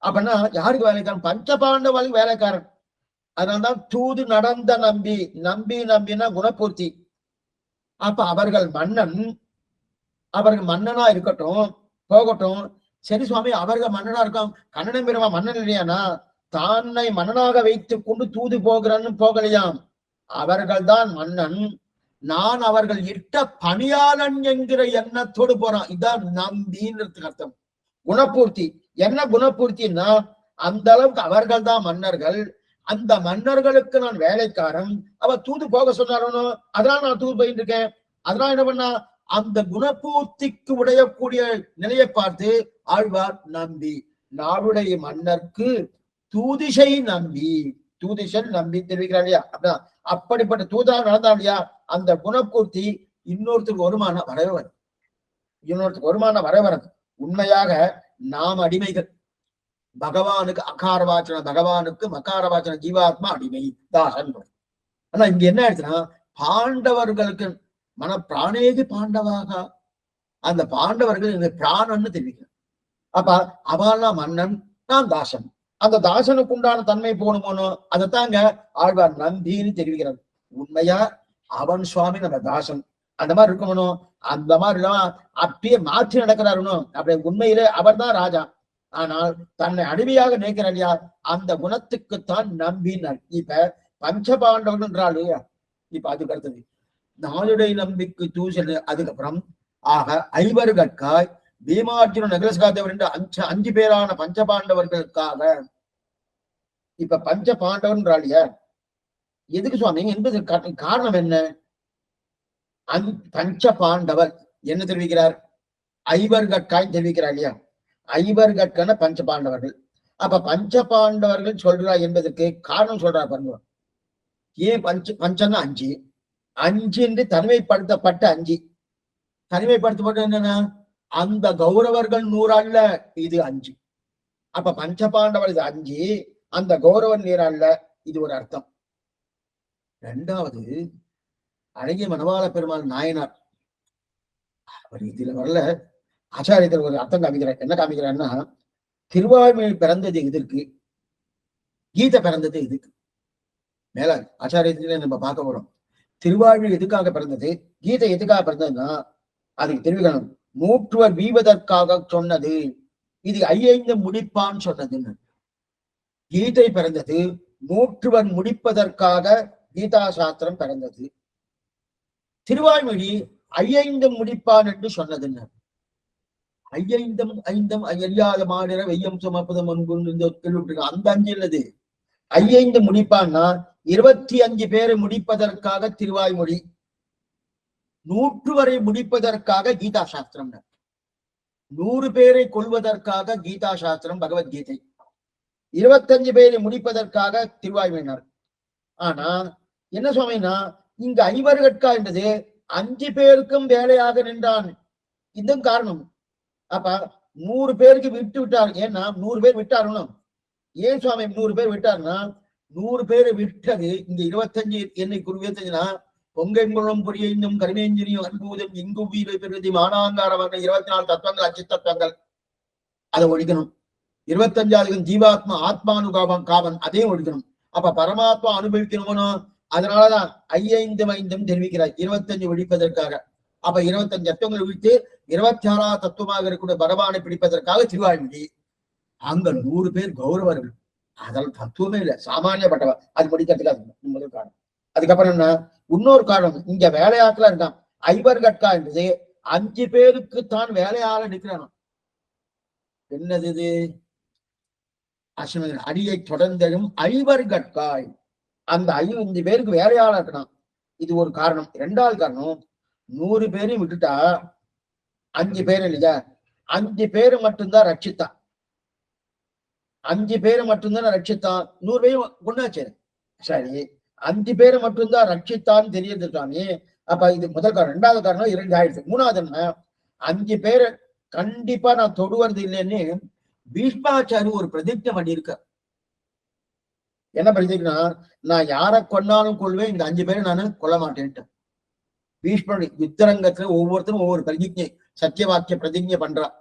அப்படின்னா யாருக்கு வேலைக்காரன்? பஞ்சபாண்டவர்களுக்கு வேலைக்காரன். அதனால்தான் தூது நடந்த நம்பினா குணபூர்த்தி. அப்ப அவர்கள் மன்னனா இருக்கட்டும் போகட்டும். சரி சுவாமி அவர்கள் மன்னனா இருக்கும் கண்ணன் பெருமா மன்னன் இல்லையானா தானை மன்னனாக வைத்துக் கொண்டு தூது போகிறான்னு போகலையாம். அவர்கள் தான் மன்னன். நான் அவர்கள் இட்ட பணியாளன் என்கிற எண்ணத்தோடு போறான். இதான் நம்பின்னு அர்த்தம். குணபூர்த்தி என்ன குணபூர்த்தின்னா அந்த அளவுக்கு அவர்கள் தான் மன்னர்கள். அந்த மன்னர்களுக்கு நான் வேலைக்காரன். அவர் தூது போக சொன்னாரோ அதனால நான் தூது போயிட்டு இருக்கேன். அதனால என்ன பண்ணா அந்த குணபூர்த்திக்கு உடையக்கூடிய நிலையை பார்த்து ஆழ்வார் நம்பி நாடுடைய மன்னர்க்கு தூதிஷன் நம்பி தெரிவிக்கிறார் இல்லையா. அப்படின்னா அப்படிப்பட்ட தூதா நடந்தா இல்லையா அந்த குணபூர்த்தி இன்னொருத்தருக்கு வருமானம் வரவரது. உண்மையாக நாம் அடிமைகள். பகவானுக்கு அகாரவாச்சன பகவானுக்கு மகாரவாச்சன ஜீவாத்மா அடிமை தாசன். ஆனா இங்க என்ன ஆயிடுச்சுன்னா பாண்டவர்களுக்கு மன பிராணேதி பாண்டவாக அந்த பாண்டவர்கள் இந்த பிராணன்னு தெரிவிக்கிறார். அப்ப அவெல்லாம் மன்னன் நான் தாசன். அந்த தாசனுக்கு உண்டான தன்மை போகணுமோனோ அதைத்தாங்க ஆழ்வார் நம்பின்னு தெரிவிக்கிறார். உண்மையா அவன் சுவாமி நம்ம தாசன் அந்த மாதிரி இருக்கணும். அந்த மாதிரி இல்லாம அப்படியே மாற்றி நடக்கிறாருனோ அப்படி உண்மையிலே அவர் தான் ராஜா. ஆனால் தன்னை அடிமையாக நினைக்கிறார் இல்லையா அந்த குணத்துக்குத்தான் நம்பினார். இப்ப பஞ்சபாண்டவர்கள் என்றால் இல்லையா இப்ப அதுக்கு அடுத்தது நாளுடைய நம்பிக்கை தூசல். அதுக்கப்புறம் ஆக ஐவர் கட்காய் பீமார்ஜுன நகரஸ்காதேவர் என்று 5 பேரான பஞ்சபாண்டவர்களுக்காக இப்ப பஞ்ச பாண்டவன்றாலியா எதுக்கு சுவாமி என்பது காரணம் என்ன? பஞ்ச பாண்டவர் என்ன தெரிவிக்கிறார்? ஐவர் கட்காய் தெரிவிக்கிறார் இல்லையா. ஐவர் கட்கான பஞ்ச பாண்டவர்கள். அப்ப பஞ்ச பாண்டவர்கள் சொல்றா என்பதற்கு காரணம் சொல்றார் பாருங்க. ஏன் பஞ்சன்னா 5 என்று தனிமைப்படுத்தப்பட்ட 5 தனிமைப்படுத்தப்பட்ட என்னன்னா அந்த கௌரவர்கள் 100 அல்ல இது 5. அப்ப பஞ்ச பாண்டவர் இது 5 அந்த கௌரவன் 100 அல்ல இது ஒரு அர்த்தம். 2வது அழகிய மணவாள பெருமாள் நாயனார் அவர் இதுல வரல ஆச்சாரியத்தில் ஒரு அர்த்தம் காமிக்கிறார். என்ன காமிக்கிறார்னா திருவாய்மொழி பிறந்தது எதற்கு, கீதை பிறந்தது எதுக்கு. மேல ஆச்சாரியத்திலே நம்ம பார்க்க போறோம். திருவாழ்வு எதுக்காக பிறந்தது, கீதை எதுக்காக பிறந்ததுன்னா அதுக்கு தெரிவிக்கணும். மூற்றுவர் வீவதற்காக சொன்னது. இது 5 முடிப்பான்னு சொன்னதுன்னு. கீதை பிறந்தது மூற்றுவர் முடிப்பதற்காக கீதா சாஸ்திரம் பிறந்தது. திருவாய்மொழி 5 முடிப்பான் என்று சொன்னதுன்னு. 5 அறியாத மாநில வெய்யம் சுமப்பதும் அந்த 5 இல்லது 5 முடிப்பான்னா 25 பேரை முடிப்பதற்காக திருவாய்மொழி, 100 வரை முடிப்பதற்காக கீதா சாஸ்திரம், 100 பேரை கொள்வதற்காக கீதா சாஸ்திரம் பகவத்கீதை, 25 பேரை முடிப்பதற்காக திருவாய்மொழியினர். ஆனா என்ன சுவாமினா இங்க ஐவர்கட்கா என்றது 5 பேருக்கும் வேலையாக நின்றான். இதுவும் காரணம். அப்ப 100 பேருக்கு விட்டு விட்டார். ஏன்னா 100 பேர் விட்டாருன்னு. ஏன் சுவாமி 100 பேர் விட்டாருன்னா 100 பேரை விட்டது இந்த 25 என்னை குறிவியதுன்னா பொங்கெங்குளம் பொறியும் கருமேஞ்சிரியும் அன்பூதம் இங்கு வீடு பெருதி மானாங்காரவங்க 24 தத்துவங்கள் 5 தத்துவங்கள் அதை ஒழிக்கணும். 25வது ஜீவாத்மா ஆத்மானுகாபம் காவன் அதையும் ஒழிக்கணும். அப்ப பரமாத்மா அனுபவிக்கணும்னு அதனாலதான் 5 தெரிவிக்கிறார் 25 ஒழிப்பதற்காக. அப்ப 25 தத்துவங்களை விட்டு 26வது தத்துவமாக இருக்கக்கூடிய பகவானை பிடிப்பதற்காக திருவாய்மொழி. அங்க 100 பேர் கௌரவர்கள், அதெல்லாம் தத்துவமே இல்லை, சாமானியப்பட்டவ. அது முடிக்கிறதுக்கு முதல் காரணம். அதுக்கப்புறம் என்ன இன்னொரு காரணம், இங்க வேலையாட்களா இருக்கான். ஐவர்கட்கா என்பது 5 பேருக்கு தான் வேலையாள நிற்கிறான். என்னது இது? அஸ்வமேதன் அடியை தொடர்ந்தும் ஐவர்கட்காய், அந்த 5 பேருக்கு வேலையாள இருக்கணும். இது ஒரு காரணம். 2வது காரணம், 100 பேரையும் விட்டுட்டா 5 பேர் இல்லையா, 5 பேரு மட்டும்தான் ரட்சித்தான். 5 பேரை மட்டும்தான் ரட்சித்தான். 100 பேரும் கொண்டாச்சு. சரி, 5 பேரை மட்டும்தான் ரட்சித்தான்னு தெரியுது சுவாமி. அப்ப இது முதல் காரணம். 2வது காரணம் 2 ஆயிடுச்சு. 3வது என்ன, 5 பேரை கண்டிப்பா நான் தொடுவது இல்லைன்னு பீஷ்மாச்சாரி ஒரு பிரதிஜை பண்ணியிருக்க. என்ன பிரதிஜைனா, நான் யாரை கொண்டாலும் கொள்வேன், இந்த 5 பேரை நான் கொல்ல மாட்டேன்ட்டு. பீஷ்மனுடைய யுத்தரங்கத்துல ஒவ்வொருத்தரும் ஒவ்வொரு பிரதிஜை, சத்திய வாக்கிய பிரதிஜை பண்றான்.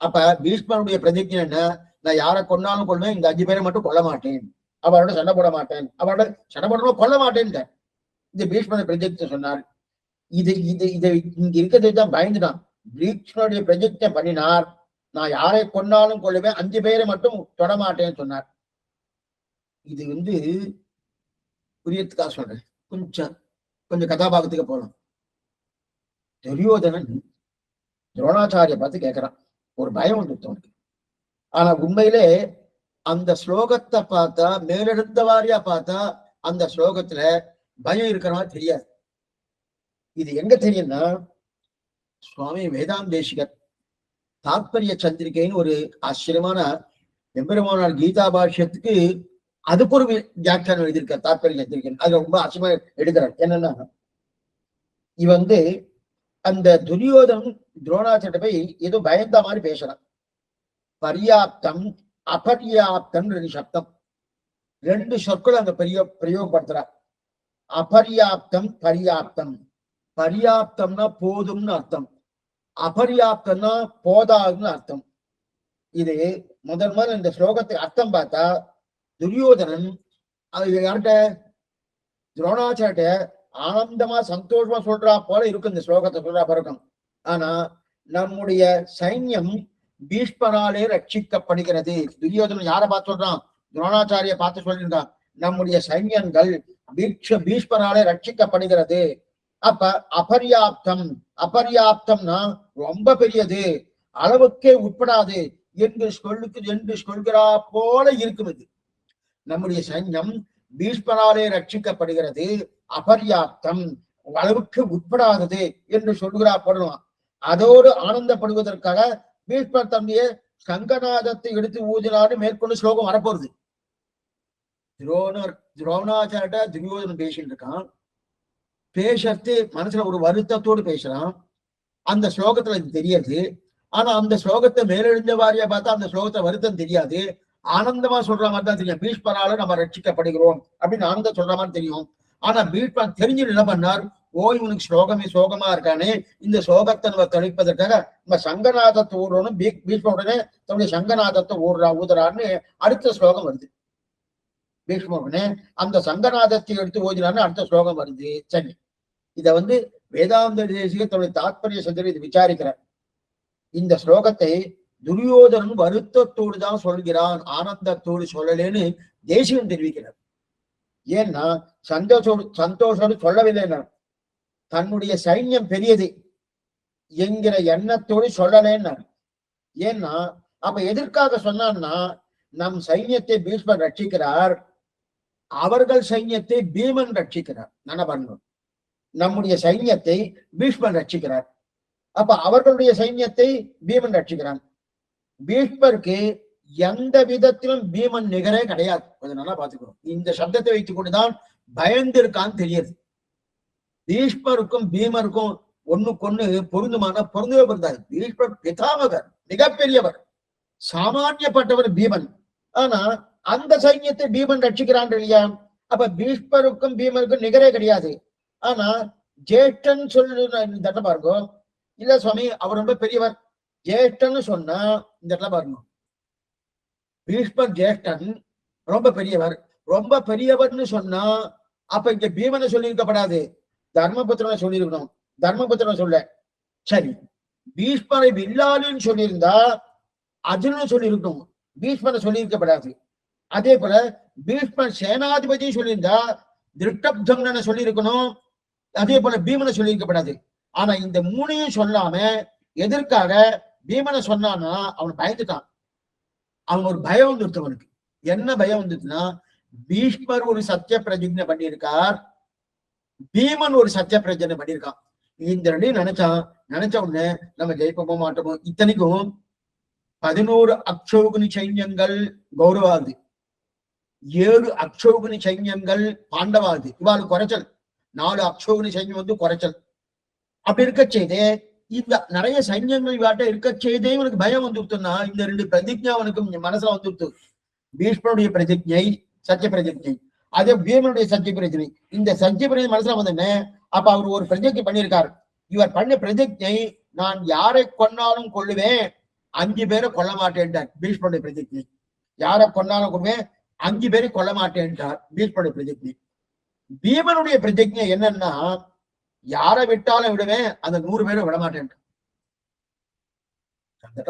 அப்ப பீஷ்மனுடைய பிரதிஜை என்ன, நான் யாரை கொண்டாலும் கொள்வேன், இந்த 5 பேரை மட்டும் கொல்ல மாட்டேன், அவரோட சண்டை போட மாட்டேன், அவரோட சண்டை போடணும் கொல்ல மாட்டேன். இந்த பீஷ்மனுடைய பிரதிஜை சொன்னார். இது இது இதை இங்க இருக்கிறது தான் பயந்துட்டான். பீஷ்மனுடைய பிரதிஜை பண்ணினார், நான் யாரை கொண்டாலும் கொள்ளுவேன், 5 பேரை மட்டும் தொட மாட்டேன்னு சொன்னார். இது புரியத்துக்காக சொல்றேன். கொஞ்சம் கதாபாகத்துக்கு போலாம். துரியோதனன் துரோணாச்சாரிய பார்த்து கேட்கிறான், ஒரு பயம் வந்துட்டு அவனுக்கு. ஆனா உண்மையிலே அந்த ஸ்லோகத்தை பார்த்தா, மேலெடுத்த வாரியா பார்த்தா அந்த ஸ்லோகத்துல பயம் இருக்கிற மாதிரி தெரியாது. இது எங்க தெரியும்னா, சுவாமி வேதாந்தேசிகர் தாத்பரிய சந்திரிகைன்னு ஒரு ஆச்சரியமான எம்பெருமானார் கீதா பாஷ்யத்துக்கு அதுக்கு ஒரு வியாக்கியானம் எழுதியிருக்கார். தாத்பரிய சந்திரிகை அது ரொம்ப ஆச்சரியமா எடுக்கிறார். என்னன்னா, இவன் அந்த துரியோதன் துரோணாச்சாரிய போய் ஏதோ பயந்த மாதிரி பேசுறான். பர்யாப்தம் அபர்யாப்தம் 2 சப்தம், 2 சொற்கள் அங்க பிரயோகப்படுத்துறார். அபர்யாப்தம் பர்யாப்தம். பர்யாப்தம்னா போதும்னு அர்த்தம், அபர்யாப்தம்னா போதாதுன்னு அர்த்தம். இது முதல் இந்த ஸ்லோகத்துக்கு அர்த்தம் பார்த்தா துரியோதனன் அது யார்கிட்ட, துரோணாச்சாரிய ஆனந்தமா சந்தோஷமா சொல்றா போல இருக்கும் இந்த ஸ்லோகத்தை சொல்றா பிறக்கும். ஆனா நம்முடைய சைன்யம் பீஷ்மராலே ரட்சிக்கப்படுகிறது. துரியோதனன் யாரை பார்த்து சொல்றான், துரோணாச்சாரிய பார்த்து சொல்லியிருக்கான், நம்முடைய சைன்யங்கள் பீஷ்மராலே ரட்சிக்கப்படுகிறது. அப்ப அபர்யாப்தம், அபர்யாப்தம்னா ரொம்ப பெரியது, அளவுக்கே உட்படாது என்று சொல்கிறா போல இருக்கும். இது நம்முடைய சைன்யம் பீஷ்மராலே ரட்சிக்கப்படுகிறது, அபர்யாப்தம் அளவுக்கு உட்படாதது என்று சொல்கிறா போடுவான். அதோடு ஆனந்தப்படுவதற்காக பீஷ்மர் தம்முடைய சங்கநாதத்தை எடுத்து ஊதினான்னு மேற்கொண்டு ஸ்லோகம் வரப்போகுது. துரோணாச்சாரிட்ட துரியோதனன் பேசிட்டு இருக்கான். பேசத்து மனசுல ஒரு வருத்தத்தோடு பேசுறான். அந்த ஸ்லோகத்துல இது தெரியாது. ஆனா அந்த ஸ்லோகத்தை மேலெழுந்த வாரியா பார்த்தா அந்த ஸ்லோகத்தை வருத்தம் தெரியாது, ஆனந்தமா சொல்ற மாதிரி தான் தெரியும். பீஷ்மரால நம்ம ரட்சிக்கப்படுகிறோம் அப்படின்னு ஆனந்தம் சொல்ற மாதிரி தெரியும். ஆனா பீஷ்மர் தெரிஞ்சு என்ன பண்ணார், இவனுக்கு ஸ்லோகமே சோகமா இருக்கானே, இந்த சோகத்தை நம்ம தணிப்பதற்காக நம்ம சங்கநாதத்தை ஊடுறோம். பீஷ்ம உடனே தன்னுடைய சங்கநாதத்தை ஊதுறான்னு அடுத்த ஸ்லோகம் வருது. பீஷ்ம உடனே அந்த சங்கநாதத்தை எடுத்து ஓதினான்னு அடுத்த ஸ்லோகம் வருது. சரி, இத வேதாந்த தேசிக தன்னுடைய தாத்பரிய சந்திர இது விசாரிக்கிறார். இந்த ஸ்லோகத்தை துரியோதனன் வருத்தத்தோடு தான் சொல்கிறான், ஆனந்தத்தோடு சொல்லலேன்னு தேசிகன் தெரிவிக்கிறார். ஏன்னா சந்தோஷோடு சொல்லவில்லை, தன்னுடைய சைன்யம் பெரியது என்கிற எண்ணத்தோடு சொல்லலேன்னார். ஏன்னா அப்ப எதற்காக சொன்னான்னா, நம் சைன்யத்தை பீஷ்மர் ரட்சிக்கிறார், அவர்கள் சைன்யத்தை பீமன் ரட்சிக்கிறார். நான் பாருங்க, நம்முடைய சைன்யத்தை பீஷ்மன் ரட்சிக்கிறார். அப்ப அவர்களுடைய சைன்யத்தை பீமன் ரட்சிக்கிறான். பீஷ்மருக்கு எந்த விதத்திலும் பீமன் நிகரே கிடையாது. கொஞ்சம் நல்லா பாத்துக்கணும். இந்த சப்தத்தை வைத்துக் கொண்டுதான் பயந்து இருக்கான்னு தெரியுது. பீஷ்மருக்கும் பீமருக்கும் ஒண்ணுக்கொண்ணு பொருந்துமான பொருந்தவே பொருந்தாது. பீஷ்மர் பிதாமகர், மிகப்பெரியவர், சாமானியப்பட்டவர் பீமன். ஆனா அந்த சைன்யத்தை பீமன் ரட்சிக்கிறான் இல்லையா? அப்ப பீஷ்மருக்கும் பீமருக்கும் நிகரே கிடையாது. ஆனா ஜேஷ்டன் சொல்லு இந்த இடத்துல பாருங்க. இல்ல சுவாமி அவர் ரொம்ப பெரியவர், ஜேஷ்டன்னு சொன்னா இந்த இடத்துல பாருங்க, பீஷ்மர் ஜேஷ்டன் ரொம்ப பெரியவர், ரொம்ப பெரியவர்னு சொன்னா அப்ப இங்க பீமனை சொல்லியிருக்கப்படாது, தர்மபுத்திரனை சொல்லியிருக்கணும். தர்மபுத்திரனை சொல்ல சரி, பீஷ்மரை வில்லாளின்னு சொல்லியிருந்தா அர்ஜுனன் சொல்லியிருக்கணும், பீஷ்மரை சொல்லியிருக்கப்படாது. அதே போல பீஷ்மர் சேனாதிபதி சொல்லியிருந்தா திருஷ்டப்தம்னு சொல்லியிருக்கணும், அதே போல பீமனை சொல்லியிருக்கப்படாது. ஆனா இந்த மூணையும் சொல்லாம எதற்காக பீமனை சொன்னான்னா அவன் பயந்துட்டான். அவன் ஒரு பயம் வந்துருச்சு அவனுக்கு. என்ன பயம் வந்துச்சுன்னா, பீஷ்மர் ஒரு சத்திய பிரதிஜை பண்ணியிருக்கார், பீமன் ஒரு சத்திய பிரதிஜை பண்ணியிருக்கான். இந்த ரெண்டையும் நினைச்ச உடனே நம்ம ஜெயிப்போமோ மாட்டோமோ. இத்தனைக்கும் 11 அக்ஷோகுனி சைன்யங்கள் கௌரவாது, 7 அக்ஷோகுனி சைன்யங்கள் பாண்டவாது. இவாளுக்கு குறைச்சல் 4 அக்ஷோகுனி சைன்யம் வந்து குறைச்சல். அப்படி இருக்க செய்தே இந்த நிறைய சைன்யங்கள் இவாட்ட இருக்க செய்தே இவனுக்கு பயம் வந்துருத்துன்னா, இந்த 2 பிரதிஜை அவனுக்கு மனசுல வந்துருத்து. பீஷ்மனுடைய பிரதிஜை சத்திய பிரதிஜை, அதே பீமனுடைய சத்திய பிரதிஜை. இந்த சத்திய பிரதிஜை மனசுல வந்தேன்னு அப்ப அவர் ஒரு பிரதிஜை பண்ணியிருக்காரு. இவர் பண்ண பிரதிஜை, நான் யாரை கொன்னாலும் கொள்ளுவேன், 5 பேரை கொல்ல மாட்டேன்ட்டார் பீஷ்மனுடைய பிரதிஜை. யாரை கொன்னாலும் கொள்வேன், 5 பேரை கொல்ல மாட்டேன்ட்டார் பீஷ்மனுடைய பிரதிஜை. பீமனுடைய பிரதிஜை என்னன்னா, யாரை விட்டாலும் விடுவேன், அந்த 100 பேரை விட மாட்டேன்.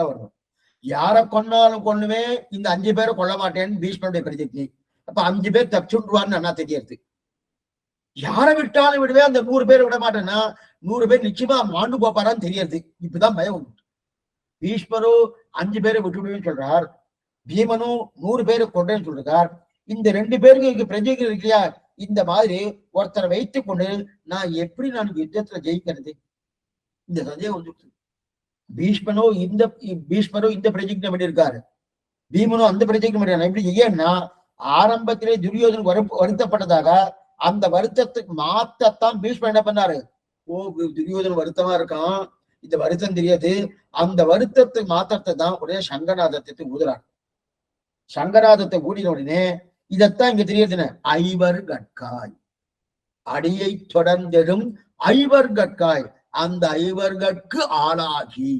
வரும், யாரை கொன்னாலும் கொன்னுவேன், இந்த 5 பேரை கொல்ல மாட்டேன்னு பீஷ்மனுடைய பிரதிஜை. அப்ப 5 பேர் தப்பிச்சுடுவான்னு அண்ணா தெரியாது. யாரை விட்டாலும் விடுவேன், அந்த 100 பேரை விட மாட்டேன்னா 100 பேர் நிச்சயமா மாண்டு போப்பாரான்னு தெரியாது. இப்பதான் பயம் உண்டு. பீஷ்மரோ 5 பேரை விட்டுவிடுவேன்னு சொல்றார், பீமனும் 100 பேரை கொண்டேன்னு சொல்றார். இந்த 2 பேருக்கு பிரஜைகள் இருக்கியா, இந்த மாதிரி ஒருத்தரை வைத்துக் கொண்டு நான் எப்படி யுத்தத்துல ஜெயிக்கிறது? இந்த சந்தேகம் வந்து பீஷ்மரோ இந்த பிரஜைக்கு பண்ணியிருக்காரு, பீமனோ அந்த பிரஜைக்கு பண்ணிருக்காரு. எப்படி? ஏன்னா ஆரம்பத்திலே துரியோதன் வருத்தப்பட்டதாக அந்த வருத்தத்துக்கு மாத்தத்தான் பீஷ்மர் என்ன பண்ணாரு, ஓ துரியோதன் வருத்தமா இருக்கான், இந்த வருத்தம் தெரியாது, அந்த வருத்தத்துக்கு மாத்தத்தை தான் உடனே சங்கநாதத்தை ஊதுறார். சங்கநாதத்தை ஊடின உடனே இதத்தான் இங்க தெரியுதுன்னு, ஐவர் கட்காய் அடியை தொடர்ந்தெடும் ஐவர் கட்காய், அந்த ஐவர்கட்கு ஆளாகி,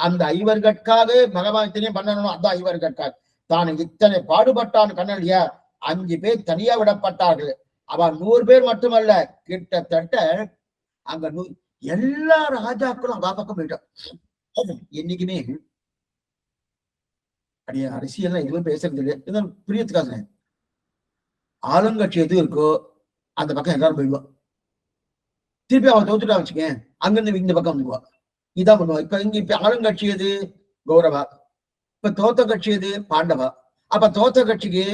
அந்த ஐவர்கட்காக பகவான் தெரியும் பண்ணணும். அந்த ஐவர் கட்காய் தான் இத்தனை பாடுபட்டான் கண்ணன் இல்லையா, 5 பேர் தனியா விடப்பட்டார்கள். அவன் 100 பேர் மட்டுமல்ல, கிட்டத்தட்ட அங்க எல்லா ராஜாக்களும் அவா பக்கம் போயிட்டான். என்னைக்குமே அப்படியே அரசியல் எதுவும் பேசுறது இல்லை, புரியத்துக்காக ஆளுங்கட்சி எது இருக்கோ அந்த பக்கம் எல்லாரும் போயிடுவான். திருப்பி அவன் தோத்துட்டா வச்சுக்கேன், அங்கிருந்து இந்த பக்கம் வந்துடுவா. இதான் பண்ணுவான். இப்ப ஆளுங்கட்சி எது? கௌரவா. இப்ப தோத்த கட்சி எது? பாண்டவா. அப்ப தோத்த கட்சிக்கு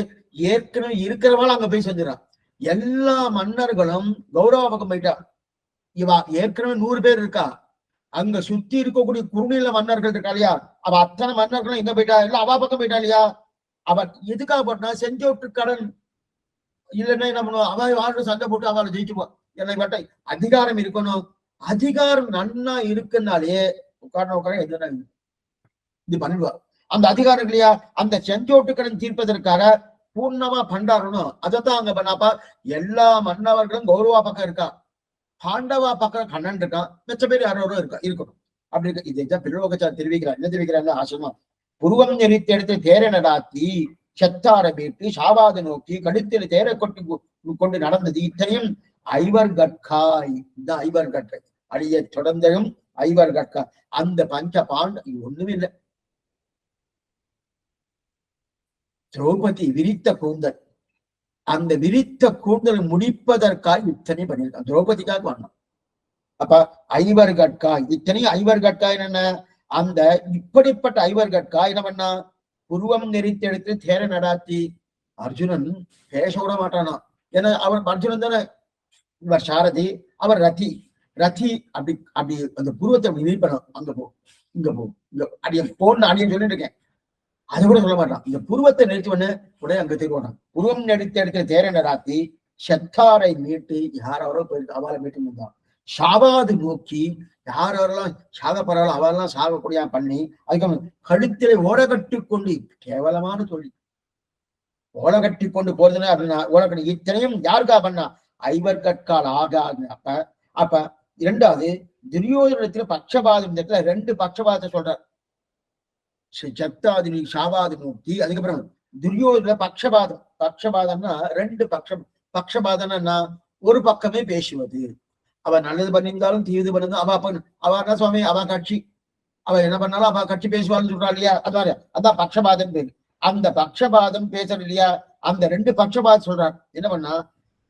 ஏற்கனவே இருக்கிறவாள் அங்க போய் செஞ்சிடறான். எல்லா மன்னர்களும் கௌரவ பக்கம் போயிட்டா. இவா ஏற்கனவே 100 பேர் இருக்கா, அங்க சுத்தி இருக்கக்கூடிய குறுநில மன்னர்கள் இருக்கா இல்லையா, அவ அத்தனை மன்னர்களும் எங்க போயிட்டா, இல்ல அவா பக்கம் போயிட்டா இல்லையா. அவ எதுக்காக போட்டா, செஞ்சோட்டு கடன் இல்லைன்னா என்ன பண்ணுவோம், அவ வாழ்க்கை சண்டை போட்டு அவளை ஜெயிச்சுக்குவான். என்னை பட்ட அதிகாரம் இருக்கணும், அதிகாரம் நன்னா இருக்குன்னாலே உட்கார எதுனா இது பண்ணுவா. அந்த அதிகாரம் இல்லையா, அந்த செஞ்சோட்டு கடன் தீர்ப்பதற்காக பூர்ணமா பண்டாரணும். அதைத்தான் அங்க பண்ணாப்பா. எல்லா மன்னவர்களும் கௌரவா பக்கம் இருக்கா, பாண்டவா பக்கம் கண்ணன் இருக்கான், மிச்ச பேர் யாரோ இருக்கணும். அப்படி இருக்கு. இதைத்தான் பிரிலோகச்சார் தெரிவிக்கிறார். என்ன தெரிவிக்கிறாங்க? ஆசிரமா புருவம் நெறித்து எடுத்து தேர நடாத்தி செத்தார மீட்டு சாவாத நோக்கி கழுத்தில் தேர கொண்டு நடந்தது இத்தனையும் ஐவர் கட்காய். இந்த ஐவர் கட்காய் அடிய தொடர்ந்தும் ஐவர் கட்காய். அந்த பஞ்ச பாண்ட இது ஒண்ணுமே இல்லை. திரௌபதி விரித்த கூந்தல், அந்த விரித்த கூந்தல் முடிப்பதற்காக இத்தனை பண்ணியிருக்கான். திரௌபதிக்காக பண்ணணும். அப்ப ஐவர் கட்காய், இத்தனையும் ஐவர் கட்காய் என்ன, அந்த இப்படிப்பட்ட ஐவர் கட்காய் என்ன பண்ணா, உருவம் நெறித்தெடுத்து தேர நடாத்தி. அர்ஜுனன் பேச விட மாட்டானா, ஏன்னா அவர் அர்ஜுனன் தானே, இவர் சாரதி, அவர் ரதி. ரதி அப்படி அப்படி அந்த புருவத்தை அப்படி நீப்பணும். அங்க போ, இங்க போ, இங்க அடிய போன்னு அடியன்னு சொல்லிட்டு இருக்கேன். அது கூட சொல்ல மாட்டான். இந்த புருவத்தை நிறுத்தி உடனே உடனே அங்க திருவான். புருவம் நடித்து எடுக்கிற தேரண்ட ராத்தி செத்தாரை மீட்டு யாரவரோ போயிட்டு அவளை மீட்டு இருந்தான். சாவாது நோக்கி யாரெல்லாம் சாக பரவாயில்ல அவெல்லாம் சாகக்கூடிய பண்ணி அதுக்கு கழுத்திலே ஓட கட்டி கொண்டு கேவலமான தொழில். ஓலை கட்டி கொண்டு போறதுன்னு அப்படின்னா ஓலை இத்தனையும் யாருக்கா பண்ணா? ஐவர் கற்கால் ஆகாது. அப்ப இரண்டாவது துரியோதனத்துல பட்சபாதம், இந்த இடத்துல ரெண்டு பட்சபாதத்தை சொல்றார். சத்தாதினி சாவாதி மூர்த்தி. அதுக்கப்புறம் துரியோதன பட்சபாதம். பட்சபாதம்னா ரெண்டு பட்சபாதம்னா ஒரு பக்கமே பேசுவது. அவ நல்லது பண்ணியிருந்தாலும் தீது பண்ணிருந்தாலும் அவ என்ன சுவாமி அவ கட்சி, அவ என்ன பண்ணாலும் அவ கட்சி பேசுவாள்னு சொல்றா இல்லையா? அதான் பட்சபாதம் பேரு. அந்த பட்சபாதம் பேசுறது இல்லையா? அந்த ரெண்டு பட்சபாதம் சொல்றார். என்ன பண்ணா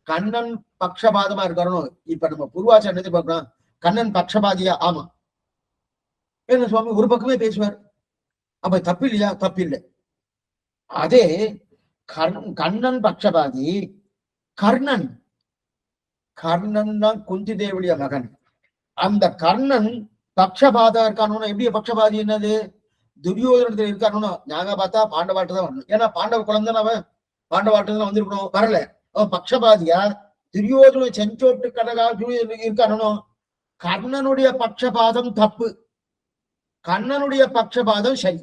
கண்ணன் பட்சபாதமா இருக்கணும். இப்ப நம்ம பூர்வாச்சாரம் எடுத்து பார்க்கலாம். கண்ணன் பட்சபாதியா? ஆமா. என்ன சுவாமி ஒரு பக்கமே பேசுவார், அப்ப தப்பு இல்லையா? தப்பு இல்லை. அதே கண்ணன் பட்சபாதி. கர்ணன் தான் குந்தி தேவிய மகன். அந்த கர்ணன் பட்சபாதம் இருக்கானு. எப்படி பட்சபாதி? என்னது துரியோதனத்துல இருக்கானு ஞாபக பார்த்தா பாண்டவாட்டு தான் வரணும். ஏன்னா பாண்டவ குழந்தைன்னு அவன் பாண்டவாட்டு தான் வந்திருக்கணும். வரல, அவன் பட்சபாதியா துரியோதன செஞ்சோட்டு கடகாக இருக்கானு. கர்ணனுடைய பட்சபாதம் தப்பு, கண்ணனுடைய பட்சபாதம் சரி.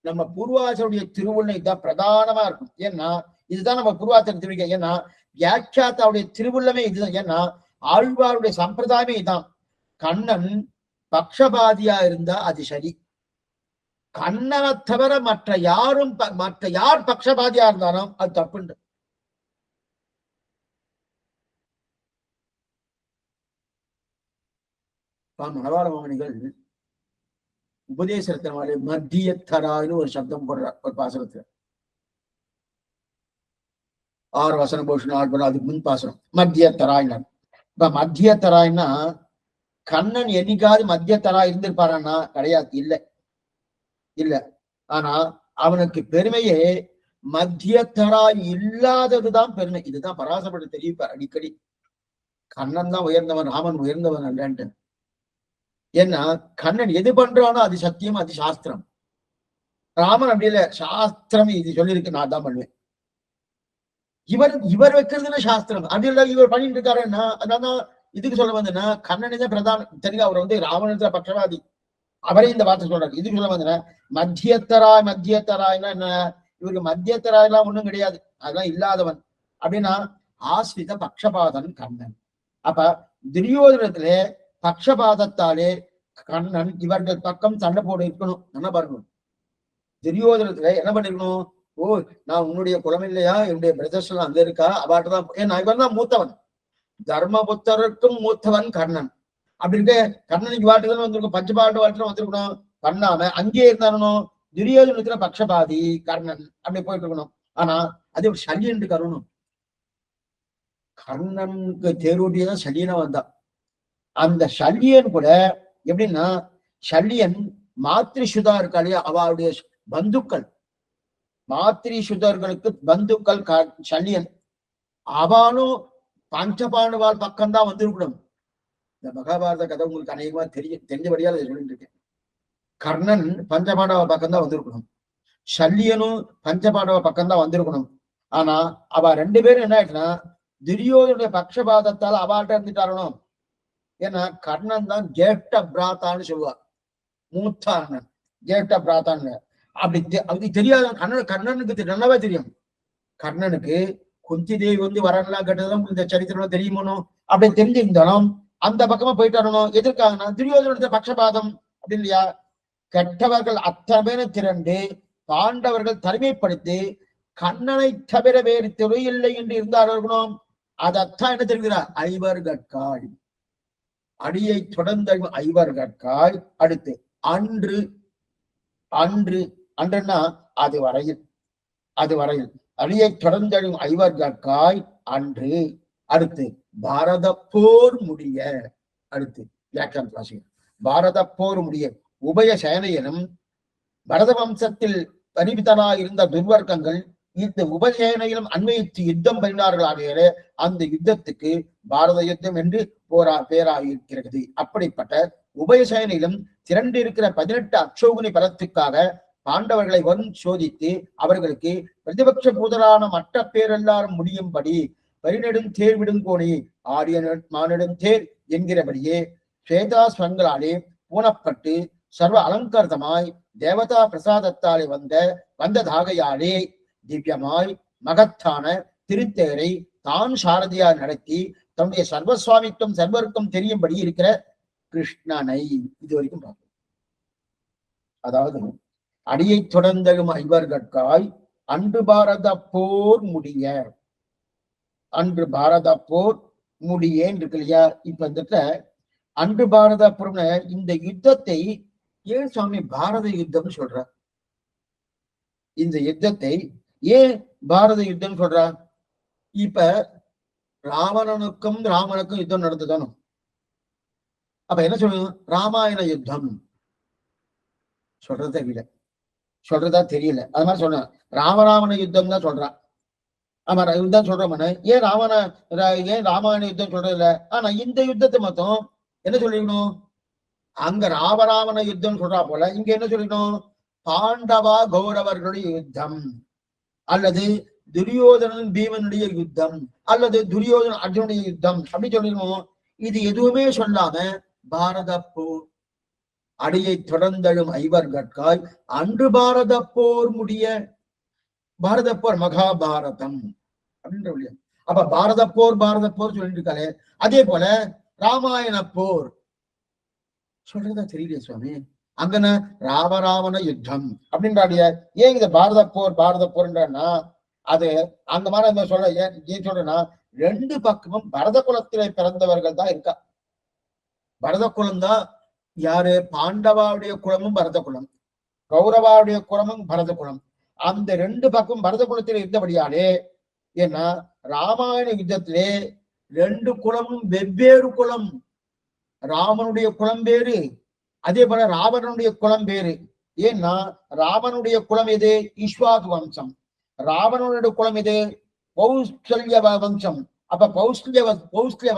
நம்ம பூர்வாசருடைய திருவுள்ளை தான் பிரதானமா இருக்கும். ஏன்னா இதுதான் நம்ம பூர்வாசர் திருவிக்க. ஏன்னா வியாக்கியாத்தாவுடைய திருவுள்ளமே இதுதான். ஏன்னா ஆழ்வாருடைய சம்பிரதாயமே இதுதான். கண்ணன் பட்சபாதியா இருந்தா அது சரி. கண்ணனை தவிர மற்ற யார் பட்சபாதியா இருந்தாலும் அது தப்புண்டு. மணவாள மாமணிகள் உபதேசத்தினாலே மத்தியத்தராய்னு ஒரு சப்தம் போடுறார் ஒரு பாசனத்துல. 6 வசனம் போஷன் 4 அதுக்கு முன் பாசனம் மத்தியத்தராய்னா. இப்ப மத்தியத்தராய்னா கண்ணன் என்னைக்காவது மத்தியத்தராய் இருந்திருப்பாரான்னா கிடையாது, இல்லை இல்ல. ஆனா அவனுக்கு பெருமையே மத்தியத்தராய் இல்லாததுதான் பெருமை. இதுதான் பராசரப்பட்டு தெரிவிப்பார் அடிக்கடி. கண்ணன் தான் உயர்ந்தவன், ராமன் உயர்ந்தவன் அல்லன்ட்டு. ஏன்னா கண்ணன் எது பண்றானோ அது சத்தியம், அது சாஸ்திரம். ராமன் அப்படி இல்ல, சாஸ்திரம் இது சொல்லியிருக்கு, நான் தான் பண்ணுவேன். இவர் வைக்கிறதுன்னு சாஸ்திரம் அப்படி இல்ல, இவர் பண்ணிட்டு இருக்காருன்னா அதான் இதுக்கு சொல்ல வந்தேன்னா கண்ணனே தான் பிரதானம். தெரியும், அவர் ராவணத்துல பட்சவாதி, அவரே இந்த வார்த்தை சொல்றாரு. இதுக்கு சொல்ல வந்தேன்னா மத்தியத்தராய்னா என்ன? இவருக்கு மத்தியத்தராய் எல்லாம் ஒண்ணும் கிடையாது, அதெல்லாம் இல்லாதவன் அப்படின்னா ஆஸ்ரித பட்சபாதன் கண்ணன். அப்ப துரியோதனத்திலே பட்சபாதத்தாலே கண்ணன் இவர்கள் பக்கம் சண்டை போட இருக்கணும். என்ன பண்ணணும்? துரியோதனத்துல என்ன பண்ணிருக்கணும்? ஓ, நான் உன்னுடைய குலம் இல்லையா? என்னுடைய பிரதர்ஸ் எல்லாம் அங்க இருக்கா? அவாட்டதான். ஏன்னா இவன் தான் மூத்தவன், தர்மபுத்தருக்கும் மூத்தவன் கர்ணன். அப்படி இருக்க கர்ணனுக்கு வாட்டுதான் வந்திருக்கும், பஞ்சபாண்ட வாட்டுல வந்திருக்கணும். பண்ணாம அங்கே இருந்தாலும் துரியோதனத்துல பட்சபாதி கர்ணன் அப்படி போயிட்டு இருக்கணும். ஆனா அது ஒரு சல்லியன் கருணும். கர்ணனுக்கு தேரோட்டியதான் சல்லியனா வந்தான். அந்த சல்லியன் கூட எப்படின்னா, சல்லியன் மாத்ரி சுதா இருக்காளே அவளுடைய பந்துக்கள், மாத்ரி சுதர்களுக்கு பந்துக்கள் சல்லியன். அவனும் பஞ்சபாண்டவால் பக்கம்தான் வந்திருக்கணும். இந்த மகாபாரத கதை உங்களுக்கு அநேகமா தெரிஞ்சபடியால் அதை சொல்லிட்டு இருக்கேன். கர்ணன் பஞ்சபாண்டவ பக்கம்தான் வந்திருக்கணும், சல்லியனும் பஞ்சபாண்டவ பக்கம்தான் வந்திருக்கணும். ஆனா அவ 2 பேரும் என்ன ஆயிடுச்சுன்னா துரியோதனுடைய பட்சபாதத்தால் அவாட்ட இருந்துட்டாரணும். ஏன்னா கர்ணன் தான் ஜேஷ்ட பிராத்தான்னு சொல்லுவார், மூத்த அண்ணன் ஜேஷ்ட பிராத்தான்னு. அப்படி தெரியாத கர்ணனுக்கு நல்லாவே தெரியும். கர்ணனுக்கு குந்தி தேவி வரலாம் கேட்டதெல்லாம் இந்த சரித்திரம் தெரியுமோ அப்படி தெரிஞ்சிருந்தாலும் அந்த பக்கமா போயிட்டு வரணும். எதிர்க்காங்கன்னா துரியோதனத்தை பட்சபாதம் அப்படி இல்லையா? கெட்டவர்கள் அத்தனை பேரும் திரண்டு பாண்டவர்கள் தனிமைப்படுத்தி கண்ணனை தவிர வேறு துறை இல்லை என்று இருந்தார்கள். அதத்தான் என்ன தெரிகிறார்? ஐவர் கற்காய், அடியை தொடர்ந்த ஐவர் கற்காய். அடுத்து அன்று அன்று அன்றுன்னா அது வரையில் அடியை தொடர்ந்தழும் ஐவர் கற்காய் அன்று. அடுத்து பாரத போர் முடிய. அடுத்து வியாக்கியானம் வாசிக்கிறோம். பாரத போர் முடிய உபய சேனையனும் பரத வம்சத்தில் பரிவிதனாயிருந்த துர்வர்க்கங்கள் இந்த உபசேனையிலும் அண்மையிட்டு யுத்தம் பண்ணினார்களாக அந்த யுத்தத்துக்கு பாரத யுத்தம் என்று பேராயிருக்கிறது. அப்படிப்பட்ட உபயசேனையிலும் திரண்டு இருக்கிற 18 அக்ஷோகுனி பலத்துக்காக பாண்டவர்களை வரும் சோதித்து அவர்களுக்கு பிரதிபட்ச பூதரான மற்ற பேரெல்லாரும் முடியும்படி பரிநெடும் தேர்விடும் கோணி ஆடிய மானிடும் தேர் என்கிறபடியே ஸ்வேதாஸ்வங்களாலே பூணப்பட்டு சர்வ அலங்கர்தமாய் தேவதா பிரசாதத்தாலே வந்ததாகையாலே திவ்யமாய் மகத்தான திருத்தேரை தான் சாரதியா நடத்தி தன்னுடைய சர்வசுவாமித்துவம் சர்வருக்கும் தெரியும்படி இருக்கிற கிருஷ்ணனை இது வரைக்கும் பார்ப்போம். அதாவது அடியை தொடர்ந்தழும் ஐவர்கட்காய் அன்று பாரத போர் முடிய, அன்று பாரத போர் முடியேன்னு இருக்கு இல்லையா? இப்ப இந்த அன்று பாரத போர் இந்த யுத்தத்தை ஏன் சுவாமி பாரத யுத்தம் சொல்ற? இந்த யுத்தத்தை ஏன் பாரத யுத்தம் சொல்ற? இப்ப ராவணனுக்கும் ராமனுக்கும் யுத்தம் நடந்துதானோ? அப்ப என்ன சொல்லணும்? ராமாயண யுத்தம் சொல்றது தெரியல, சொல்றதா தெரியல. அது மாதிரி சொன்ன ராமராவண யுத்தம் தான் சொல்றான். ஆமா யுத்தம் சொல்றோம்னு ஏன் ராமாயண யுத்தம் சொல்றது இல்ல? ஆனா இந்த யுத்தத்தை மொத்தம் என்ன சொல்லிக்கணும்? அங்க ராமராவண யுத்தம் சொல்றா போல இங்க என்ன சொல்லிக்கணும்? பாண்டவா கௌரவர்களுடைய யுத்தம், அல்லது துரியோதனன் பீமனுடைய யுத்தம், அல்லது துரியோதன அர்ஜுனுடைய யுத்தம் அப்படி சொல்லிக்கணும். இது எதுவுமே சொல்லாம பாரத போர் அடியை தொடர்ந்தழும் ஐவர்கட்காய் அன்று பாரத போர் முடிய, பாரத போர் மகாபாரதம் அப்படின்ற. அப்ப பாரத போர் சொல்லிட்டு இருக்காளே, அதே போல ராமாயண போர் சொல்றதா தெரியலையே சுவாமி. அங்கன ராமராவண யுத்தம் அப்படின்றாடிய. ஏன் இந்த பாரத போர்ன்றா அது அந்த மாதிரி சொல்ற. ஏன் சொல்றேன்னா ரெண்டு பக்கமும் பரத குலத்திலே பிறந்தவர்கள் தான் இருக்கா. பரத குலம் தான் யாரு? பாண்டவாவுடைய குலமும் பரத குலம், கௌரவாவுடைய குலமும் பரத குலம். அந்த ரெண்டு பக்கம் பரத குலத்தில் இருந்தபடியாலே, ஏன்னா ராமாயண யுத்தத்திலே ரெண்டு குலமும் வெவ்வேறு குலம். ராமனுடைய குலம் வேறு, அதே போல ராவணனுடைய குலம் வேறு. ஏன்னா ராவனுடைய குலம் எது? ஈஸ்வாது வம்சம். ராவணனுடைய குலம் எது? பௌஸ்ல்ய வம்சம். அப்ப பௌஸ்ல்ய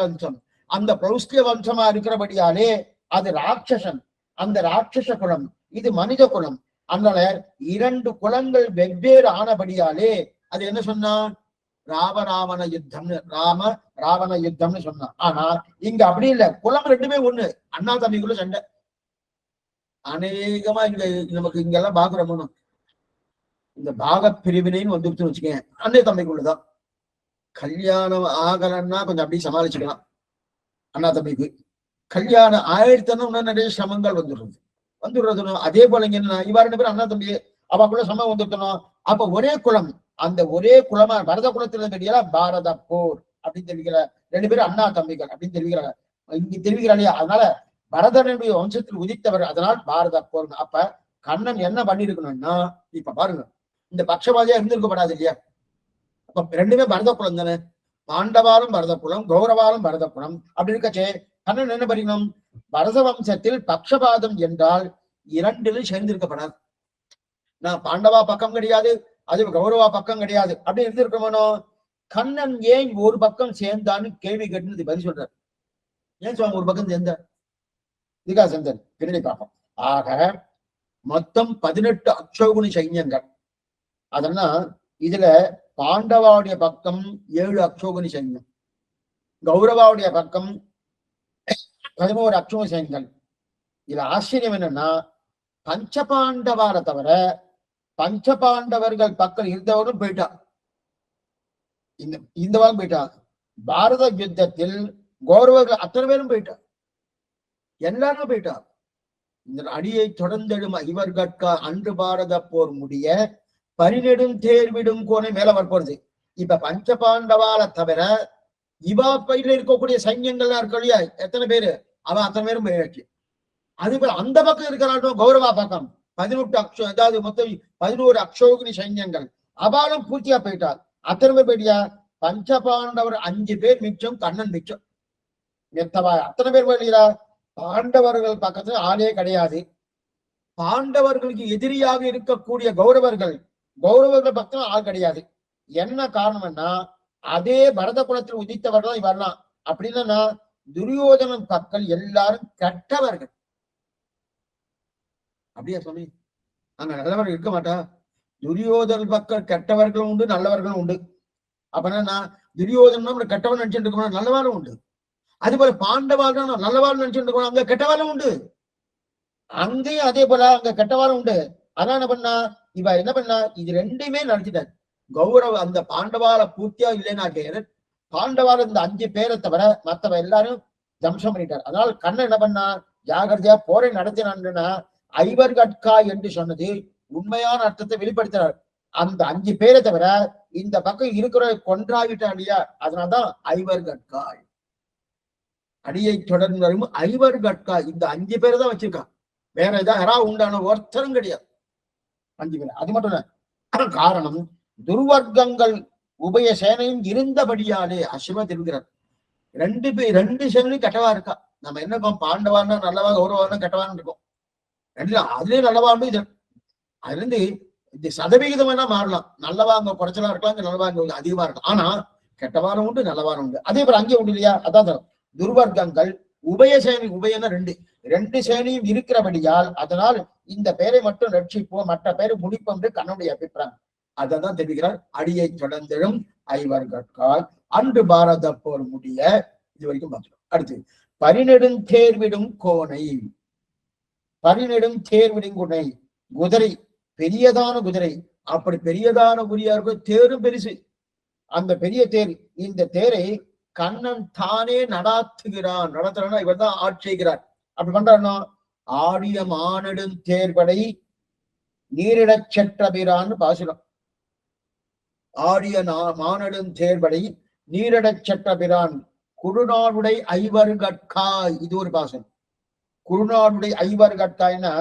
வம்சம். அந்த பௌஸ்ல்ய வம்சமா இருக்கிறபடியாலே அது ராட்சசன், அந்த ராட்சச குலம். இது மனித குலம். அதனால இரண்டு குலங்கள் வெவ்வேறு ஆனபடியாலே அது என்ன சொன்னான்? ராவண யுத்தம்னு ராவண யுத்தம்னு சொன்னான். ஆனா இங்க அப்படி இல்லை, குலம் ரெண்டுமே ஒண்ணு, அண்ணா தம்பிக்குள்ள சண்டை. அநேகமா இங்க நமக்கு இங்கெல்லாம் பாக்குறோம், இந்த பாக பிரிவினைன்னு வந்துருச்சுன்னு வச்சுக்கேன், அண்ணே தம்பிக்குள்ளதான். கல்யாணம் ஆகலன்னா கொஞ்சம் அப்படி சமாளிச்சுக்கலாம். அண்ணா தம்பிக்கு கல்யாணம் ஆயிடுத்தனும் நிறைய சிரமங்கள் வந்துடுறது. அதே போல இங்க என்ன, இவ்வாறு ரெண்டு பேரும் அண்ணா தம்பி அவக்குள்ள சமம் வந்துட்டணும். அப்ப ஒரே குலம், அந்த ஒரே குலமா பரத குலத்துல தெரியல பாரத போர் அப்படின்னு தெரிவிக்கிற. ரெண்டு பேரும் அண்ணா தம்பிகள் அப்படின்னு தெரிவிக்கிறாங்க, இங்க தெரிவிக்கிறாங்க. அதனால பரதனுடைய வம்சத்தில் உதித்தவர், அதனால் பாரத போர். அப்ப கண்ணன் என்ன பண்ணிருக்கணும்னா, இப்ப பாருங்க, இந்த பட்சபாதியா இருந்திருக்கப்படாது இல்லையா? அப்ப ரெண்டுமே பரத குலம் தானே. பாண்டவாலும் பரத குலம், கௌரவாலும் பரத குலம். அப்படி இருக்கச்சே கண்ணன் என்ன பண்ணிக்கணும்? பரத வம்சத்தில் பட்சபாதம் என்றால் இரண்டிலும் சேர்ந்திருக்கப்படாது. நான் பாண்டவா பக்கம் கிடையாது, அது கௌரவா பக்கம் கிடையாது, அப்படி இருந்திருக்கணும். கண்ணன் ஏன் ஒரு பக்கம் சேர்ந்தான்னு கேள்வி கேட்டு பதில் சொல்றார். ஏன் சுவாமி ஒரு பக்கம் சேர்ந்தார்? இதுக்கா சேர்ந்தார் பின்னாடி பார்ப்போம். ஆக மொத்தம் 18 அக்ஷோகுணி சைன்யங்கள். அதெல்லாம் இதுல பாண்டவாவுடைய பக்கம் 7 அக்ஷோகுணி சைன்யம், கௌரவாவுடைய பக்கம் 11 அக்ஷோகுணி சைன்யங்கள். இதுல ஆச்சரியம் என்னன்னா, பஞ்சபாண்டவார தவிர பஞ்சபாண்டவர்கள் பக்கம் இருந்தவரும் போயிட்டா, இந்த வாரம் போயிட்டா. பாரத யுத்தத்தில் கௌரவர்கள் அத்தனை பேரும் போயிட்டா, எல்லாரும் போயிட்டா. இந்த அடியை தொடர்ந்தெழும் இவர்கட்கா அன்று பாரத போர் முடிய பரிநெடும் தேர்விடும் கோணை மேல வரப்போறது. இப்ப பஞ்சபாண்டவால தவிர இவா பயில இருக்கக்கூடிய சைன்யங்கள்லாம் இருக்க இல்லையா, எத்தனை பேரு? அவன் அத்தனை பேரும் போயிடுச்சு. அது போல அந்த பக்கம் இருக்கிறாலும் கௌரவா பக்கம் 18 அதாவது மொத்தம் 11 அக்ஷோகினி சைன்யங்கள், அபாலும் பூர்த்தியா போயிட்டார். அத்தனை பேர் போயிட்டியா? பஞ்சபாண்டவர் 5 பேர் மிச்சம், கண்ணன் மிச்சம். எத்தவா அத்தனை பேர் போயிட்டீங்களா? பாண்டவர்கள் பக்கத்துல ஆளே கிடையாது. பாண்டவர்களுக்கு எதிரியாக இருக்கக்கூடிய கௌரவர்கள் கௌரவர்கள் பக்கம் ஆள் கிடையாது. என்ன காரணம்னா அதே பரத குலத்தில் உதித்தவர்கள் தான் வரலாம். அப்படின்னா துரியோதனன் பக்கம் எல்லாரும் கெட்டவர்கள். அப்படியா சுவாமி? அங்க நல்லவர்கள் இருக்க மாட்டா? துரியோதனன் பக்கம் கெட்டவர்களும் உண்டு, நல்லவர்களும் உண்டு. அப்பனா துரியோதனும் கெட்டவன் நினைச்சுட்டு இருக்கணும், நல்லவாளும் உண்டு. அதே போல பாண்டவாள் நல்லவாள் நினைச்சுட்டு இருக்கணும், அங்க கெட்டவாளும் உண்டு. அங்கேயும் அதே போல அங்க கெட்டவாளும் உண்டு. அதான் என்ன பண்ணா, இவ என்ன பண்ணா, இது ரெண்டுமே நடத்திட்டார். கௌரவ அந்த பாண்டவால பூர்த்தியா இல்லைன்னா பாண்டவால இந்த 5 பேரை தவிர மத்தவ எல்லாரும் தம்சம் பண்ணிட்டார். அதனால கண்ணன் என்ன பண்ணா, ஜாகிரதையா போரை நடத்தினான்னா ஐவர் கட்கா என்று சொன்னது உண்மையான அர்த்தத்தை வெளிப்படுத்தினார். அந்த 5 பேரை தவிர இந்த பக்கம் இருக்கிற கொன்றாவிட்டா இல்லையா, அதனால்தான் ஐவர் கட்காய். அடியை தொடர்ந்து வரும் ஐவர் கட்காய் இந்த 5 பேரை தான் வச்சிருக்கான். வேற ஏதாவது யாராவது உண்டான ஒருத்தரும் கிடையாது. 5 பேர். அது மட்டும் இல்ல, காரணம் துர்வர்க்கங்கள் உபய சேனையும் இருந்தபடியாலே அசுவ திருக்கிறார். 2 சேனையும் கெட்டவா இருக்கா. நம்ம என்ன பாண்டவான்னா நல்லவா, கௌரவான்னா கெட்டவான்னு இருக்கும். அதுலயும் நல்லவான்னு இது. அதுல இருந்து இந்த சதவிகிதம் வேணா மாறலாம். நல்லவா அங்க குறைச்சலா இருக்கலாம், நல்லவா அங்க அதிகமா இருக்கலாம். ஆனா கெட்டவாரம் உண்டு, நல்லவாரம் உண்டு. அதே போல அங்கே உண்டு இல்லையா? அதான் துர்வர்க்கங்கள் உபய சேனை, உபயன 2 சேனையும் இருக்கிறபடியால் அதனால் இந்த பெயரை மட்டும் ரட்சிப்போம், மற்ற பெயரை முடிப்போம் என்று கண்ணுடைய அபிப்பிராயம். அதான் தெரிவிக்கிறார். அடியை தொடர்ந்திடும் ஐவர் கட்கால் அன்று பாரத போர் முடிய. இது வரைக்கும் பார்க்கிறோம். அடுத்து பரிநெடும் தேர்விடும் கோணை. பரிநெடும் தேர்விடும் குணை, குதிரை பெரியதான குதிரை. அப்படி பெரியதான குறியாருக்கு தேரும் பெருசு. அந்த பெரிய தேர், இந்த தேரை கண்ணன் தானே நடாத்துகிறான். நடத்துறா இவர் தான் ஆட்சி செய்கிறார். அப்படி பண்றாருன்னா ஆடிய மானெடும் தேர்படை நீரிடச் செற்றபிரான்னு பாசுரம். ஆடிய மானெடும் தேர்படை நீரிடச் செற்றபிரான் குருநாடுடை ஐவர் கட்காய். இது ஒரு பாசனம். குருநாடுடைய ஐவர் கட்காய்னா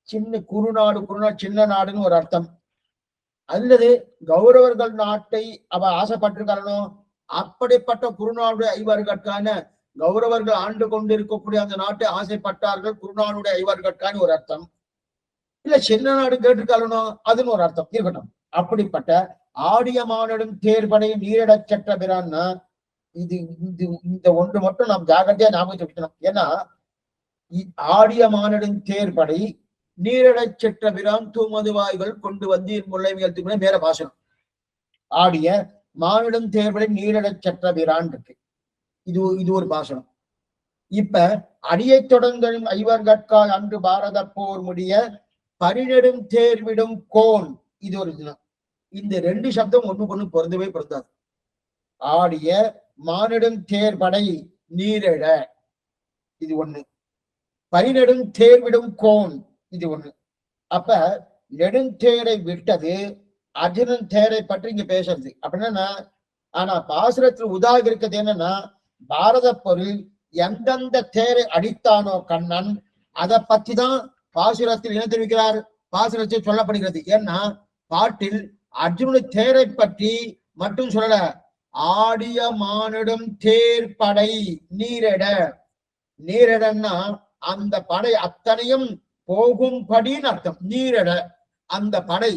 சின்ன குருநாடு, சின்ன நாடுன்னு ஒரு அர்த்தம். அல்லது கௌரவர்கள் நாட்டை அவ ஆசைப்பட்டிருக்காரனோ அப்படிப்பட்ட குருநாடுடைய ஐவர் கட்கான கௌரவர்கள் ஆண்டு கொண்டு இருக்கக்கூடிய அந்த நாட்டை ஆசைப்பட்டார்கள், குருநாடுடைய ஐவர் கட்கான்னு ஒரு அர்த்தம். இல்ல சின்ன நாடு கேட்டிருக்காரனோ அதுன்னு ஒரு அர்த்தம் இருக்கட்டும். அப்படிப்பட்ட ஆடிய மானடும் தேர்படை நீரிடச் செற்ற பிரான்னா இது இந்த ஒன்று மட்டும் நாம் ஜாகிரதையா ஞாபகம் வச்சுக்கணும். ஏன்னா ஆடிய மானடும் தேர்படை நீரிடச் செற்ற பிரான் தூமதுவாய்கள் கொண்டு வந்து முல்லைமையத்துக்குள்ள மேல பாசனம். ஆடிய மானிடம் தேர்படை நீரிடச் செற்ற பிரான் இருக்கு. இது ஒரு பாசனம். இப்ப அடியை தொடர்ந்தும் ஐவர் கட்காய் அன்று பாரத போர் முடிய பரிநெடும் தேர்விடும் கோன். இது ஒரு தினம். இந்த 2 சப்தம் ஒண்ணுக்கு பொருந்தவே பொருந்தாது. ஆடிய மானிடம் தேர்படை நீரிட இது ஒண்ணு, பரிநெடும் தேர்விடும் கோன் இது ஒண்ணு. அப்ப நெடுந்தேரை விட்டது அர்ஜுனன் தேரை பற்றி இங்க பேசுறது அப்படின்னா. ஆனா பாசுரத்தில் உதாக இருக்கிறது என்னன்னா, பாரத பொருள் எந்தெந்த தேரை அடித்தானோ கண்ணன் அதை பத்தி தான் பாசுரத்தில் என்ன தெரிவிக்கிறார், பாசுரத்தில் சொல்லப்படுகிறது. ஏன்னா பாட்டில் அர்ஜுனு தேரை பற்றி மட்டும் சொல்லல, ஆடிய மானிடம் தேர் படை நீரிட. நீரிடன்னா அந்த படை அத்தனையும் போகும்படின்னு அர்த்தம். நீரிட அந்த படை,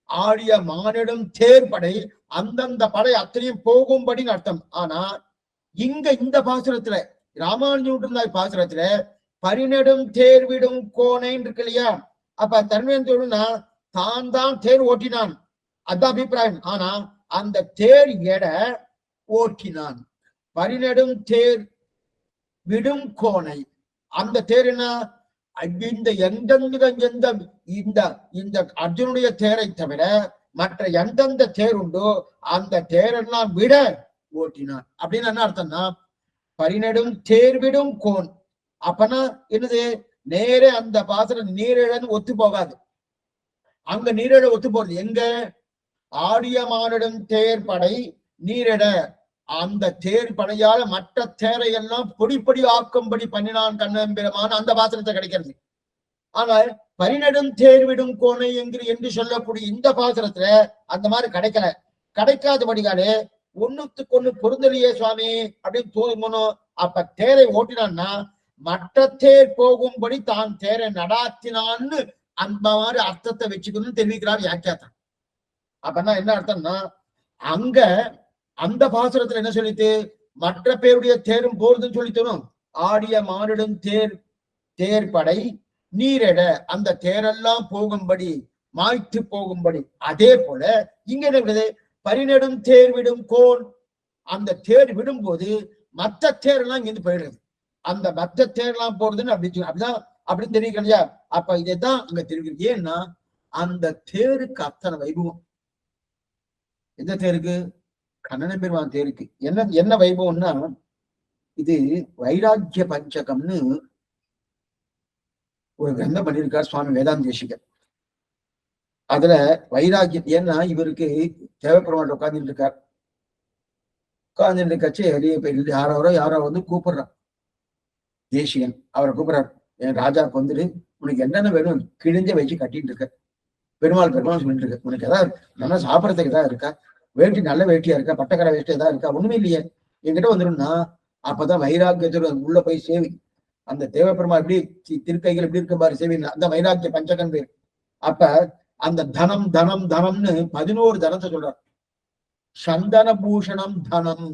ஆடிய மானிடம் தேர்படை அந்தந்த படை அத்தனையும் போகும்படின்னு அர்த்தம். ஆனா இங்க இந்த பாசுரத்துல ராமானுஜன் பாசுரத்துல பரிநெடும் தேர்விடும் கோனைன்னு இருக்கு இல்லையா? அப்ப தன்மையா தான் தேர் ஓட்டினான், அதான் அபிப்பிராயம். ஆனா அந்த தேர் எட ஓட்டினான். பரிநெடும் தேர் விடும் கோனை, அந்த தேர் என்ன, இந்த எந்தெந்த இந்த அர்ஜுனுடைய தேரை தவிர மற்ற எந்தெந்த தேர் உண்டோ அந்த தேரெல்லாம் விட ஓட்டினான். அப்படின்னு என்ன அர்த்தம்னா, பரிநெடும் தேர்விடும் கோன். அப்பனா என்னது, நேரே அந்த பாசனம் நீரிழன்னு ஒத்து போகாது. அங்க நீரிழ ஒத்து போறது எங்க, ஆடிய மானிடம் தேர் படை நீரிட. அந்த தேர் படையால மற்ற தேரை எல்லாம் பொடிப்படி ஆக்கும்படி பண்ணினான் கண்ணன் பெருமான், அந்த பாசனத்தை கிடைக்கிறது. ஆனால் பரிநெடும் தேர்விடும் கோனை என்று சொல்லக்கூடிய இந்த பாசனத்துல அந்த மாதிரி கிடைக்கல. கிடைக்காதபடியாலே ஒண்ணுத்துக்கு ஒண்ணு பொருந்தலையே சுவாமி அப்படின்னு தோணுமோ. அப்ப தேரை ஓட்டினான்னா மற்ற தேர் போகும்படி தான் தேரை நடாத்தினான்னு அந்த மாதிரி அர்த்தத்தை வச்சுக்கணும்னு தெரிவிக்கிறார் வியாக்கியாத்தான். அப்பன்னா என்ன அர்த்தம்னா, அங்க அந்த பாசுரத்துல என்ன சொல்லிட்டு மற்ற பேருடைய தேரும் போறதுன்னு சொல்லித்தரும். ஆடிய மானிடும் தேர்படை நீரெட, அந்த தேரெல்லாம் போகும்படி மாய்த்து போகும்படி. அதே போல இங்க என்ன பரிநெடும் தேர் விடும் கோன், அந்த தேர் விடும்போது மற்ற தேர் எல்லாம் இங்கிருந்து போயிடுறது. அந்த மற்ற தேர் எல்லாம் போறதுன்னு அப்படிதான் அப்படின்னு தெரியுது இல்லையா? அப்ப இதைதான் அங்க தெரிவிக்கிறது. ஏன்னா அந்த தேருக்கு அத்தனை வைபவம். எந்த தேருக்கு? கண்ணன பெருமான் தேருக்கு என்ன என்ன வைபவம்னா, இது வைராக்கிய பஞ்சகம்னு ஒரு கிரந்தம் பண்ணியிருக்கார் சுவாமி வேதாந்த தேசிகர். அதுல வைராக்கியம், ஏன்னா இவருக்கு தேவைப்பெருமான் உட்கார்ந்துட்டு இருக்கார். உட்கார்ந்துட்டு கட்சி வெளியே போயிட்டு யாரோ வந்து கூப்பிடுறான். தேசிகன் அவரை கூப்பிடுறார். என் ராஜாவுக்கு வந்துட்டு உனக்கு என்னென்ன வேணும் கிழிஞ்ச வச்சு கட்டிட்டு இருக்க. பெருமாள் சொல்லிட்டு இருக்க. உனக்கு ஏதாவது நல்லா சாப்பிடறதுக்கு ஏதாவது இருக்கா? வேட்டி நல்ல வேட்டியா இருக்கா? பட்டக்கரை வேஷ்டி ஏதாவது இருக்கா? ஒண்ணுமே இல்லையே. என்கிட்ட வந்துடும்னா அப்பதான் வைராக்கியத்தோட உள்ள போய் சேவி. அந்த தேவப்பெருமா எப்படி திருக்கைகள் எப்படி இருக்க பாரு சேவி. அந்த வைராக்கிய பஞ்சகன் பேர். அப்ப அந்த தனம் தனம் தனம்னு 11 தனத்தை சொல்றார். சந்தன பூஷணம் தனம்,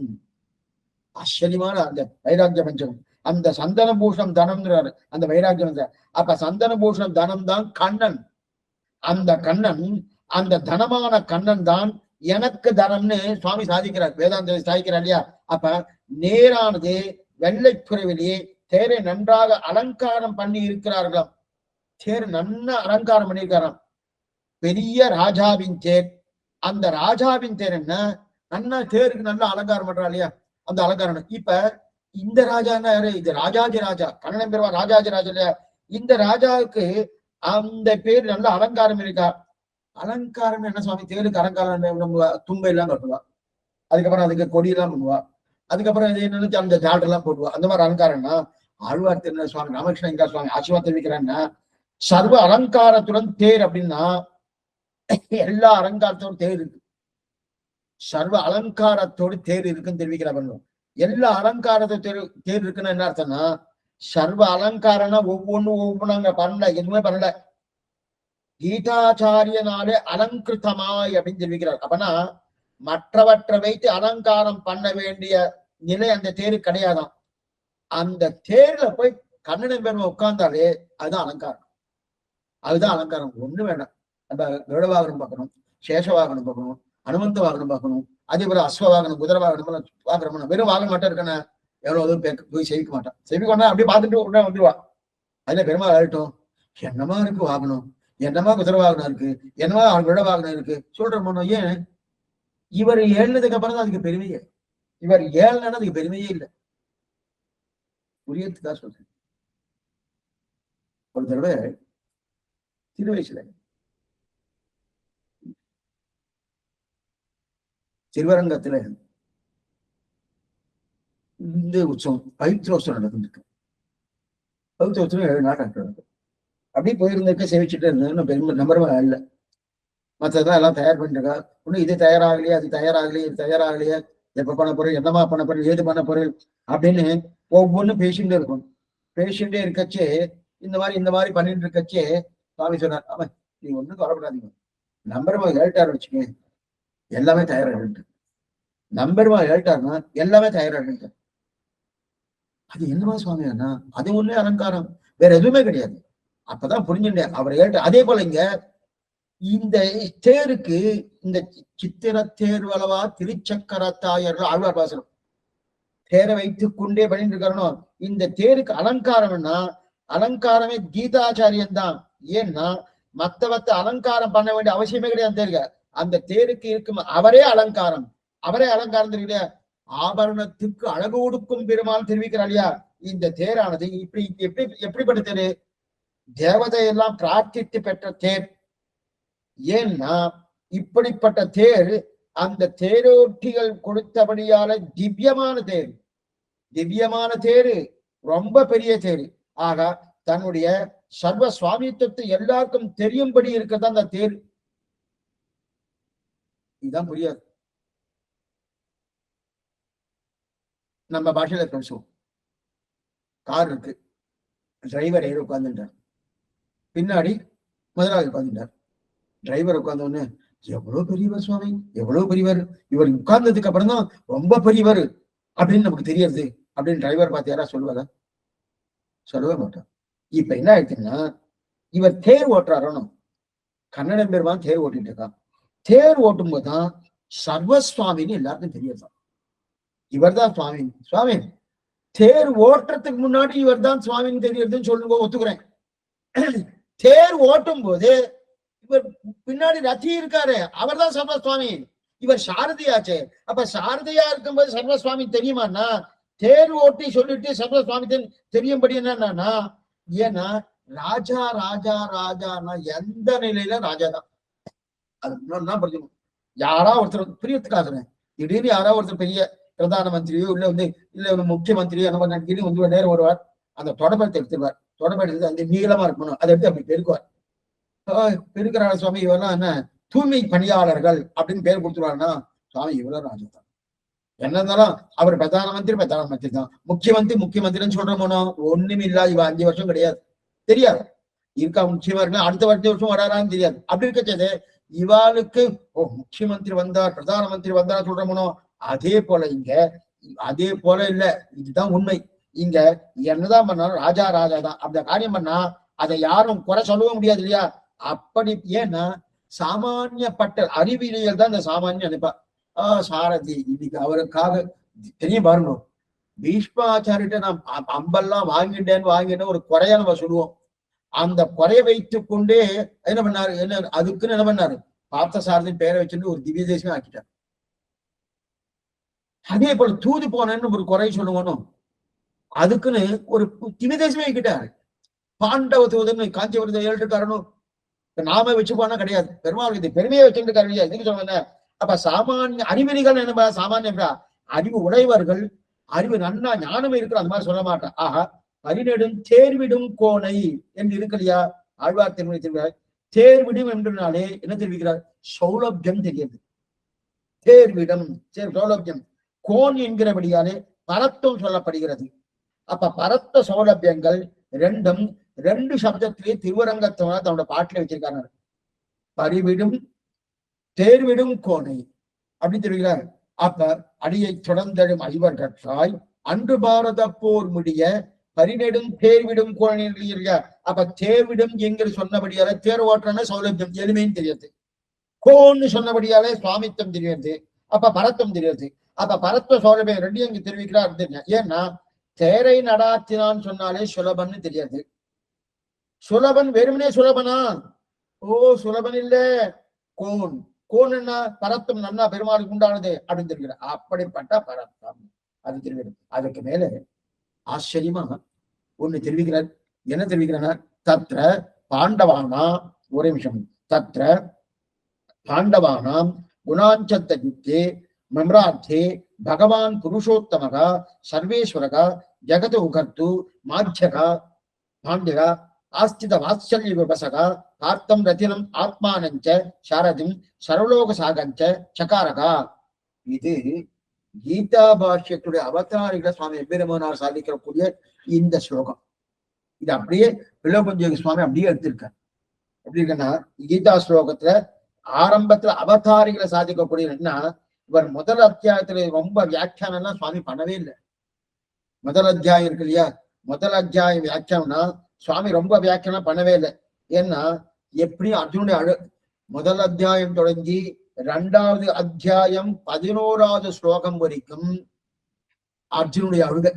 ஆச்சரியமான அந்த வைராக்கிய பஞ்சகம். அந்த சந்தன பூஷணம் தனம்ங்கிறாரு அந்த வைராக்கியம். அப்ப சந்தன பூஷணம் தனம் தான் கண்ணன். அந்த கண்ணன், அந்த தனமான கண்ணன் தான் எனக்கு தனம்னு சுவாமி சாதிக்கிறார், வேதாந்த சாதிக்கிறார் இல்லையா? அப்ப நேரானது வெள்ளை குறைவிலேயே தேரை நன்றாக அலங்காரம் பண்ணி இருக்கிறார்களாம். தேர் நன்ன அலங்காரம் பண்ணியிருக்காராம். பெரிய ராஜாவின் தேர். அந்த ராஜாவின் தேர் என்ன நன்னா தேருக்கு நல்ல அலங்காரம் பண்றா இல்லையா? அந்த அலங்காரம். இப்ப இந்த ராஜான்னா யாரு? இது ராஜாஜி ராஜா, கண்ணன் பெருமா ராஜாஜி ராஜா இல்லையா? இந்த ராஜாவுக்கு அந்த பேர் நல்ல அலங்காரம் இருக்கா? அலங்காரம் என்ன சுவாமி? தேருக்கு அலங்காரம் தும்பை எல்லாம் கட்டுவா, அதுக்கப்புறம் அதுக்கு கொடியெல்லாம் பண்ணுவா, அதுக்கப்புறம் என்னன்னு அந்த ஜாட் எல்லாம் போடுவா. அந்த மாதிரி அலங்காரம்னா ஆழ்வார் திருநெல் சுவாமி ராமகிருஷ்ணன் சுவாமி ஆசீர்வாதம் தெரிவிக்கிறான்னா, சர்வ அலங்காரத்துடன் தேர் அப்படின்னா எல்லா அலங்காரத்தோடு தேர் இருக்கு. சர்வ அலங்காரத்தோடு தேர் இருக்குன்னு தெரிவிக்கிறார். எல்லா அலங்காரத்தோடு தேர் இருக்குன்னு என்ன அர்த்தம்னா, சர்வ அலங்காரம்னா ஒவ்வொன்றும் பண்ணல, எதுவுமே பண்ணல. கீதாச்சாரியனாலே அலங்கிருத்தமாய் அப்படின்னு தெரிவிக்கிறார். அப்பனா மற்றவற்றை வைத்து அலங்காரம் பண்ண வேண்டிய நிலை அந்த தேரு கிடையாதான். அந்த தேர்ல போய் கண்ணன் பெருமை உட்கார்ந்தாலே அதுதான் அலங்காரம். அதுதான் அலங்காரம். ஒண்ணு வேண்டாம். நம்ம கருட வாகனம் பார்க்கணும், சேஷ வாகனம் பார்க்கணும், அனுமந்த வாகனம் பார்க்கணும், அதே போல அஸ்வ வாகனம், குதிரை வாகனம் பாக்குறோம். வெறும் வாகனம் மட்டும் இருக்கன எவ்வளவு போய் செவிக்க மாட்டான். செவிக்கொண்டா அப்படியே பார்த்துட்டு உடனே வந்துடுவா. அதுல பெருமாள் ஆகட்டும், என்னமா இருக்கு வாகனம், என்னமா குதிரை வாகனம் இருக்கு, என்னமா கருட வாகனம் இருக்கு சொல்றோம். ஏன் இவர் ஏழுனதுக்கு அப்புறம் தான் அதுக்கு பெருமையே. இவர் ஏழுனா அதுக்கு பெருமையே இல்லை. புரியத்துக்காக சொல்றேன். ஒரு தடவை திருவயசுல திருவரங்கத்துல இந்த உற்சவம் பவித்ரோத்சவம் நடந்துருக்கு. பவித்ரோத்சவம் 7 நாள் நடக்கும். அப்படியே போயிருந்திருக்க சேவிச்சுட்டு இருந்தேன். பெருமை நம்பரமா இல்லை. மற்றதான் எல்லாம் தயார் பண்ணிருக்கா. இன்னும் இது தயாராகலையே, அது தயாராகலையே, இது தயாராகலையே, எப்ப பண்ண பொருள், என்னமா பண்ண பொருள், ஏது பண்ண பொருள் அப்படின்னு ஒவ்வொன்றும் பேசிட்டே இருக்கும். பேசிட்டே இருக்கச்சே இந்த மாதிரி பண்ணிட்டு இருக்கச்சே சுவாமி சொன்னார், அவன் நீ ஒண்ணும் கவலைப்படாதீங்க, நம்பருமா ஏழ்ட்டார் வச்சுக்க, எல்லாமே தயாராகிட்டு. நம்பருமா ஏழ்ட்டார்னா எல்லாமே தயாராகிட்டு. அது என்னமா சுவாமி அண்ணா? அது ஒண்ணே அலங்காரம், வேற எதுவுமே கிடையாது. அப்பதான் புரிஞ்சுட்டேன் அவர் ஏழ்ட்ட. அதே போல இங்க இந்த தேருக்கு இந்த சித்திர தேர்வளவா திருச்சக்கரத்தாயர்கள் ஆழ்வார் பாசனம் தேரை வைத்துக் கொண்டே பண்ணிட்டு இருக்காரணும். இந்த தேருக்கு அலங்காரம்னா அலங்காரமே கீதாச்சாரியன் தான். ஏன்னா மத்த அலங்காரம் பண்ண வேண்டிய அவசியமே கிடையாது. தேர்க அந்த தேருக்கு இருக்கும் அவரே அலங்காரம். அவரே அலங்காரம் தெரியல. ஆபரணத்துக்கு அழகு கொடுக்கும் பெருமாள் தெரிவிக்கிறார் இல்லையா? இந்த தேரானது இப்படி எப்படிப்பட்ட தேரு? தேவதையெல்லாம் பிரார்த்தித்து பெற்ற தேர். ஏன்னா இப்படிப்பட்ட தேர் அந்த தேரோட்டிகள் கொடுத்தபடியால திவ்யமான தேர். திவ்யமான தேரு, ரொம்ப பெரிய தேரு. ஆக தன்னுடைய சர்வ சுவாமித்துவத்தை எல்லாருக்கும் தெரியும்படி இருக்கதான் அந்த தேர். இதுதான் புரியாது. நம்ம பாஷையில பேசுவோம். கார் இருக்கு, டிரைவர் ஏறி உட்கார்ந்துட்டார், பின்னாடி முதலாளி உட்கார்ந்துட்டார். டிரைவர் உட்கார்ந்தோன்னு எவ்வளவு பெரியவர் சுவாமி, எவ்வளவு பெரியவர், இவர் உட்கார்ந்ததுக்கு அப்புறம் தான் ரொம்ப பெரியவர் அப்படின்னு நமக்கு தெரியுது அப்படின்னு டிரைவர் பார்த்து யாரா சொல்லுவாங்க? சொல்லவே மாட்டோம். இப்ப என்ன ஆயிடுச்சுன்னா, இவர் தேர் ஓட்டுறாரோ, கன்னடம் பெருமான் தேர் ஓட்டிட்டு இருக்கான். தேர் ஓட்டும் போதுதான் சர்வசுவாமின்னு எல்லாருக்கும் தெரியுதுதான். இவர் தான் சுவாமி. சுவாமி தேர் ஓட்டுறதுக்கு முன்னாடி இவர் தான் சுவாமின்னு தெரியறதுன்னு சொல்லுங்க, ஒத்துக்கிறேன். தேர் ஓட்டும் போது இவர் பின்னாடி ரத்தி இருக்காரு, அவர் தான் சர்வசுவாமி. இவர் சாரதியாச்சே. அப்ப சாரதியா இருக்கும்போது சர்வசுவாமி தெரியுமாண்ணா? தேர் ஓட்டி சொல்லிட்டு சர்வசுவாமி தெரியும்படி என்னன்னா, ஏன்னா ராஜா ராஜா ராஜானா எந்த நிலையில ராஜா தான். அது இன்னொன்னு புரிஞ்சுக்கணும். யாரா ஒருத்தர் பிரியத்துக்காக திடீர்னு யாரா ஒருத்தர் பெரிய பிரதான மந்திரியோ இல்ல ஒரு முக்கியமந்திரியோ நம்ம நடிக்கிட்டு வந்து நேரம் வருவார், அந்த தொடப்பத்தை எடுத்துருவார். தொடப்பை எடுத்து அந்த நீளமா இருக்கணும், அதை எடுத்து அப்படி பெருக்குவார். பெருக்கிறார சுவாமி இவெல்லாம் என்ன தூய்மை பணியாளர்கள் அப்படின்னு பேர் கொடுத்துருவாருன்னா, சுவாமி இவ்வளவு ராஜா தான். என்ன இருந்தாலும் அவர் பிரதான மந்திரி தான், முக்கியமந்திரின்னு சொல்றோமோ ஒண்ணுமே இல்ல. இவ 5 வருஷம் கிடையாது, தெரியாது. இருக்கா முக்கியமா இருக்குன்னா அடுத்த வருஷம் வராரான்னு தெரியாது. அப்படி இருக்கச்சது இவாளுக்கு முக்கியமந்திரி வந்தார், பிரதான மந்திரி வந்தார் சொல்றோமோ, அதே போல இங்க அதே போல இல்ல. இதுதான் உண்மை. இங்க என்னதான் பண்ணாலும் ராஜா ராஜா தான். அந்த காரியம் பண்ணா அதை யாரும் குறை சொல்லவும் முடியாது இல்லையா? அப்படி ஏன்னா சாமானியப்பட்ட அறிவியல் தான் இந்த சாமானியம் நினைப்பா. சாரதி இன்னைக்கு அவருக்காக தெரியும் பாருங்க, பீஷ்மாச்சாரிட்ட நான் அம்பெல்லாம் வாங்கிட்டேன்னு ஒரு குறையா நம்ம சொல்லுவோம். அந்த குறைய வைத்துக் கொண்டே என்ன பண்ணாரு, அதுக்குன்னு என்ன பண்ணாரு, பார்த்த சாரதின் பேரை வச்சுட்டு ஒரு திவ்ய தேசமே ஆக்கிட்டார். அதே போல தூது போனேன்னு ஒரு குறை சொல்லுவோம், அதுக்குன்னு ஒரு திவ்ய தேசமே ஆக்கிட்டாரு. பாண்டவ தூதன் காஞ்சிபுரத்தை ஏழுக்காரனும் நாம வச்சு போனா கிடையாது, பெருமாள் இது பெருமையை வச்சுருக்காரு. இதுக்கு சொல்ல அப்ப சாமானிய அறிவிலிகள் என்ன சாமானிய அறிவு உடையவர்கள், அறிவு நன்னா ஞானம் இருக்கிற அந்த மாதிரி சொல்ல மாட்டான். ஆஹா பரிநெடும் தேர்விடும் கோணை என்று இருக்கலையா? ஆழ்வார் திருமணி தெரிவிக்கிறார். தேர்விடும் என்றாலே என்ன தெரிவிக்கிறார்? சௌலபியம் தெரியுது. தேர்விடம் சௌலபியம். கோன் என்கிறபடியாலே பரத்தும் சொல்லப்படுகிறது. அப்ப பரத்த சௌலபியங்கள் ரெண்டு சப்தத்திலே திருவரங்கத்தவனா தன்னோட பாட்டில வச்சிருக்காங்க. பரிவிடும் தேர்விடும் கோணை அப்படி தெரிவிக்கிறார். அப்ப அடியை தொடர்ந்தடும் ஐவர்கற்றாய் அன்று பாரத போர் முடிய பரிநெடும் தேர்விடும் கோணை. அப்ப தேர்விடும் எங்கிற சொன்னபடியால தேர் ஓட்டுறன சௌலபியம் எளிமையும் தெரியாது. கோன்னு சொன்னபடியாலே சுவாமித்தம் தெரியாது. அப்ப பரத்தம் தெரியாது. அப்ப பரத்த சௌலபியம் ரெண்டையும் இங்க தெரிவிக்கிறார். ஏன்னா தேரை நடாத்தினான்னு சொன்னாலே சுலபன்னு தெரியாது. சுலபன் வெறுமனே சுலபனா? சுலபன் இல்ல, கோன் என்ன பரத்தம் நன்னா பெருமாளுக்கு உண்டானது அப்படின்னு தெரிவிக்கிற. அப்படிப்பட்ட பரத்தம் அது தெரிவிக்கிறது. அதுக்கு மேல ஆச்சரியமா ஒண்ணு தெரிவிக்கிறார். என்ன தெரிவிக்கிறார்? தத்ர பாண்டவானா, ஒரே நிமிஷம், தத்ர பாண்டவானாம் குணாஞ்சத்த யுக்தே மம்ராத்தே பகவான் புருஷோத்தமகா சர்வேஸ்வரகா ஜகத உகர்த்து மாத்தியகா பாண்டியகா ஆஸ்தித வாத்சல்ய விபசகா ஆர்த்தம் ரத்தினம் ஆத்மானஞ்ச சாரதிம் சர்வலோக சாகஞ்ச சகாரகா. இது கீதா பாஷ்யத்துடைய அவதாரிகளை சுவாமி எம்பெருமானார் சாதிக்கக்கூடிய இந்த ஸ்லோகம். இது அப்படியே பிள்ளை சுவாமி அப்படியே எடுத்திருக்கார். எப்படி இருக்குன்னா, கீதா ஸ்லோகத்துல ஆரம்பத்துல அவதாரிகளை சாதிக்கக்கூடியன்னா, இவர் முதல் அத்தியாயத்துல ரொம்ப வியாக்கியானம் எல்லாம் சுவாமி பண்ணவே இல்லை. முதல் அத்தியாயம் இருக்கு இல்லையா, முதல் அத்தியாயம் வியாக்கியானம்னா சுவாமி ரொம்ப வியாக்கியானம் பண்ணவே இல்லை. ஏன்னா எப்படியும் அர்ஜுனுடைய முதல் அத்தியாயம் தொடங்கி 2வது அத்தியாயம் 11வது ஸ்லோகம் வரைக்கும் அர்ஜுனுடைய அழுக.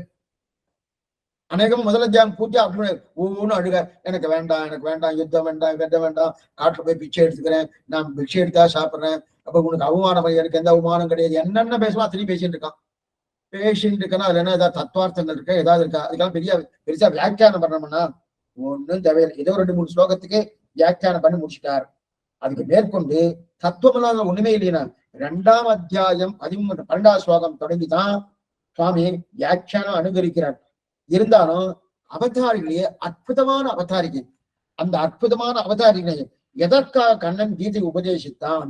அநேகம் முதல் அத்தியாயம் பூர்த்தி அர்ஜுனுடைய ஒவ்வொன்றும் அழுக. எனக்கு வேண்டாம், யுத்தம் வேண்டாம், வேண்டாம், காட்டுல போய் பிச்சை எடுத்துக்கிறேன், நான் பிச்சை எடுத்தா சாப்பிடுறேன், அப்ப உனக்கு அவமானம், எனக்கு எந்த அவமானம் கிடையாது, என்னென்ன பேசுவான் அத்தனையும் பேசிட்டு இருக்கான். அதுல என்ன ஏதாவது தத்துவார்த்தங்கள் இருக்கா, ஏதாவது இருக்கா? அதுக்கெல்லாம் பெருசா வியாக்கியானம் பண்ணோம்னா ஒன்னும் தேவையில்லை. ஏதோ 2-3 ஸ்லோகத்துக்கு வியாக்கியானம் பண்ணி முடிச்சுட்டார். அதுக்கு மேற்கொண்டு தத்துவம் ஒண்ணுமே இல்லையா. 2ஆம் அத்தியாயம் 12வது ஸ்லோகம் தொடங்கிதான் சுவாமி வியாக்கியானம் அனுகரிக்கிறார். இருந்தாலும் அவதாரிகளே அற்புதமான அவதாரிகை. அந்த அற்புதமான அவதாரிகளை எதற்காக கண்ணன் கீதை உபதேசித்தான்?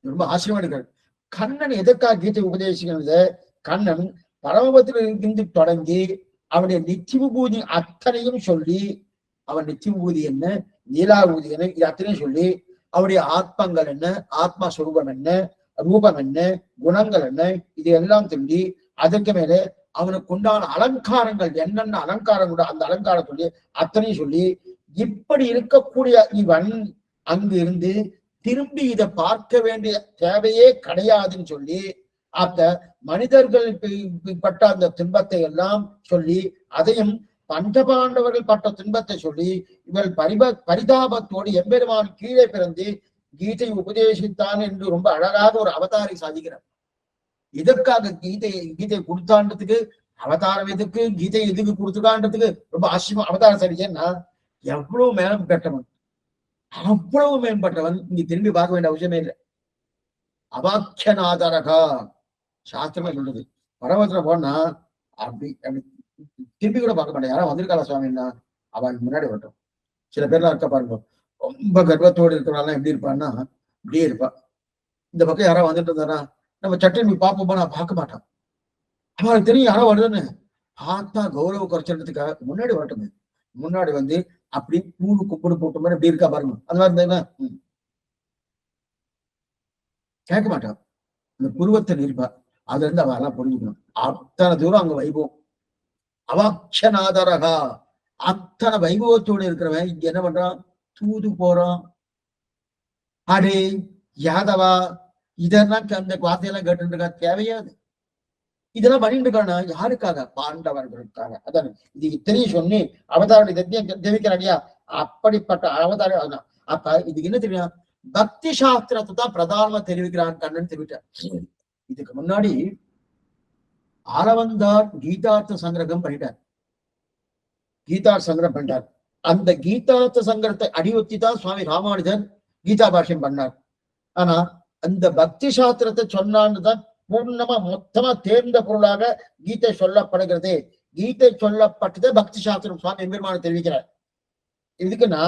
ரொம்ப ஆச்சரியமான கண்ணன் எதற்காக கீதை உபதேசிக்கிறது? கண்ணன் பரமபத்தில் இருந்து தொடங்கி அவனுடைய நித்திய விபூதி அத்தனையும் சொல்லி, அவன் நித்திய விபூதி என்ன, நீலா விபூதி என்ன, இது அத்தனையும் சொல்லி அவருடைய ஆத்மங்கள் என்ன, ஆத்மஸ்வரூபம் என்ன, ரூபம் என்ன, குணங்கள் என்ன, இது எல்லாம் சொல்லி அதற்கு மேலே அவனுக்கு உண்டான அலங்காரங்கள் என்னென்ன அலங்காரங்கள் அந்த அலங்காரம் சொல்லி அத்தனையும் சொல்லி இப்படி இருக்கக்கூடிய இவன் அங்கு இருந்து திரும்பி இதை பார்க்க வேண்டிய தேவையே கிடையாதுன்னு சொல்லி அந்த மனிதர்கள் பட்ட அந்த துன்பத்தை எல்லாம் சொல்லி அதையும் பஞ்சபாண்டவர்கள் பட்ட துன்பத்தை சொல்லி இவள் பரிதாபத்தோடு எம்பெருமான் கீழே பிறந்து கீதை உபதேசித்தான் என்று ரொம்ப அழகாக ஒரு அவதாரை சாதிக்கிறார். இதற்காக கீதை கொடுத்தான்றதுக்கு அவதாரம் எதுக்கு, கீதை எதுக்கு கொடுத்துக்கான்றதுக்கு ரொம்ப ஆச்சரியம். அவதாரம் சரியா எவ்வளவு மேம்பட்டவன், அவ்வளவு மேம்பட்டவன் இங்க திரும்பி பார்க்க வேண்டிய அவசியமே இல்லை. அவாக்கியநாதரகா சாஸ்திரமே சொல்றது. பரவத்துல போனா அப்படி அப்படி திரும்பி கூட பார்க்க மாட்டேன். யாரும் வந்திருக்காளா சுவாமின்னா அவன் முன்னாடி வரட்டும். சில பேர்லாம் இருக்க பாருங்க, ரொம்ப கர்வத்தோடு இருக்கிறாள் எப்படி இருப்பான்னா இப்படியே இருப்பா. இந்த பக்கம் யாராவது வந்துட்டு இருந்தானா நம்ம சட்டை பார்ப்போமா, நான் பார்க்க மாட்டான். அவனுக்கு தெரியும் யாரோ வருதுன்னு. பார்த்தா கௌரவ குறைச்சிடறதுக்காக முன்னாடி வரட்டுமே, முன்னாடி வந்து அப்படி கூடு குப்பிடு போட்ட மாதிரி எப்படி இருக்கா பாருங்க. அந்த மாதிரி இருந்தா கேட்க மாட்டான். அந்த புருவத்தை நிற்பா. அதுல இருந்து அவெல்லாம் புரிஞ்சுக்கணும். அத்தனை தூரம் அங்க வைபவம். அவாட்சநாதரகா அத்தனை வைபவத்தோடு இருக்கிறவன் இங்க என்ன பண்றான், தூது போறான். அடே யாதவா இதெல்லாம் அந்த வார்த்தையெல்லாம் கேட்டு இருக்கா, தேவையாது. இதெல்லாம் பண்ணிட்டு இருக்கானா யாருக்காக, பாண்டவர்களுக்காக. அதான் இது இத்தனையும் சொன்னி அவதாரம் தெரிவிக்கிறாடியா, அப்படிப்பட்ட அவதாரம். அப்ப இதுக்கு என்ன தெரியும், பக்தி சாஸ்திரத்தை தான் பிரதானமா தெரிவிக்கிறான் கண்ணன் தெரிவித்தார். இதுக்கு முன்னாடி ஆளவந்தார் கீதார்த்த சங்கிரகம் பண்ணிட்டார், கீதார்த்த சங்கிரகம் பண்ணிட்டார். அந்த கீதார்த்த சங்கரத்தை அடிவொத்தி தான் சுவாமி ராமானுஜர் கீதா பாஷ்யம் பண்ணார். ஆனா அந்த பக்தி சாஸ்திரத்தை சொன்னான்னு தான் பூர்ணமா மொத்தமா தேர்ந்த பொருளாக கீதை சொல்லப்படுகிறது. கீதை சொல்லப்பட்டது பக்தி சாஸ்திரம் சுவாமி எம்பெருமான தெரிவிக்கிறார். இதுக்குன்னா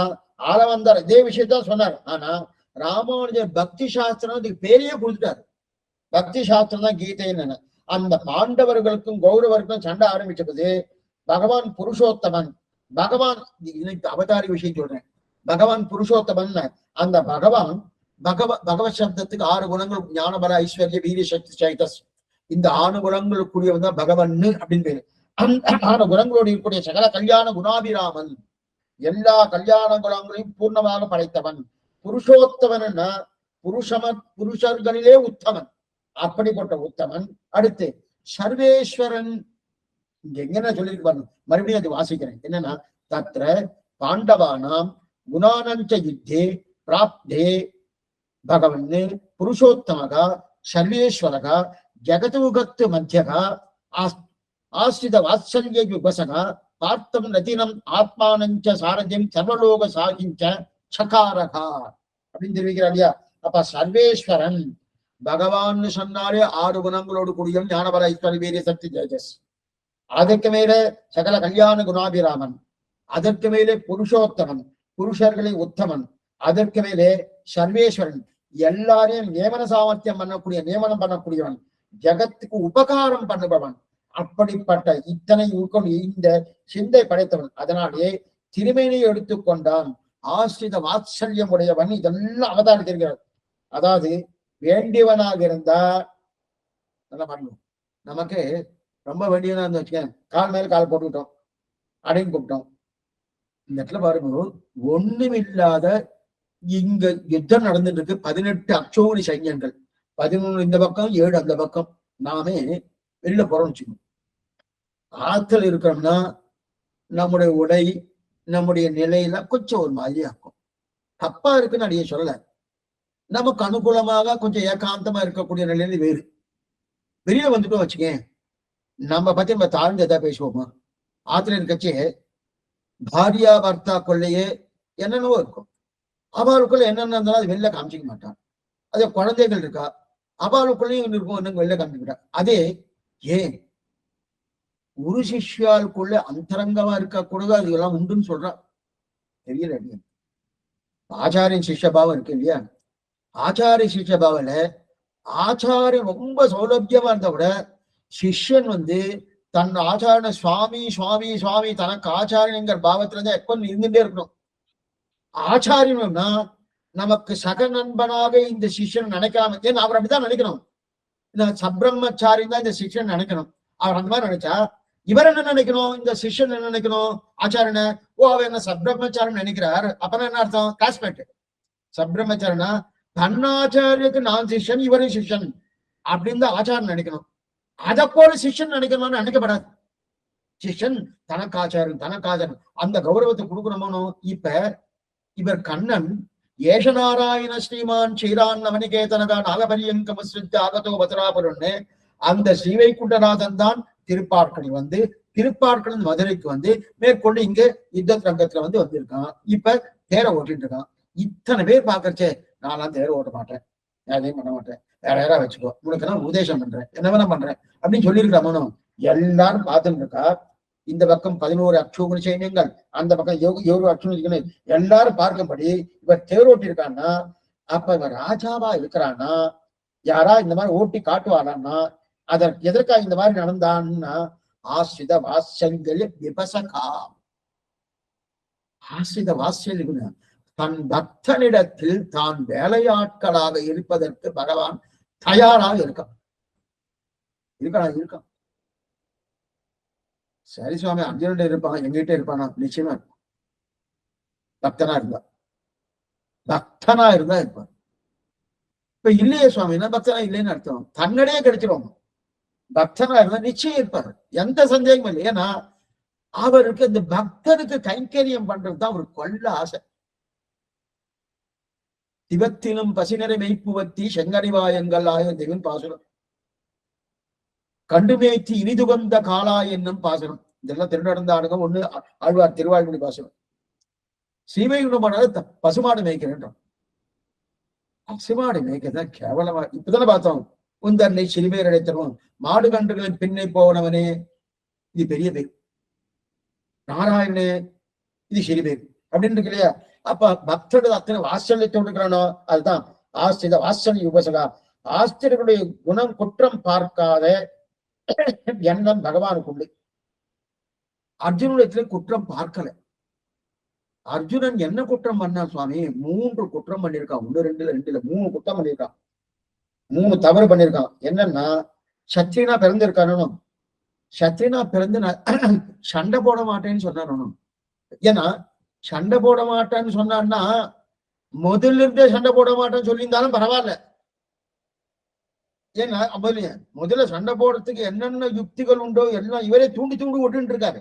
ஆளவந்தார் இதே விஷயத்தான் சொன்னார். ஆனா ராமானுஜர் பக்தி சாஸ்திரம் இதுக்கு பேரையே கொடுத்துட்டாரு. பக்தி சாஸ்திரம் தான் கீதைன்னு. அந்த பாண்டவர்களுக்கும் கௌரவர்களுக்கும் சண்டை ஆரம்பிச்சது பகவான் புருஷோத்தமன். பகவான் அவதாரி விஷயம் சொல்றேன். பகவான் புருஷோத்தமன். அந்த பகவான் பகவத் சப்தத்துக்கு 6 குணங்கள், ஞானபல ஐஸ்வர்ய வீரிய சக்தி சைதஸ். இந்த 6 குணங்களுக்குரியவன் தான் பகவன் அப்படின்னு பேரு. அந்த 6 குணங்களோடு இருக்கக்கூடிய சகல கல்யாண குணாபிராமன், எல்லா கல்யாண குணங்களையும் பூர்ணமாக படைத்தவன். புருஷோத்தமன்னா புருஷர்களிலே உத்தமன், அப்படிப்பட்ட உத்தமன். அடுத்து சர்வேஸ்வரன். இங்க எங்கன்னா சொல்லியிருக்கு பாருங்க, மறுபடியும் அது வாசிக்கிறேன். என்னன்னா தத்ர பாண்டவானாம் குணானஞ்ச யுத்தே பிராப்தே பகவன்னு புருஷோத்தமகா சர்வேஸ்வரகா ஜகதுகத்து மத்தியகா ஆஸ்ரித வாத்சல்ய யுபசகா பார்த்தம் ரத்தினம் ஆத்மானஞ்ச சாரதியம் சர்வலோக சாகிஞ்ச சகாரகா அப்படின்னு தெரிவிக்கிறார் இல்லையா. அப்ப சர்வேஸ்வரன் பகவான் சொன்னாலே 6 குணங்களோடு கூடிய ஞானபல ஐஸ்வர்ய வீரிய சக்தி தேஜஸ். அதற்கு மேலே சகல கல்யாண குணாபிராமன், அதற்கு மேலே புருஷோத்தமன், புருஷர்களை உத்தமன், அதற்கு மேலே சர்வேஸ்வரன், எல்லாரையும் நியமன சாமர்த்தியம் நியமனம் பண்ணக்கூடியவன், ஜகத்துக்கு உபகாரம் பண்ணுபவன். அப்படிப்பட்ட இத்தனை இந்த சிந்தை படைத்தவன். அதனாலே திருமேனியை எடுத்துக்கொண்டான். ஆசிரித வாத்சல்யம் உடையவன். இதெல்லாம் அவதாரம் தெரிகிறார். அதாவது வேண்டியவனாக இருந்தா நல்லா பண்ணணும். நமக்கு ரொம்ப வேண்டியவனா இருந்து வச்சுக்கேன், கால் மேல கால் போட்டுக்கிட்டோம், அடையும் கூப்பிட்டோம். இந்த இடத்துல பாருங்க, ஒண்ணுமில்லாத இங்க யுத்தம் நடந்துட்டு இருக்கு. 18 அச்சோனி சைன்யங்கள், 11 இந்த பக்கம் 7 அந்த பக்கம். நாமே வெளில போறோம்னு வச்சுக்கணும். ஆற்றல் இருக்கிறோம்னா நம்முடைய உடை நம்முடைய நிலையெல்லாம் கொஞ்சம் ஒரு மாதிரி ஆக்கும். தப்பா இருக்குன்னு அடைய சொல்லல. நமக்கு அனுகூலமாக கொஞ்சம் ஏகாந்தமா இருக்கக்கூடிய நிலையில வேறு. வெளியில வந்துட்டோம் வச்சுக்கேன், நம்ம பத்தி நம்ம தாழ்ந்து எதா பேசுவோமா? ஆத்துல இருக்கச்சே பாரியா பர்த்தா கொள்ளையே என்னென்னவோ இருக்கும். அவளுக்குள்ள என்னென்ன இருந்தாலும் அது வெளில காமிச்சிக்க மாட்டான். அதே குழந்தைகள் இருக்கா, அவளுக்குள்ளேயும் இருக்கும், என்னங்க வெளில காமிச்சுக்கிட்டா. அதே ஏன் ஒரு சிஷ்யாளுக்குள்ள அந்தரங்கமா இருக்கக்கூடாது, அது எல்லாம் உண்டுன்னு சொல்றா. தெரியல, ஆச்சாரியன் சிஷ்யபாவம் இருக்கு இல்லையா? ஆச்சாரிய சிஷ்யபாவில ஆச்சாரியன் ரொம்ப சௌலபியமா இருந்த விட சிஷ்யன் தன் ஆச்சாரிய சுவாமி சுவாமி சுவாமி தனக்கு ஆச்சாரியங்கிற பாவத்துல தான் எப்ப இருந்துட்டே இருக்கணும். ஆச்சாரியன்னா நமக்கு சக நண்பனாக இந்த சிஷ்யன் நினைக்காம, ஏன்னா அவர் அப்படிதான் நினைக்கணும். இந்த சப்ரம்மச்சாரி தான் இந்த சிஷ்யன் நினைக்கணும். அவர் அந்த மாதிரி நினைச்சா இவர் என்ன நினைக்கணும், இந்த சிஷ்யன் என்ன நினைக்கணும், ஆச்சாரன, ஓ அவர் என்ன சப்ரம்மச்சாரம் நினைக்கிறார், அப்பதான் என்ன அர்த்தம், கிளாஸ்மேட். சப்ரம்மச்சாரனா தன்னாச்சாரியருக்கு நான் சிஷ்யன் இவரும் சிஷ்யன் அப்படின்னு தான் ஆச்சாரம் நினைக்கணும். அதை போல சிஷ்யன் நினைக்கணும்னு நினைக்கப்படாது. சிஷ்யன் தனக்காச்சாரன் அந்த கௌரவத்தை கொடுக்கணுமோ. இப்ப இவர் கண்ணன் ஏஷநாராயண ஸ்ரீமான் ஸ்ரீரான் நவனிகேதனகா நாகபரியங்கமஸ்ரித்து ஆகதோ பத்ராபுரன்னு அந்த ஸ்ரீவைகுண்டநாதன் தான் திருப்பார்க்கணி வந்து திருப்பார்க்கணி மதுரைக்கு வந்து மேற்கொண்டு இங்க யுத்த ரங்கத்துல வந்து வந்திருக்கான். இப்ப தேர ஓட்டிட்டு இருக்கான். இத்தனை பேர் பாக்குறச்சே நான்லாம் தேர ஓட்ட மாட்டேன், எதையும் பண்ண மாட்டேன், வேற யாரா வச்சுக்கோ, உனக்கு நான் உபதேசம் பண்றேன், என்ன வேணா பண்றேன் அப்படின்னு சொல்லியிருக்காமனோ. எல்லாரும் பார்த்துட்டு இருக்கா. இந்த பக்கம் 11 அக்ஷோகுண சைன்யங்கள், அந்த பக்கம் எவ்வளவு அக்ஷோகுண, எல்லாரும் பார்க்கும்படி இவர் தேரோட்டி இருக்கான்னா, அப்ப இவர் ராஜாவா இருக்கிறான்னா, யாரா இந்த மாதிரி ஓட்டி காட்டுவாரான்னா, அதற்கு எதற்காக இந்த மாதிரி நடந்தான்னா, ஆசிரித வாசல்கள் விபசகா. ஆசிரித வாசல்கள் தன் பக்தனிடத்தில் தான் வேலையாட்களாக இருப்பதற்கு பகவான் தயாராக இருக்கான். சரி சுவாமி, அர்ஜுனன் இருப்பான், எங்கிட்ட இருப்பானா, நிச்சயமா இருப்பான். பக்தனா இருந்தா இருப்பான். இப்ப இல்லையே சுவாமின்னா பக்தனா இல்லைன்னு அர்த்தம், தன்னடையே கிடைச்சிருவாங்க. பக்தனா இருந்தா நிச்சயம் இருப்பாரு, எந்த சந்தேகமும் இல்லை. ஏன்னா அவருக்கு இந்த பக்தனுக்கு கைங்கரியம் பண்றதுதான் அவருக்கு கொள்ள ஆசை. திவத்திலும் பசினரை மெய்ப்புவத்தி செங்கனிவாயங்கள் ஆயுதவின் பாசுரம், கண்டுமேய்ச்சி இனிதுகந்த காலா என்னும் பாசுரம், இதெல்லாம் திருநடந்தாடுங்க. ஒண்ணு ஆழ்வார் திருவாய்மொழி பாசுரம். சீமையுடமான பசுமாடு மேய்க்கிறேன். பசுமாடு மேய்க்கிறதான் கேவலமா. இப்பதானே பார்த்தோம், உந்தன்னை சிறுபேர் அடைத்தரும் மாடு கன்றுகளின் பின்னை போனவனே, இது பெரிய பேர். நாராயணே, இது சிறுபேர் அப்படின்னு இருக்கு இல்லையா. அப்ப பக்தர்கள் அத்தனை வாத்சல்யத்தோடு இருக்கிறானோ, அதுதான் ஆஸ்திர வாத்சல்ய உபசகா. ஆஸ்திரர்களுடைய குணம் குற்றம் பார்க்காத எண்ணம் பகவானுக்கு உண்டு. அர்ஜுனத்துல குற்றம் பார்க்கல. அர்ஜுனன் என்ன குற்றம் பண்ணா சுவாமி, 3 குற்றம் பண்ணிருக்கான். 1 2 2 3 குற்றம் பண்ணிருக்கான். 3 தவறு பண்ணிருக்கான். என்னன்னா, சத்திரியனா பிறந்திருக்கானோ, சத்திரியனா பிறந்து சண்டை போட மாட்டேன்னு சொன்னானோ. ஏன்னா சண்டை போட மாட்டேன்னு சொன்னான்னா, முதல்ல இருந்தே சண்டை போட மாட்டேன்னு சொல்லியிருந்தாலும் பரவாயில்ல. ஏன்னா முதல்ல சண்டை போடுறதுக்கு என்னென்ன யுக்திகள் உண்டோ எல்லாம் இவரே தூண்டி விட்டுட்டு இருக்காரு.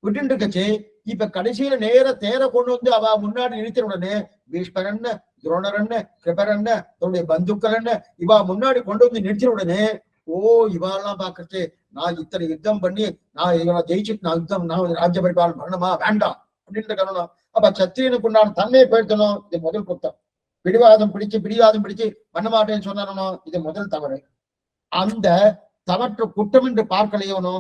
விட்டுட்டு இருக்கச்சு இப்ப கடைசியில நேர தேர கொண்டு வந்து அவ முன்னாடி நிறுத்தின உடனே பீஷ்மர் என்ன, துரோணர் என்ன, கிருபர் என்ன, தன்னுடைய பந்துக்கள் என்ன, இவா முன்னாடி கொண்டு வந்து நிறுத்தின உடனே, ஓ இவாளெல்லாம் பாக்குறது, நான் இத்தனை யுத்தம் பண்ணி நான் இவனை ஜெயிச்சுட்டு நான் ராஜ்ய பரிபாலனம் பண்ணணுமா வேண்டாம் அப்படின்ற காரணம். அப்ப சத்திரியனுக்கு உண்டான தன்மையை போயிட்டணும். இது முதல் குத்தம். பிடிவாதம் பிடிச்சு பண்ண மாட்டேன்னு சொன்னானோ, இது முதல் தவறு. அந்த தவற்று குற்றம் என்று பார்க்கலையோனோ.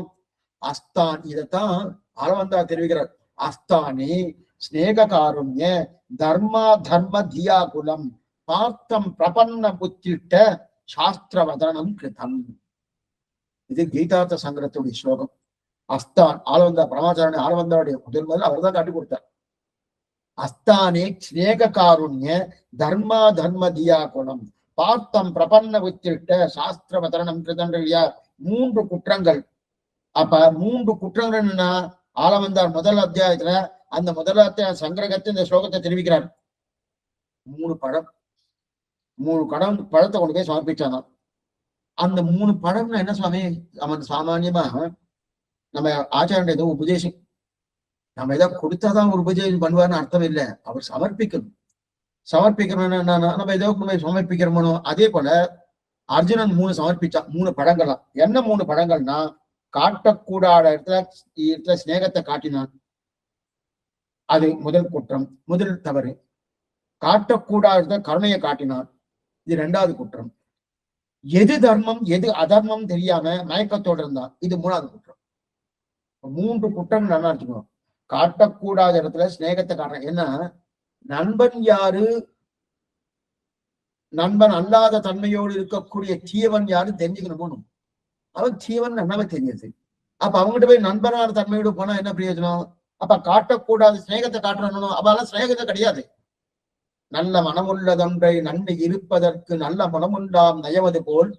அஸ்தான், இதைத்தான் ஆளவந்தா தெரிவிக்கிறார். அஸ்தானி ஸ்நேக காருண்ய தர்மா தர்ம தியா குலம் பார்த்தம் பிரபன்ன புத்திட்ட சாஸ்திரவதனம் கிருதம். இது கீதார்த்த சங்கரத்துடைய ஸ்லோகம். அஸ்தான் ஆளவந்தா பரமாச்சாரிய ஆளவந்தாவுடைய முதல் அவர் தான் காட்டி கொடுத்தார். அஸ்தானே ஸ்நேக காருண்ய தர்மா தர்ம தியா குலம் பார்த்தம் பிரபன்ன புத்திட்ட சாஸ்திரவதனம் கிருதம். 3 குற்றங்கள். அப்ப 3 குற்றங்கள் என்னன்னா, ஆளவந்தார் முதல் அத்தியாயத்துல அந்த முதல் அத்தியாய சங்கிரகத்தை இந்த ஸ்லோகத்தை தெரிவிக்கிறார். 3 பழத்தை கொண்டு போய் சமர்ப்பிச்சானா. அந்த 3 பழம்னா என்ன சுவாமி, அவன் சாமானியமா நம்ம ஆச்சாரிய ஏதோ உபதேசம் நம்ம ஏதோ கொடுத்தாதான் ஒரு உபதேசம் பண்ணுவார்னு அர்த்தம் இல்லை. அவர் சமர்ப்பிக்கணும் நம்ம ஏதோ சமர்ப்பிக்கிறோமோ. அதே போல அர்ஜுனன் 3 சமர்ப்பிச்சான். 3 பழங்களா. என்ன 3 பழங்கள்னா, காட்டக்கூடாத இடத்துல ஸ்நேகத்தை காட்டினான், அது முதல் குற்றம், முதல் தவறு. காட்டக்கூடாத கருணையை காட்டினான், இது 2வது குற்றம். எது தர்மம் எது அதர்மம் தெரியாம மயக்கத்தோடு இருந்தான், இது 3வது குற்றம். 3 குற்றங்கள் நல்லா இருக்கணும். காட்டக்கூடாத இடத்துல ஸ்நேகத்தை காட்டுறான். ஏன்னா நண்பன் யாரு, நண்பன் அல்லாத தன்மையோடு இருக்கக்கூடிய தீயவன் யாரு தெரிஞ்சுக்கணும். அவன் தீவன் நல்லாவே தெரியுது. அப்ப அவங்ககிட்ட போய் நண்பனான தன்மையோடு போனா என்ன பிரயோஜனம்? அப்ப காட்டக்கூடாது ஸ்நேகத்தை காட்டணும். அவெல்லாம் ஸ்நேகத்தை கிடையாது. நல்ல மனமுள்ளதொன்றை நன்மை இருப்பதற்கு நல்ல மனமுண்டாம் நயவது போல்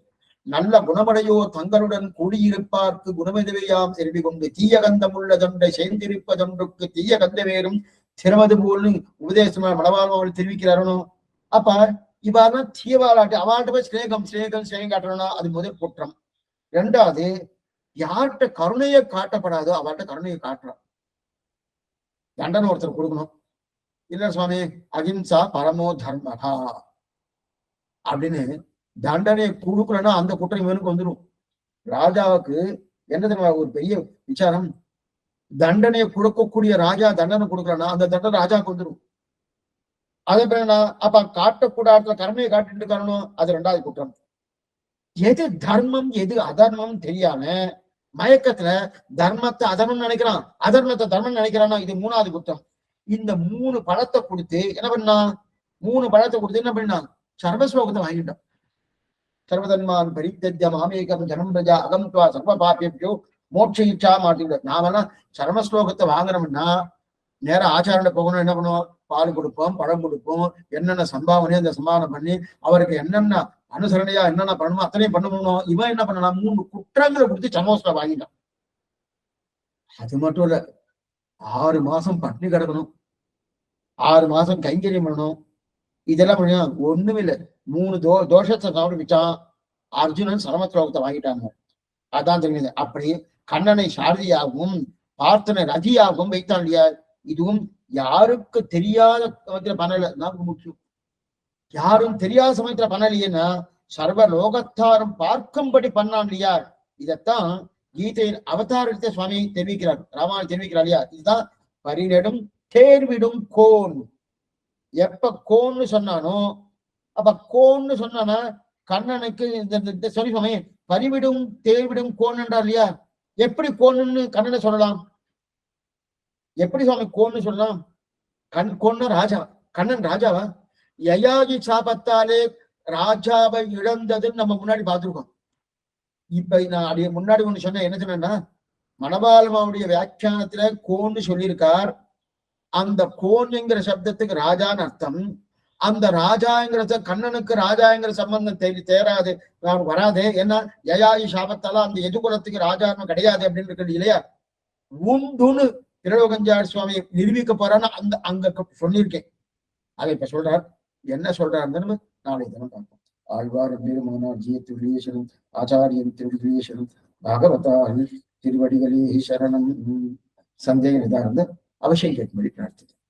நல்ல குணமடையோ தங்களுடன் கூடியிருப்பார்க்கு குணமெதுவையாம் செல்வி கொண்டு தீய கந்தம் உள்ளதொன்றை சேர்ந்திருப்பதொன்றுக்கு தீய கந்த வேறும் சிரமது போல்னு உபதேசமா மனவாழ்வாள் தெரிவிக்கிறாரோ. அப்ப இவ்வாறு தீயவாளாட்டு அவள்கிட்ட போய் ஸ்நேகம் காட்டணும்னா அது முதல் குற்றம். ரெண்டாவது, யார்கிட்ட கருணையை காட்டப்படாதோ அவள்கிட்ட கருணையை காட்டுறான். தண்டனை ஒருத்தர் கொடுக்கணும். இல்ல சுவாமி அகிம்சா பரமோ தர்மகா அப்படின்னு தண்டனையை கொடுக்கலன்னா அந்த குற்றம் இவனுக்கு வந்துடும். ராஜாவுக்கு என்ன தெரியுமா ஒரு பெரிய விசாரம், தண்டனையை கொடுக்கக்கூடிய ராஜா தண்டனை கொடுக்கலன்னா அந்த தண்டனை ராஜாவுக்கு வந்துடும். அதே போல அப்ப காட்டக்கூடாத கருணையை காட்டிட்டு காரணம் அது ரெண்டாவது குற்றம். எது தர்மம் எது அதர்மம் தெரியாம மயக்கத்துல தர்மத்தை அதர்மம் நினைக்கிறான், அதர்மத்தை தர்மம் நினைக்கிறான்னா இது மூணாவது குற்றம். இந்த மூணு பழத்தை கொடுத்து என்ன பண்ணா, மூணு பழத்தை கொடுத்து என்ன பண்ணா, சர்வஸ்லோகத்தை வாங்கிட்டான். சர்வதன்மான் பரித்தத்ய மாமேகம் ஜனம் பிரஜா அகம் துவா சர்வ பாபியோ மோட்ச இச்சா மாட்டீங்க. நாமெல்லாம் சர்மஸ்லோகத்தை வாங்கணும்னா நேரம் ஆச்சாரண்ட போகணும். என்ன பண்ணுவோம், பால் கொடுப்போம், பழம் கொடுப்போம், என்னென்ன சம்பாவனையோ அந்த சம்பாவனை பண்ணி அவருக்கு என்னென்ன அனுசரணையா என்னென்ன பண்ணணுமோ அத்தனையும் பண்ணணும். இவன் என்ன பண்ணலாம், 3 குற்றங்களை கொடுத்து சமோஸ்ல வாங்கிட்டான். அது மட்டும் இல்ல, 6 மாசம் பட்னி கிடக்கணும், 6 மாசம் கைங்கரியம் பண்ணணும். இதெல்லாம் பண்ண ஒண்ணுமே இல்லை. 3 தோஷத்தை சமர்ப்பிச்சான். அர்ஜுனன் சரமஸ்லோகத்தை வாங்கிட்டாங்க. அதான் தெரியுது. அப்படி கண்ணனை சாரதியாகவும் பார்த்தனை ரதியாகவும் வைத்தான் இல்லையா. இதுவும் யாருக்கு தெரியாத சமயத்துல பண்ணல. நமக்கு முக்கியம், யாரும் தெரியாத சமயத்துல பண்ணலையேன்னா சர்வ லோகத்தாரும் பார்க்கும்படி பண்ணான் இல்லையா. இதத்தான் கீதையின் அவதாரத்தை சுவாமி தெரிவிக்கிறார், ராமாயணம் தெரிவிக்கிறார் இல்லையா. இதுதான் பரிநெடும் தேர்விடும் கோன். எப்ப கோன்னு சொன்னானோ அப்ப கோன்னு சொன்னானா கண்ணனுக்கு இந்த சொல்லி சுவாமி பரிவிடும் தேர்விடும் கோன் என்றார் இல்லையா. எப்படி கோன்னு கண்ணனை சொல்லலாம், எப்படி சுவாமி கோன்னு சொல்லலாம்? கோன்னு ராஜா, கண்ணன் ராஜாவா? யயாதி சாபத்தாலே ராஜாவை இழந்ததுன்னு நம்ம முன்னாடி பார்த்திருக்கோம். இப்ப நான் அடைய முன்னாடி ஒண்ணு சொன்ன என்ன சொன்னா, மணவாளமாவுடைய வியாக்கியானத்துல கோன்னு சொல்லியிருக்கார். அந்த கோன்ங்கிற சப்தத்துக்கு ராஜான்னு அர்த்தம். அந்த ராஜாங்கிற கண்ணனுக்கு ராஜாங்கிற சம்பந்தம் தேராது, வராது. ஏன்னா யயாயி சாபத்தால அந்த எதுகுலத்துக்கு ராஜான்னு கிடையாது அப்படின்னு இருக்கு இல்லையா. உண்டுன்னு திருலோகஞ்சார் சுவாமி நிரூபிக்க போறான்னு அந்த அங்க சொல்லியிருக்கேன். அதை இப்ப சொல்றார். என்ன சொல்றாருன்னு நாளை தினம் பார்ப்போம். ஆழ்வார் பெருமானார் திருவிழேசனும் ஆச்சாரியன் திருவிழேசனும் பாகவதால் திருவடிகளே சரணம். சந்தேகம் இதாக இருந்து அவசியம் கேட்கும்படி பிரார்த்திக்கிறேன்.